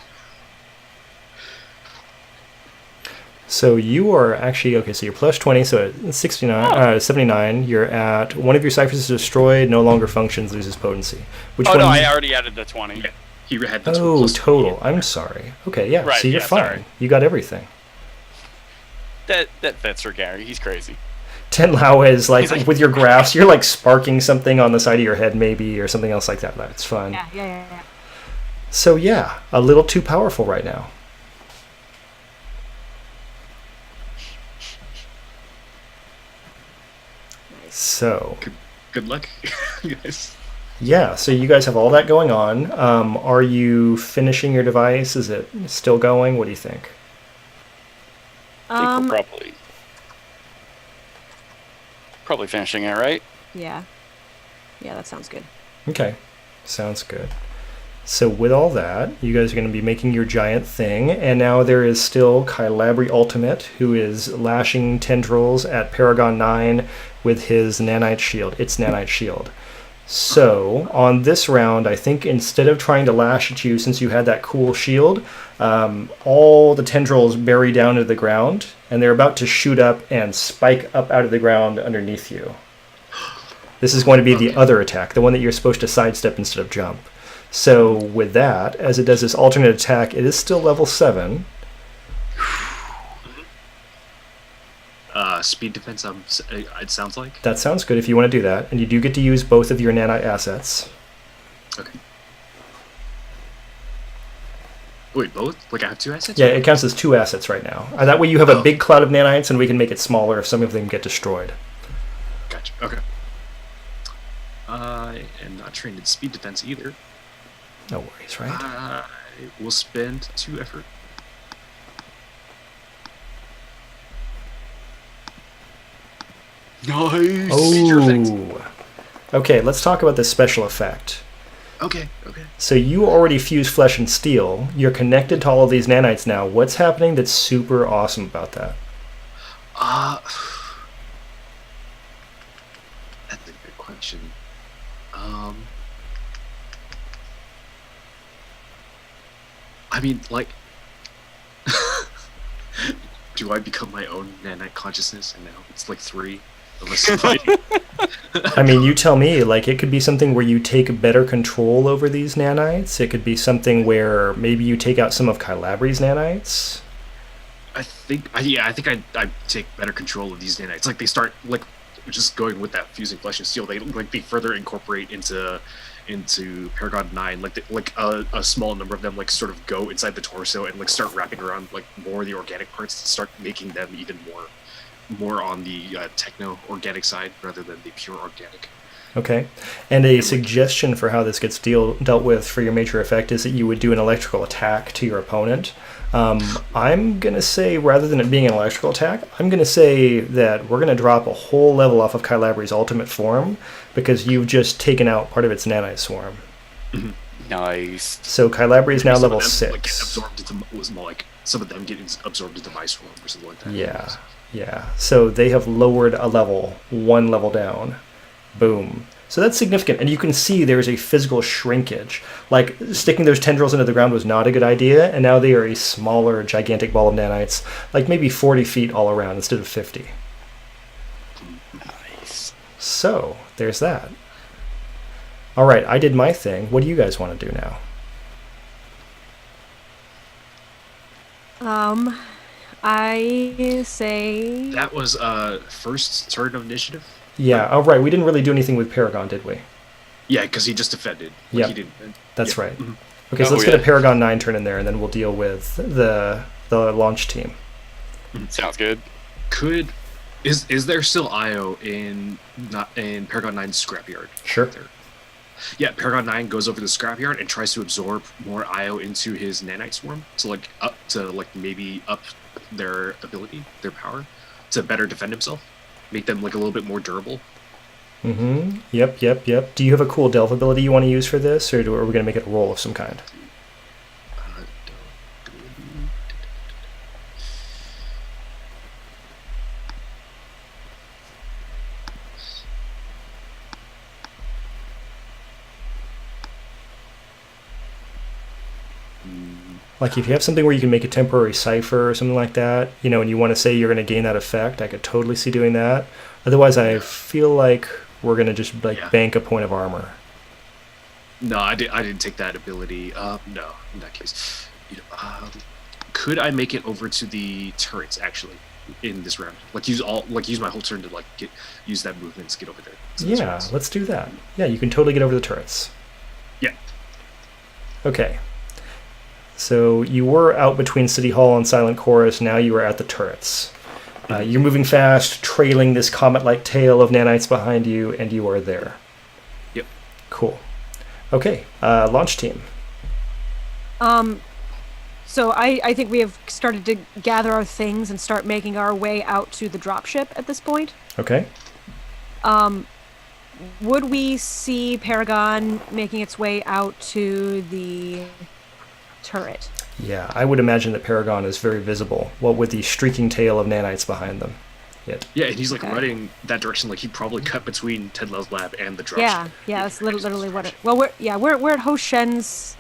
So you are actually, okay, so you're plus 20, so at 79, you're at, one of your ciphers is destroyed, no longer functions, loses potency. Which Oh one? no, I already added the 20. Yeah. He had the Oh, plus total. I'm sorry. Okay, yeah, Right, so you're yeah, fine. sorry. You got everything. That fits for Gary. He's crazy. Tenlau is like, He's like- with your graphs, you're like sparking something on the side of your head maybe, or something else like that. That's fun. Yeah. So yeah, a little too powerful right now. So Good luck, guys. yeah, so you guys have all that going on. Are you finishing your device? Is it still going? What do you think? I think we're probably finishing it, right? Yeah. Yeah, that sounds good. Okay, sounds good. So with all that, you guys are going to be making your giant thing, and now there is still Kylabri Ultimate, who is lashing tendrils at Paragon 9 with his nanite shield. Its nanite shield. So on this round, I think instead of trying to lash at you, since you had that cool shield, all the tendrils bury down to the ground, and they're about to shoot up and spike up out of the ground underneath you. This is going to be the other attack, the one that you're supposed to sidestep instead of jump. So with that, as it does this alternate attack, it is still level 7. Speed defense, it sounds like. That sounds good if you want to do that. And you do get to use both of your nanite assets. Okay. Wait, both? Like I have 2 assets? Yeah, it counts as 2 assets right now. That way you have a big cloud of nanites, and we can make it smaller if some of them get destroyed. Gotcha. Okay. I am not trained in speed defense either. No worries, right? I will spend 2 effort. Nice. Oh. Okay, let's talk about this special effect. Okay. So you already fused flesh and steel. You're connected to all of these nanites now. What's happening that's super awesome about that? That's a good question. I mean, like, do I become my own nanite consciousness? And now it's like 3 of us fighting. I mean, you tell me. Like, it could be something where you take better control over these nanites. It could be something where maybe you take out some of Kylabri's nanites. I think I take better control of these nanites. Like they start like just going with that fusing flesh and steel. They further incorporate into Paragon 9. Like a small number of them like sort of go inside the torso and like start wrapping around like more of the organic parts to start making them even more on the techno organic side rather than the pure organic. Okay. And a suggestion for how this gets dealt with for your major effect is that you would do an electrical attack to your opponent. I'm going to say, rather than it being an electrical attack, I'm going to say that we're going to drop a whole level off of Kylabri's ultimate form because you've just taken out part of its nanite swarm. Nice. So Kylabri is now level them, 6. Like, get absorbed into, was more like some of them getting absorbed into my swarm or something like that. Yeah. So they have lowered a level, 1 level down. Boom. So that's significant. And you can see there's a physical shrinkage. Like, sticking those tendrils into the ground was not a good idea, and now they are a smaller, gigantic ball of nanites, like maybe 40 feet all around instead of 50. Nice. So, there's that. All right, I did my thing. What do you guys want to do now? I say That was first turn of initiative. Yeah, oh right, we didn't really do anything with Paragon, did we? Yeah, because he just defended. Like, Yep. he didn't. That's right. Mhm. Okay, so Oh, let's get yeah. a Paragon 9 turn in there, and then we'll deal with the launch team. Sounds good. Is there still IO in Paragon 9's scrapyard? Sure. There. Yeah, Paragon 9 goes over to the scrapyard and tries to absorb more IO into his nanite swarm to maybe up their ability, their power, to better defend himself, make them like a little bit more durable. Mm-hmm. Yep. Do you have a cool delve ability you want to use for this, or are we going to make it a roll of some kind? Like, if you have something where you can make a temporary cipher or something like that, and you want to say you're going to gain that effect, I could totally see doing that. Otherwise, I feel like we're going to just bank a point of armor. No, I didn't take that ability. No, in that case, could I make it over to the turrets actually in this round? Use my whole turn to use that movement to get over there. Yeah, let's do that. Yeah, you can totally get over the turrets. Yeah. Okay. So you were out between City Hall and Silent Chorus. Now you are at the turrets. You're moving fast, trailing this comet-like tail of nanites behind you, and you are there. Yep. Cool. Okay, launch team. So I think we have started to gather our things and start making our way out to the dropship at this point. Okay. Would we see Paragon making its way out to the turret? Yeah, I would imagine that Paragon is very visible, what with the streaking tail of nanites behind them. Yet. Yeah, and he's like Okay. running that direction, like he probably cut between Ted Low's lab and the dropship. Yeah, that's literally what it. Well, we're at Ho Shen's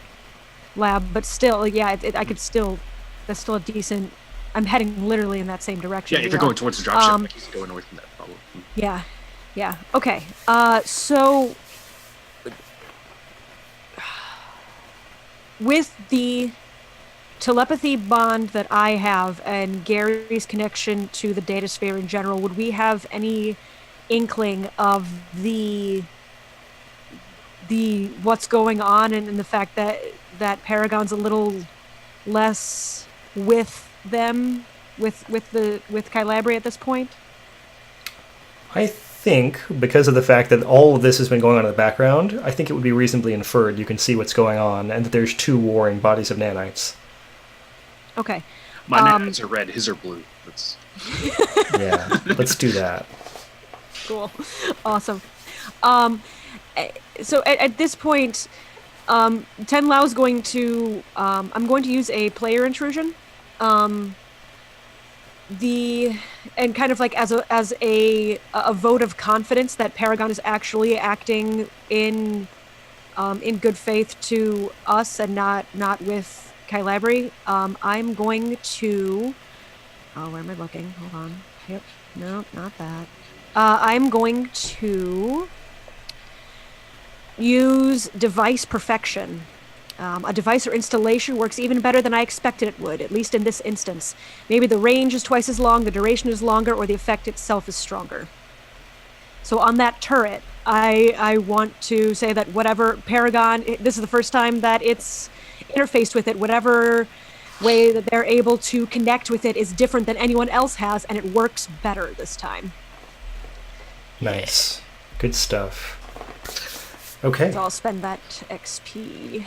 lab, but still, yeah, I could still. That's still a decent. I'm heading literally in that same direction. Yeah, if we you're are. going towards the dropship, like he's going away from that problem. Yeah. Okay. So with the telepathy bond that I have and Gary's connection to the data sphere in general, would we have any inkling of the what's going on and the fact that Paragon's a little less with them with Kylabri at this point? I think, because of the fact that all of this has been going on in the background, I think it would be reasonably inferred you can see what's going on and that there's two warring bodies of nanites. Okay. My nanites are red, his are blue. That's... Yeah, let's do that. Cool. Awesome. So at this point, Ten Lao's going to... I'm going to use a player intrusion. And kind of like as a vote of confidence that Paragon is actually acting in good faith to us and not with Kylabri. I'm going to. Oh, where am I looking? Hold on. Yep. No, not that. I'm going to use device perfection. A device or installation works even better than I expected it would, at least in this instance. Maybe the range is twice as long, the duration is longer, or the effect itself is stronger. So on that turret, I want to say that whatever Paragon, this is the first time that it's interfaced with it, whatever way that they're able to connect with it is different than anyone else has, and it works better this time. Nice. Good stuff. Okay. So I'll spend that XP.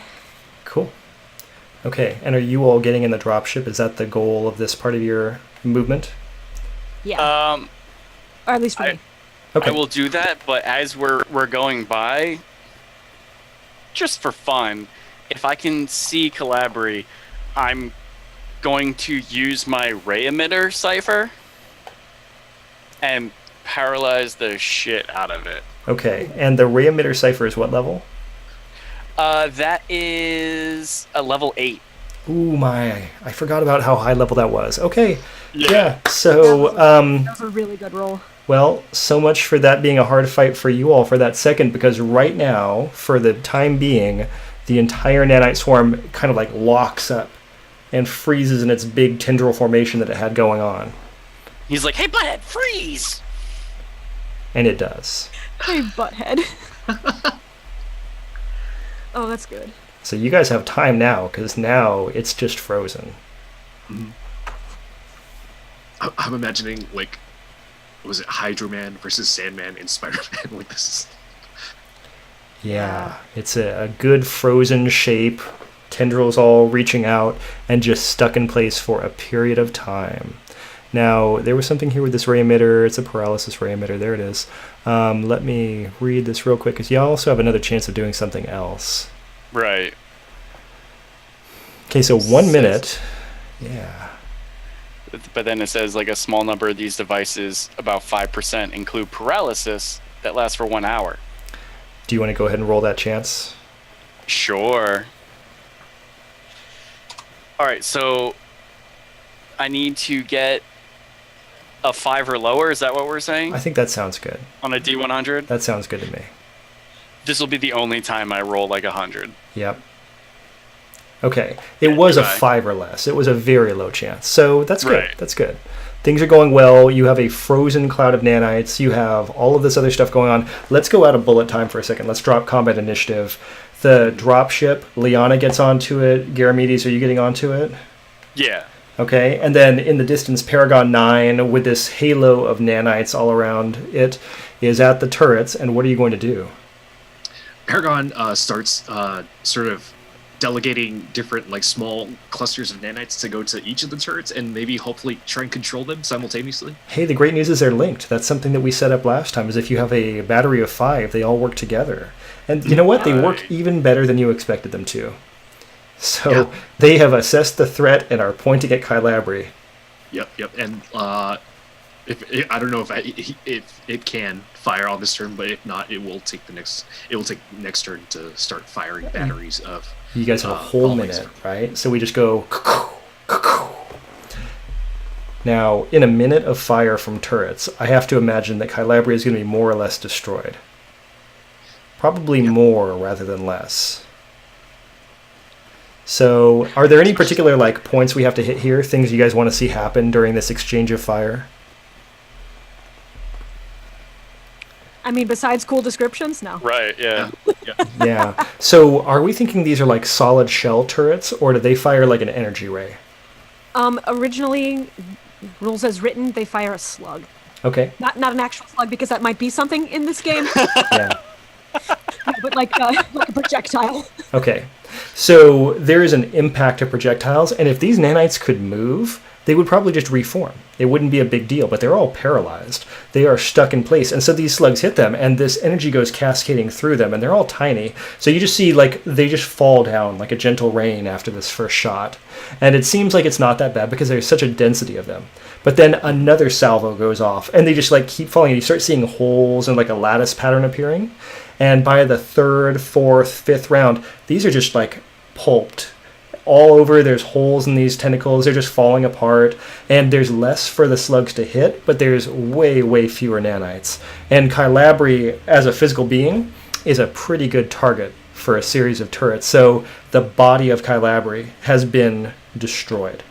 Cool. Okay, and are you all getting in the dropship? Is that the goal of this part of your movement? Yeah. Or at least for me. Okay. I will do that, but as we're going by, just for fun, if I can see Kylabri, I'm going to use my ray emitter cipher and paralyze the shit out of it. Okay, and the ray emitter cipher is what level? That is a level 8. Ooh, my. I forgot about how high level that was. Okay. Yeah. So, That was a really good roll. well, so much for that being a hard fight for you all for that second, because right now, for the time being, the entire nanite swarm kind of like locks up and freezes in its big tendril formation that it had going on. He's like, "Hey, butthead, freeze!" And it does. Hey, butthead. Oh, that's good. So you guys have time now, because now it's just frozen. I'm imagining, like, was it Hydro Man versus Sandman in Spider-Man? Like, this is... Yeah, it's a good frozen shape, tendrils all reaching out, and just stuck in place for a period of time. Now, there was something here with this ray emitter. It's a paralysis ray emitter. There it is. Let me read this real quick, because you also have another chance of doing something else. Right. Okay, so 1 minute. Yeah. But then it says, like, a small number of these devices, about 5%, include paralysis that lasts for 1 hour. Do you want to go ahead and roll that chance? Sure. Alright, so I need to get a 5 or lower, is that what we're saying? I think that sounds good. On a D100? That sounds good to me. This will be the only time I roll like 100. Yep. Okay. It was a Goodbye. 5 or less. It was a very low chance. So that's good. Right. That's good. Things are going well. You have a frozen cloud of nanites. You have all of this other stuff going on. Let's go out of bullet time for a second. Let's drop combat initiative. The dropship, Liana gets onto it. Garamedes, are you getting onto it? Yeah. Okay, and then in the distance, Paragon 9, with this halo of nanites all around it, is at the turrets, and what are you going to do? Paragon starts sort of delegating different like small clusters of nanites to go to each of the turrets and maybe hopefully try and control them simultaneously. Hey, the great news is they're linked. That's something that we set up last time, is if you have a battery of 5, they all work together. And you know what? They work even better than you expected them to. So they have assessed the threat and are pointing at Kylabri. Yep. And if I don't know if it can fire on this turn, but if not, it will take next turn to start firing batteries of. You guys have a whole minute, right? So we just go. Now, in a minute of fire from turrets, I have to imagine that Kylabri is going to be more or less destroyed. Probably more rather than less. So, are there any particular like points we have to hit here? Things you guys want to see happen during this exchange of fire? I mean, besides cool descriptions, no. Right. Yeah. Yeah. So, are we thinking these are like solid shell turrets, or do they fire like an energy ray? Originally, rules as written, they fire a slug. Okay. Not an actual slug, because that might be something in this game. Yeah. But like a projectile. Okay. So there is an impact to projectiles, and if these nanites could move, they would probably just reform. It wouldn't be a big deal, but they're all paralyzed. They are stuck in place, and so these slugs hit them, and this energy goes cascading through them, and they're all tiny. So you just see, like, they just fall down like a gentle rain after this first shot. And it seems like it's not that bad because there's such a density of them. But then another salvo goes off, and they just, like, keep falling, and you start seeing holes and, like, a lattice pattern appearing. And by the third, fourth, fifth round, these are just like pulped all over. There's holes in these tentacles. They're just falling apart. And there's less for the slugs to hit, but there's way, way fewer nanites. And Kylabri, as a physical being, is a pretty good target for a series of turrets. So the body of Kylabri has been destroyed.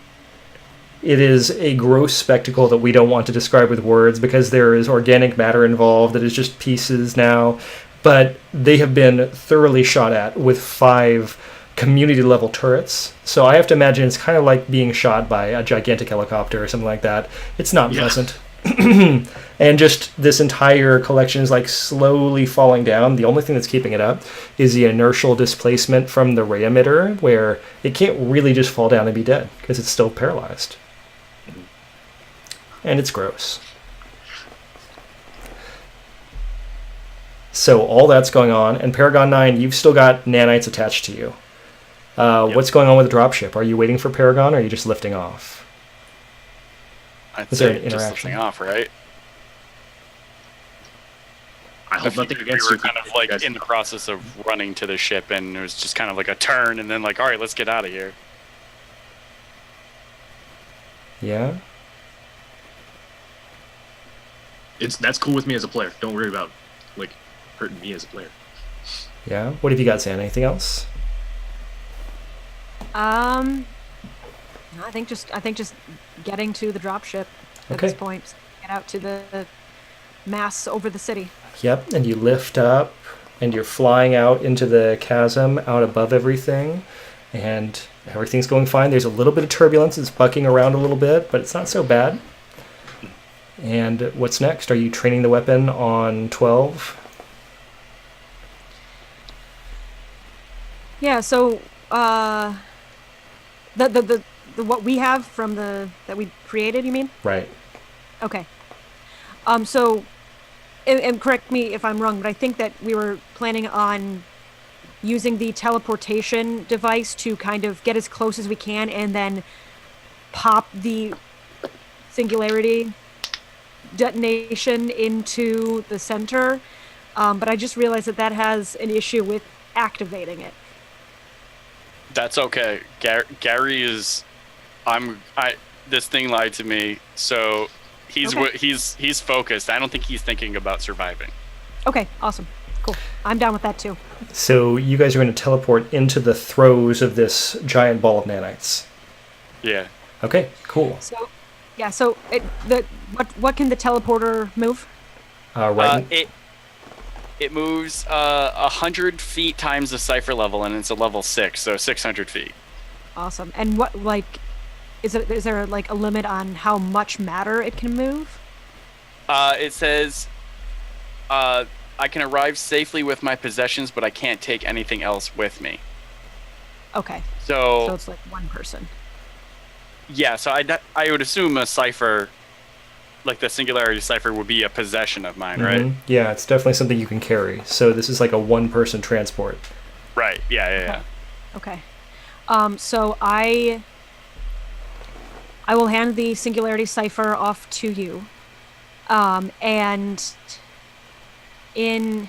It is a gross spectacle that we don't want to describe with words because there is organic matter involved that is just pieces now. But they have been thoroughly shot at with 5 community-level turrets. So I have to imagine it's kind of like being shot by a gigantic helicopter or something like that. It's not pleasant. And just this entire collection is like slowly falling down. The only thing that's keeping it up is the inertial displacement from the ray emitter, where it can't really just fall down and be dead because it's still paralyzed. And it's gross. So all that's going on, and Paragon 9, you've still got nanites attached to you. What's going on with the dropship? Are you waiting for Paragon, or are you just lifting off? I'd Is there say an just interaction? lifting off, right? I hope nothing against we you. were kind of like in the process of running to the ship, and it was just kind of like a turn, and then like, all right, let's get out of here. Yeah? That's cool with me as a player. Don't worry about like hurting me as a player. Yeah? What have you got, Zan? Anything else? I think just getting to the dropship at this point. Get out to the mass over the city. Yep, and you lift up, and you're flying out into the chasm out above everything, and everything's going fine. There's a little bit of turbulence. It's bucking around a little bit, but it's not so bad. And what's next? Are you training the weapon on 12? Yeah, so the what we have from that we created, you mean? Right. Okay. So and correct me if I'm wrong, but I think that we were planning on using the teleportation device to kind of get as close as we can and then pop the singularity detonation into the center. But I just realized that has an issue with activating it. That's okay. Gary is. This thing lied to me, so he's focused. I don't think he's thinking about surviving. Okay, awesome, cool. I'm down with that too. So you guys are going to teleport into the throes of this giant ball of nanites. Yeah. Okay, cool. So, yeah. So what can the teleporter move? Right. It moves 100 feet times the cipher level, and it's a level 6, so 600 feet. Awesome. And what, like, is there like a limit on how much matter it can move? It says, I can arrive safely with my possessions, but I can't take anything else with me. Okay. So it's like one person. Yeah, so I would assume a cipher, like the singularity cipher, would be a possession of mine, right? Yeah, it's definitely something you can carry. So this is like a one-person transport. Right. Yeah. Okay. So I will hand the singularity cipher off to you. And in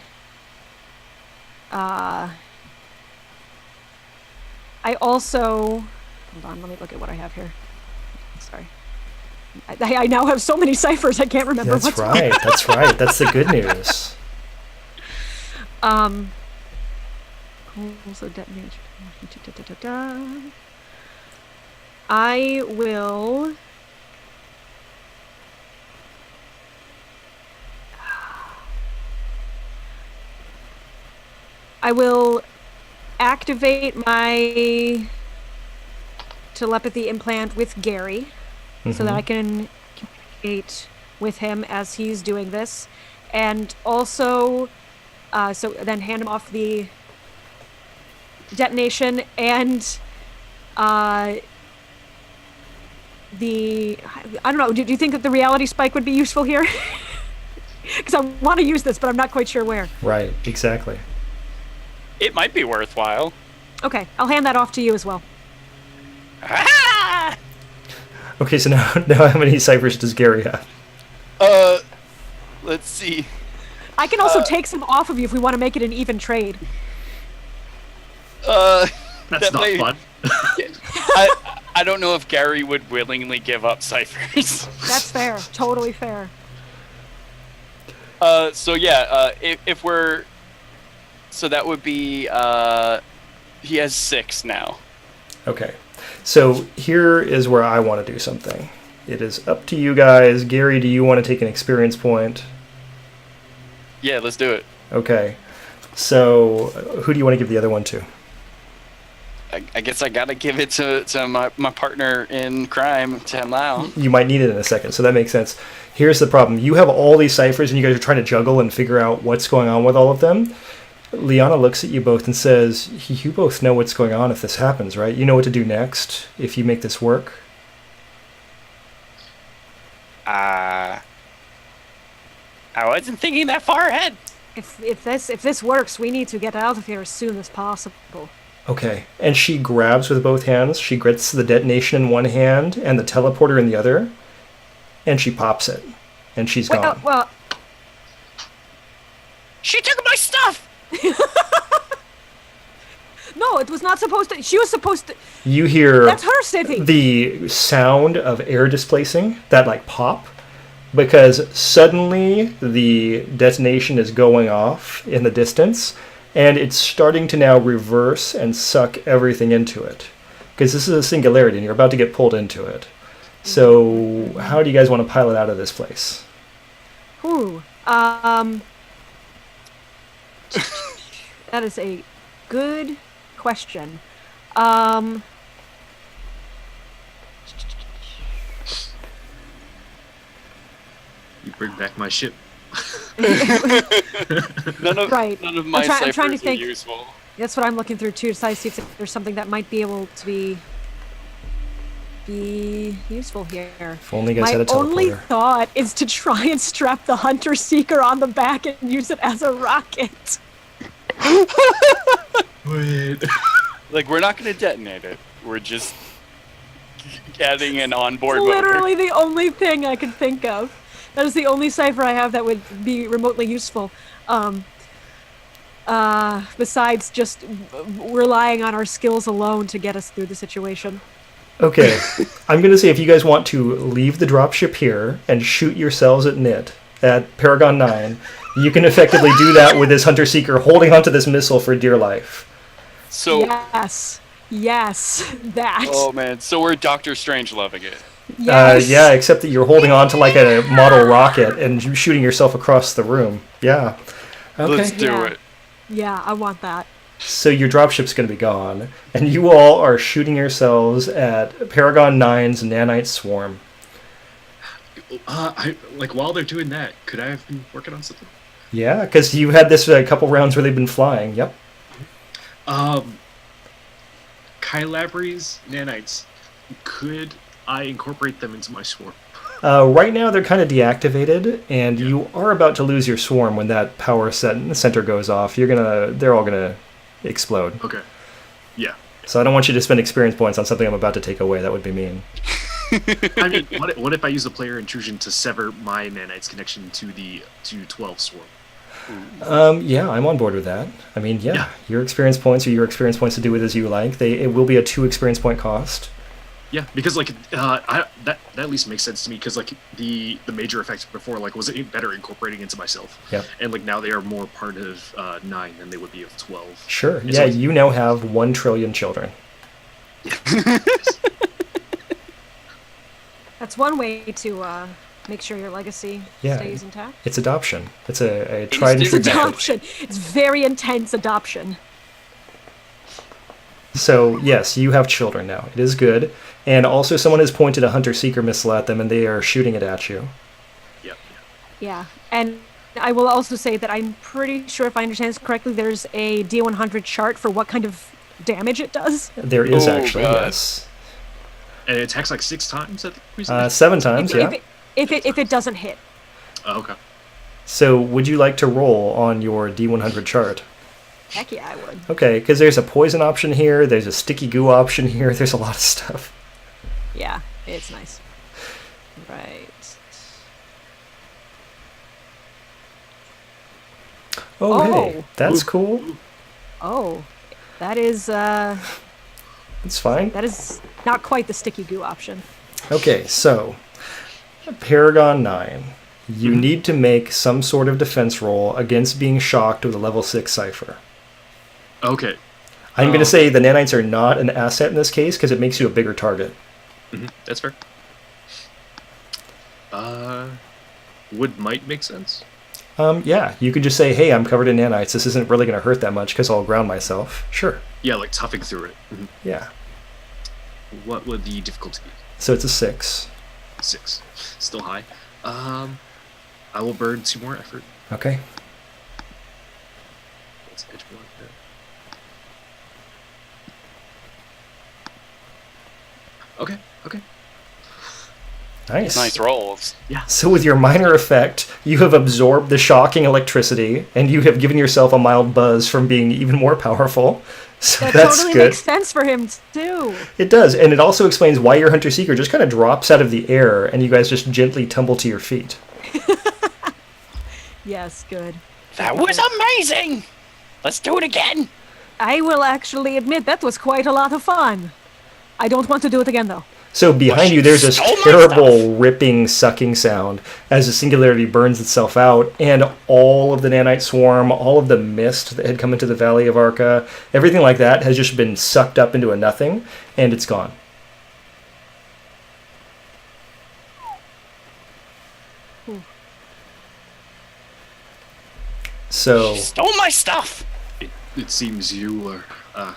I also hold on, let me look at what I have here. Sorry. I now have so many ciphers I can't remember That's what's right. That's right. That's the good news. Also detonate. I will activate my telepathy implant with Gary so that I can communicate with him as he's doing this. And also, so then hand him off the detonation and I don't know, do you think that the reality spike would be useful here? Because I want to use this, but I'm not quite sure where. Right, exactly. It might be worthwhile. Okay, I'll hand that off to you as well. Ah! Okay, so now how many ciphers does Gary have? Let's see. I can also take some off of you if we want to make it an even trade. That's that not may- fun. I don't know if Gary would willingly give up ciphers. That's fair. Totally fair. So yeah, if we're, so that would be, he has 6 now. Okay, so here is where I want to do something. It is up to you guys. Gary, do you want to take an experience point? Yeah, let's do it. Okay, so who do you want to give the other one to? I guess I gotta give it to my partner in crime, Tim Lau. You might need it in a second, so that makes sense. Here's the problem. You have all these ciphers, and you guys are trying to juggle and figure out what's going on with all of them. Liana looks at you both and says, you both know what's going on if this happens, right? You know what to do next if you make this work? I wasn't thinking that far ahead. If this works, we need to get out of here as soon as possible. Okay, and she grabs with both hands. She grits the detonation in one hand and the teleporter in the other, and she pops it, and she's gone. Well, She took my stuff. no, it was not supposed to. She was supposed to. You hear That's her city. the sound of air displacing, that like pop, because suddenly the detonation is going off in the distance, and it's starting to now reverse and suck everything into it. Because this is a singularity, and you're about to get pulled into it. So, how do you guys want to pilot out of this place? Ooh. That is a good question. You bring back my ship. None of Right. none of my I'm trying to ciphers are think. useful. That's what I'm looking through too, to try to see if there's something that might be able to be useful here. If only you guys My had a only teleporter. thought is to try and strap the Hunter Seeker on the back and use it as a rocket. Wait. Like, we're not gonna detonate it. We're just adding an onboard It's motor. literally the only thing I could think of. That is the only cipher I have that would be remotely useful. Besides just relying on our skills alone to get us through the situation. Okay, I'm going to say if you guys want to leave the dropship here and shoot yourselves at NIT, at Paragon 9, you can effectively do that with this Hunter Seeker holding onto this missile for dear life. So, Yes, that. oh man, so we're Doctor Strange loving it. Yes. Yeah, except that you're holding on to like a model rocket and shooting yourself across the room. Yeah. Let's Okay. do Yeah. it. Yeah, I want that. So your dropship's going to be gone, and you all are shooting yourselves at Paragon 9's nanite swarm. While they're doing that, could I have been working on something? Yeah, because you had this a couple rounds where they've been flying. Yep. Kylabri's nanites. Could I incorporate them into my swarm? Right now they're kind of deactivated, and you are about to lose your swarm when that power center goes off. They're all gonna explode. Okay. Yeah. So I don't want you to spend experience points on something I'm about to take away. That would be mean. I mean, what if I use the player intrusion to sever my nanites connection to 12 swarm? Yeah, I'm on board with that. I mean, Yeah. your experience points are your experience points to do with as you like. It will be a 2 experience point cost. Yeah, because that at least makes sense to me because the major effects before was it better incorporating into myself. Yep. And now they are more part of 9 than they would be of 12. Sure. It's Yeah, like- you now have 1 trillion children. That's one way to make sure your legacy Yeah. stays intact. It's adoption. It's a tried and It's true It's method. adoption. It's very intense adoption. So, yes, you have children now. It is good. And also, someone has pointed a hunter-seeker missile at them, and they are shooting it at you. Yep. Yeah, and I will also say that I'm pretty sure, if I understand this correctly, there's a D100 chart for what kind of damage it does. There is Oh, actually, God. yes. And it attacks 6 times, I think. Recently? 7 times, yeah. If it doesn't hit. Oh, okay. So, would you like to roll on your D100 chart? Heck yeah, I would. Okay, because there's a poison option here, there's a sticky goo option here, there's a lot of stuff. Yeah, it's nice. Right. Oh, hey, Oh. that's cool. Oh, that is It's fine. not quite the sticky goo option. Okay, so Paragon 9. You need to make some sort of defense roll against being shocked with a level 6 cipher. Okay. I'm going to say the nanites are not an asset in this case because it makes you a bigger target. That's fair. Would might make sense? Yeah, you could just say, hey, I'm covered in nanites. This isn't really going to hurt that much because I'll ground myself. Sure. Yeah, toughing through it. Yeah. What would the difficulty be? So it's a 6. 6. Still high. I will burn 2 more effort. Okay. Let's edge block that. Okay. Nice. Nice rolls. So with your minor effect, you have absorbed the shocking electricity, and you have given yourself a mild buzz from being even more powerful. So That that's totally good. makes sense for him too. It does, and it also explains why your hunter-seeker just kind of drops out of the air, and you guys just gently tumble to your feet. Yes, good. That was amazing. Let's do it again. I will actually admit that was quite a lot of fun. I don't want to do it again though. So behind you, there's this stole my terrible stuff. ripping, sucking sound as the singularity burns itself out, and all of the nanite swarm, all of the mist that had come into the Valley of Arca, everything like that has just been sucked up into a nothing, and it's gone. So, Stole my stuff. It seems you were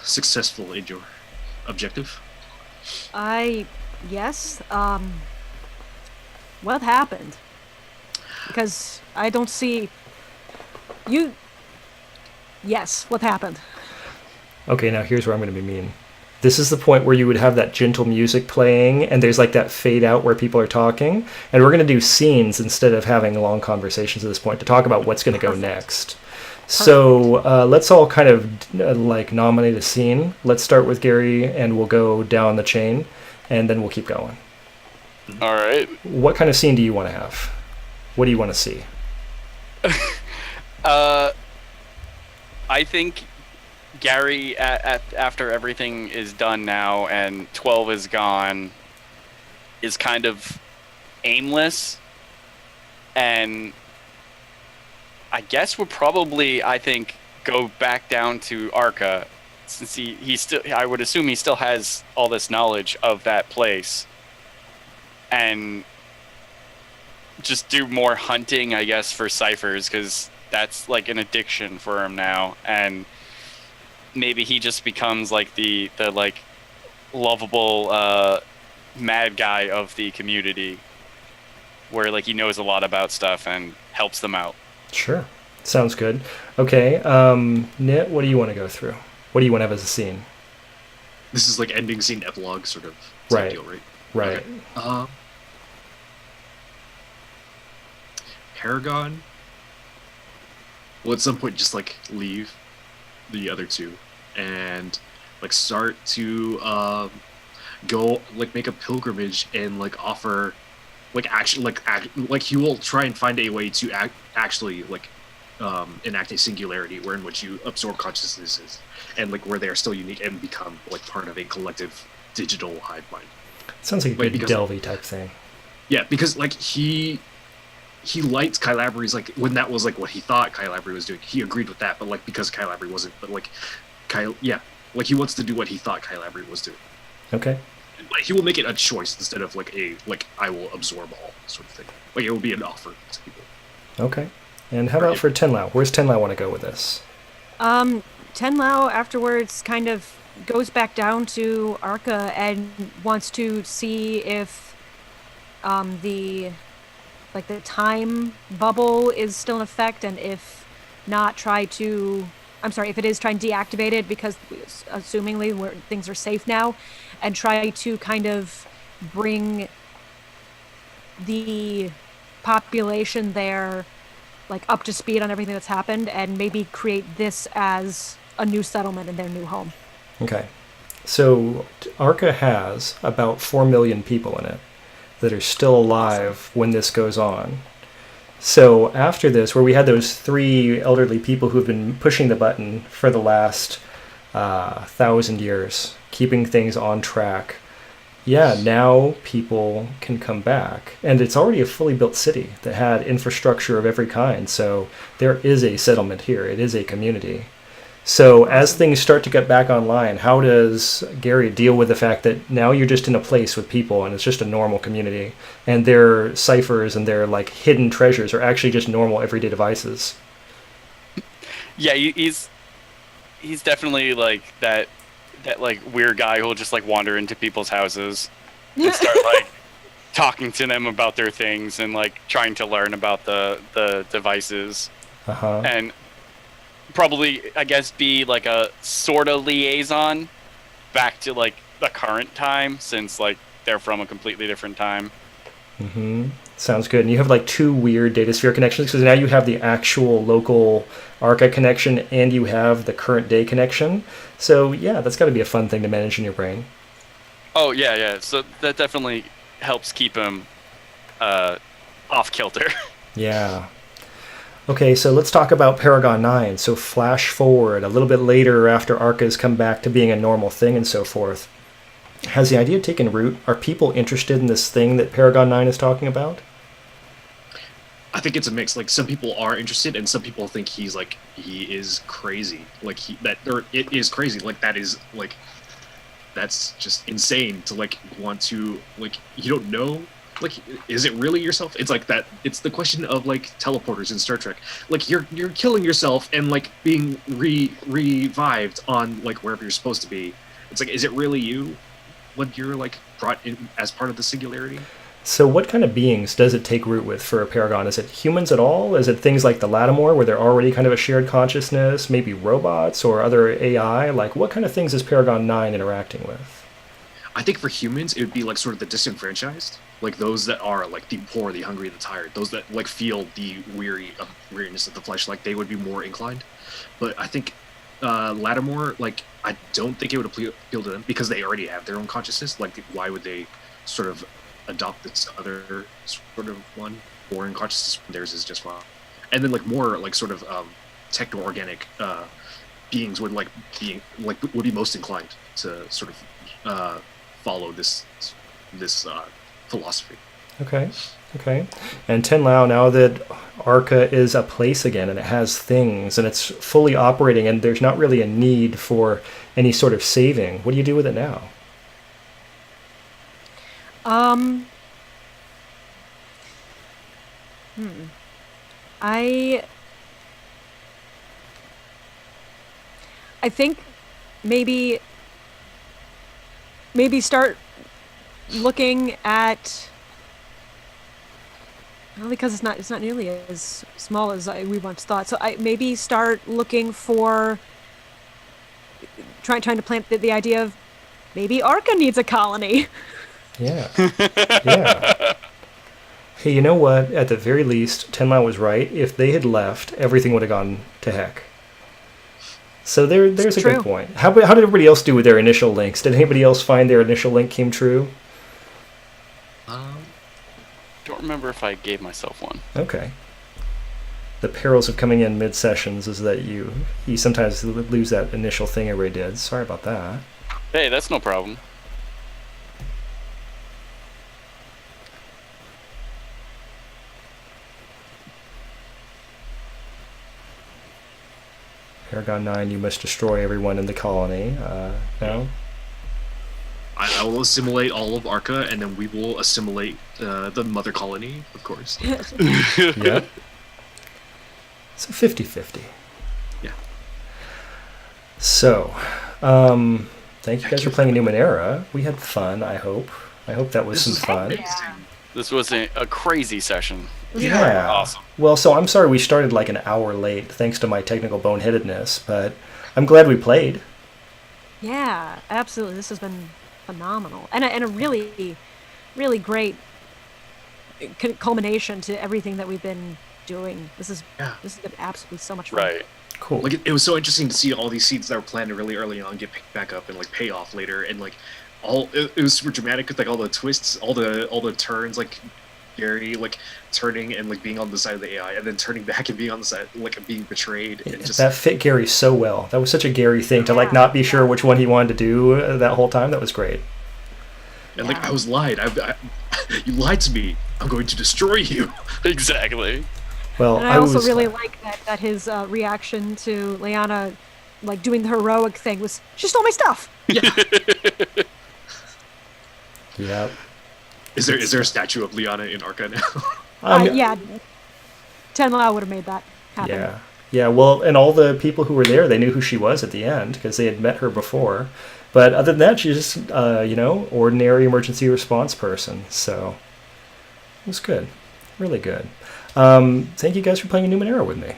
successful in your objective. Yes, what happened? Because I don't see you. Yes, what happened? okay, now here's where I'm going to be mean. This is the point where you would have that gentle music playing, and there's like that fade out where people are talking, and we're going to do scenes instead of having long conversations at this point to talk about what's going to go next. So let's all kind of nominate a scene. Let's start with Gary, and we'll go down the chain, and then we'll keep going. All right. What kind of scene do you want to have? What do you want to see? I think Gary, after everything is done now and 12 is gone, is kind of aimless, and I guess would probably, I think, go back down to Arca, since he still, I would assume he still has all this knowledge of that place, and just do more hunting, I guess, for ciphers, because that's like an addiction for him now, and maybe he just becomes like the like lovable mad guy of the community, where like he knows a lot about stuff and helps them out. Sure. Sounds good. Okay. Nit, what do you want to go through? What do you want to have as a scene? This is like ending scene epilogue sort of Right. deal, right? Right. Okay. Paragon will at some point just like leave the other two and like start to go like make a pilgrimage and like offer like like he will try and find a way to actually like enact a singularity where in which you absorb consciousnesses and like where they are still unique and become like part of a collective digital hive mind. Sounds like a Like, good because- Delvey type thing. Yeah, because like he liked Kylabre's like when that was like what he thought Kylabre was doing. He agreed with that, but like because Kylabre wasn't, but like like he wants to do what he thought Kylabre was doing. Okay. Like he will make it a choice instead of like a like I will absorb all sort of thing. Like it will be an offer to people. Okay. And how about for Tenlau? Where's Tenlau want to go with this? Tenlau afterwards kind of goes back down to Arca and wants to see if the time bubble is still in effect, and if not, if it is, try and deactivate it, because assumingly things are safe now, and try to kind of bring the population there like up to speed on everything that's happened, and maybe create this as a new settlement in their new home. Okay. So Arca has about 4 million people in it that are still alive when this goes on. So after this, where we had those 3 elderly people who've been pushing the button for the last 1,000 years, keeping things on track, now people can come back. And it's already a fully built city that had infrastructure of every kind. So there is a settlement here. It is a community. So as things start to get back online, how does Gary deal with the fact that now you're just in a place with people and it's just a normal community, and their ciphers and their like hidden treasures are actually just normal everyday devices? Yeah, he's definitely like that like weird guy who'll just like wander into people's houses and start like talking to them about their things and like trying to learn about the devices. Uh-huh. And probably, I guess, be like a sort of liaison back to like the current time, since like they're from a completely different time. Mm-hmm. Sounds good. And you have like 2 weird data sphere connections, because now you have the actual local Arca connection and you have the current day connection. So yeah, that's got to be a fun thing to manage in your brain. Oh yeah. So that definitely helps keep him off kilter. Yeah. Okay, so let's talk about Paragon 9. So flash forward a little bit later after Arca has come back to being a normal thing and so forth. Has the idea taken root? Are people interested in this thing that Paragon 9 is talking about? I think it's a mix. Like some people are interested, and some people think he is crazy. Like it is crazy. Like that is like that's just insane to like want to like you don't know. Like, is it really yourself? It's like that. It's the question of like teleporters in Star Trek. Like you're killing yourself and like being revived on like wherever you're supposed to be. It's like, is it really you when you're like brought in as part of the singularity? So what kind of beings does it take root with for a Paragon? Is it humans at all? Is it things like the Lattimore, where they're already kind of a shared consciousness? Maybe robots or other AI? Like, what kind of things is Paragon 9 interacting with? I think for humans, it would be like sort of the disenfranchised, like those that are like the poor, the hungry, the tired, those that like feel the weariness of the flesh, like they would be more inclined. But I think Lattimore, like I don't think it would appeal to them because they already have their own consciousness. Like why would they sort of adopt this other sort of one foreign consciousness? Theirs is just fine. And then like more like sort of techno-organic beings would would be most inclined to sort of follow this philosophy. Okay. And Tenlau, now that Arca is a place again and it has things and it's fully operating and there's not really a need for any sort of saving, what do you do with it now? I I think maybe start looking at, well, because it's not nearly as small as we once thought. So I maybe start looking for trying to plant the idea of maybe Arca needs a colony. Yeah. Yeah. Hey, you know what? At the very least, 10 Mile was right. If they had left, everything would have gone to heck. So there's a True. good point. How did everybody else do with their initial links? Did anybody else find their initial link came true? Don't remember if I gave myself one. Okay. The perils of coming in mid-sessions is that you sometimes lose that initial thing everybody did. Sorry about that. Hey, that's no problem. Paragon 9, you must destroy everyone in the colony. No? I will assimilate all of Arca, and then we will assimilate the mother colony, of course. Yeah. It's a 50-50. Yeah. So, thank you guys for playing Numenera. We had fun, I hope. I hope that was some fun. This was a crazy session. Yeah. Awesome. Well, so I'm sorry we started like an hour late thanks to my technical boneheadedness, but I'm glad we played. Yeah, absolutely. This has been phenomenal, and a really, really great culmination to everything that we've been doing. This has been absolutely so much fun. Right. Cool. Like it was so interesting to see all these seeds that were planted really early on get picked back up and like pay off later, and like it was super dramatic with like all the twists, all the turns, like Gary like turning and like being on the side of the AI and then turning back and being on the side, like being betrayed. And just that fit Gary so well. That was such a Gary thing to like not be sure which one he wanted to do that whole time. That was great. And like I was lied. You lied to me. I'm going to destroy you. Exactly. Well, And I also really like that his reaction to Leanna, like doing the heroic thing, was she stole my stuff. Yeah. Yep. Is there a statue of Liana in Arca now? Yeah, Tenla would have made that happen. Yeah. Yeah, well, and all the people who were there, they knew who she was at the end because they had met her before. But other than that, she's just, ordinary emergency response person. So it was good. Really good. Thank you guys for playing Numenera with me.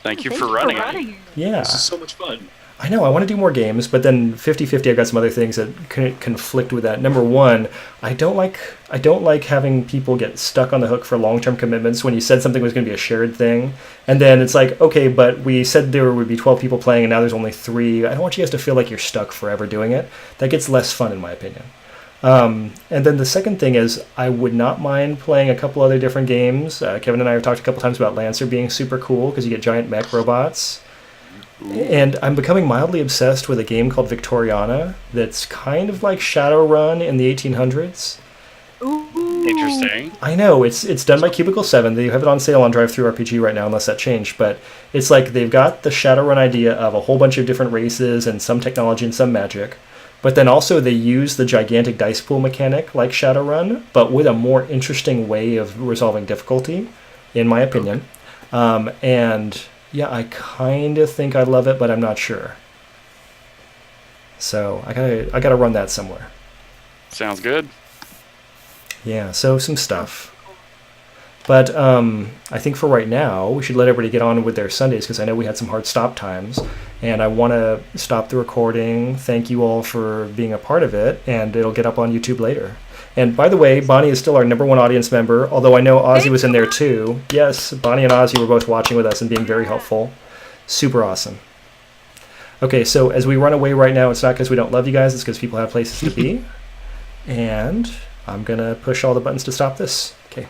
Thank you for running it. Yeah. This is so much fun. I know, I want to do more games, but then 50-50, I've got some other things that conflict with that. Number one, I don't like having people get stuck on the hook for long-term commitments when you said something was going to be a shared thing, and then it's like, okay, but we said there would be 12 people playing, and now there's only 3. I don't want you guys to feel like you're stuck forever doing it. That gets less fun, in my opinion. And then the second thing is, I would not mind playing a couple other different games. Kevin and I have talked a couple times about Lancer being super cool, because you get giant mech robots. And I'm becoming mildly obsessed with a game called Victoriana that's kind of like Shadowrun in the 1800s. Ooh. Interesting. I know, it's done by Cubicle 7. They have it on sale on Drive-Thru RPG right now, unless that changed. But it's like they've got the Shadowrun idea of a whole bunch of different races and some technology and some magic. But then also they use the gigantic dice pool mechanic like Shadowrun, but with a more interesting way of resolving difficulty, in my opinion. And yeah, I kind of think I love it, but I'm not sure. So I gotta run that somewhere. Sounds good. Yeah, so some stuff. But I think for right now, we should let everybody get on with their Sundays, because I know we had some hard stop times. And I want to stop the recording. Thank you all for being a part of it, and it'll get up on YouTube later. And by the way, Bonnie is still our #1 audience member, although I know Ozzy was in there too. Yes, Bonnie and Ozzy were both watching with us and being very helpful. Super awesome. Okay, so as we run away right now, it's not because we don't love you guys, it's because people have places to be. And I'm going to push all the buttons to stop this. Okay.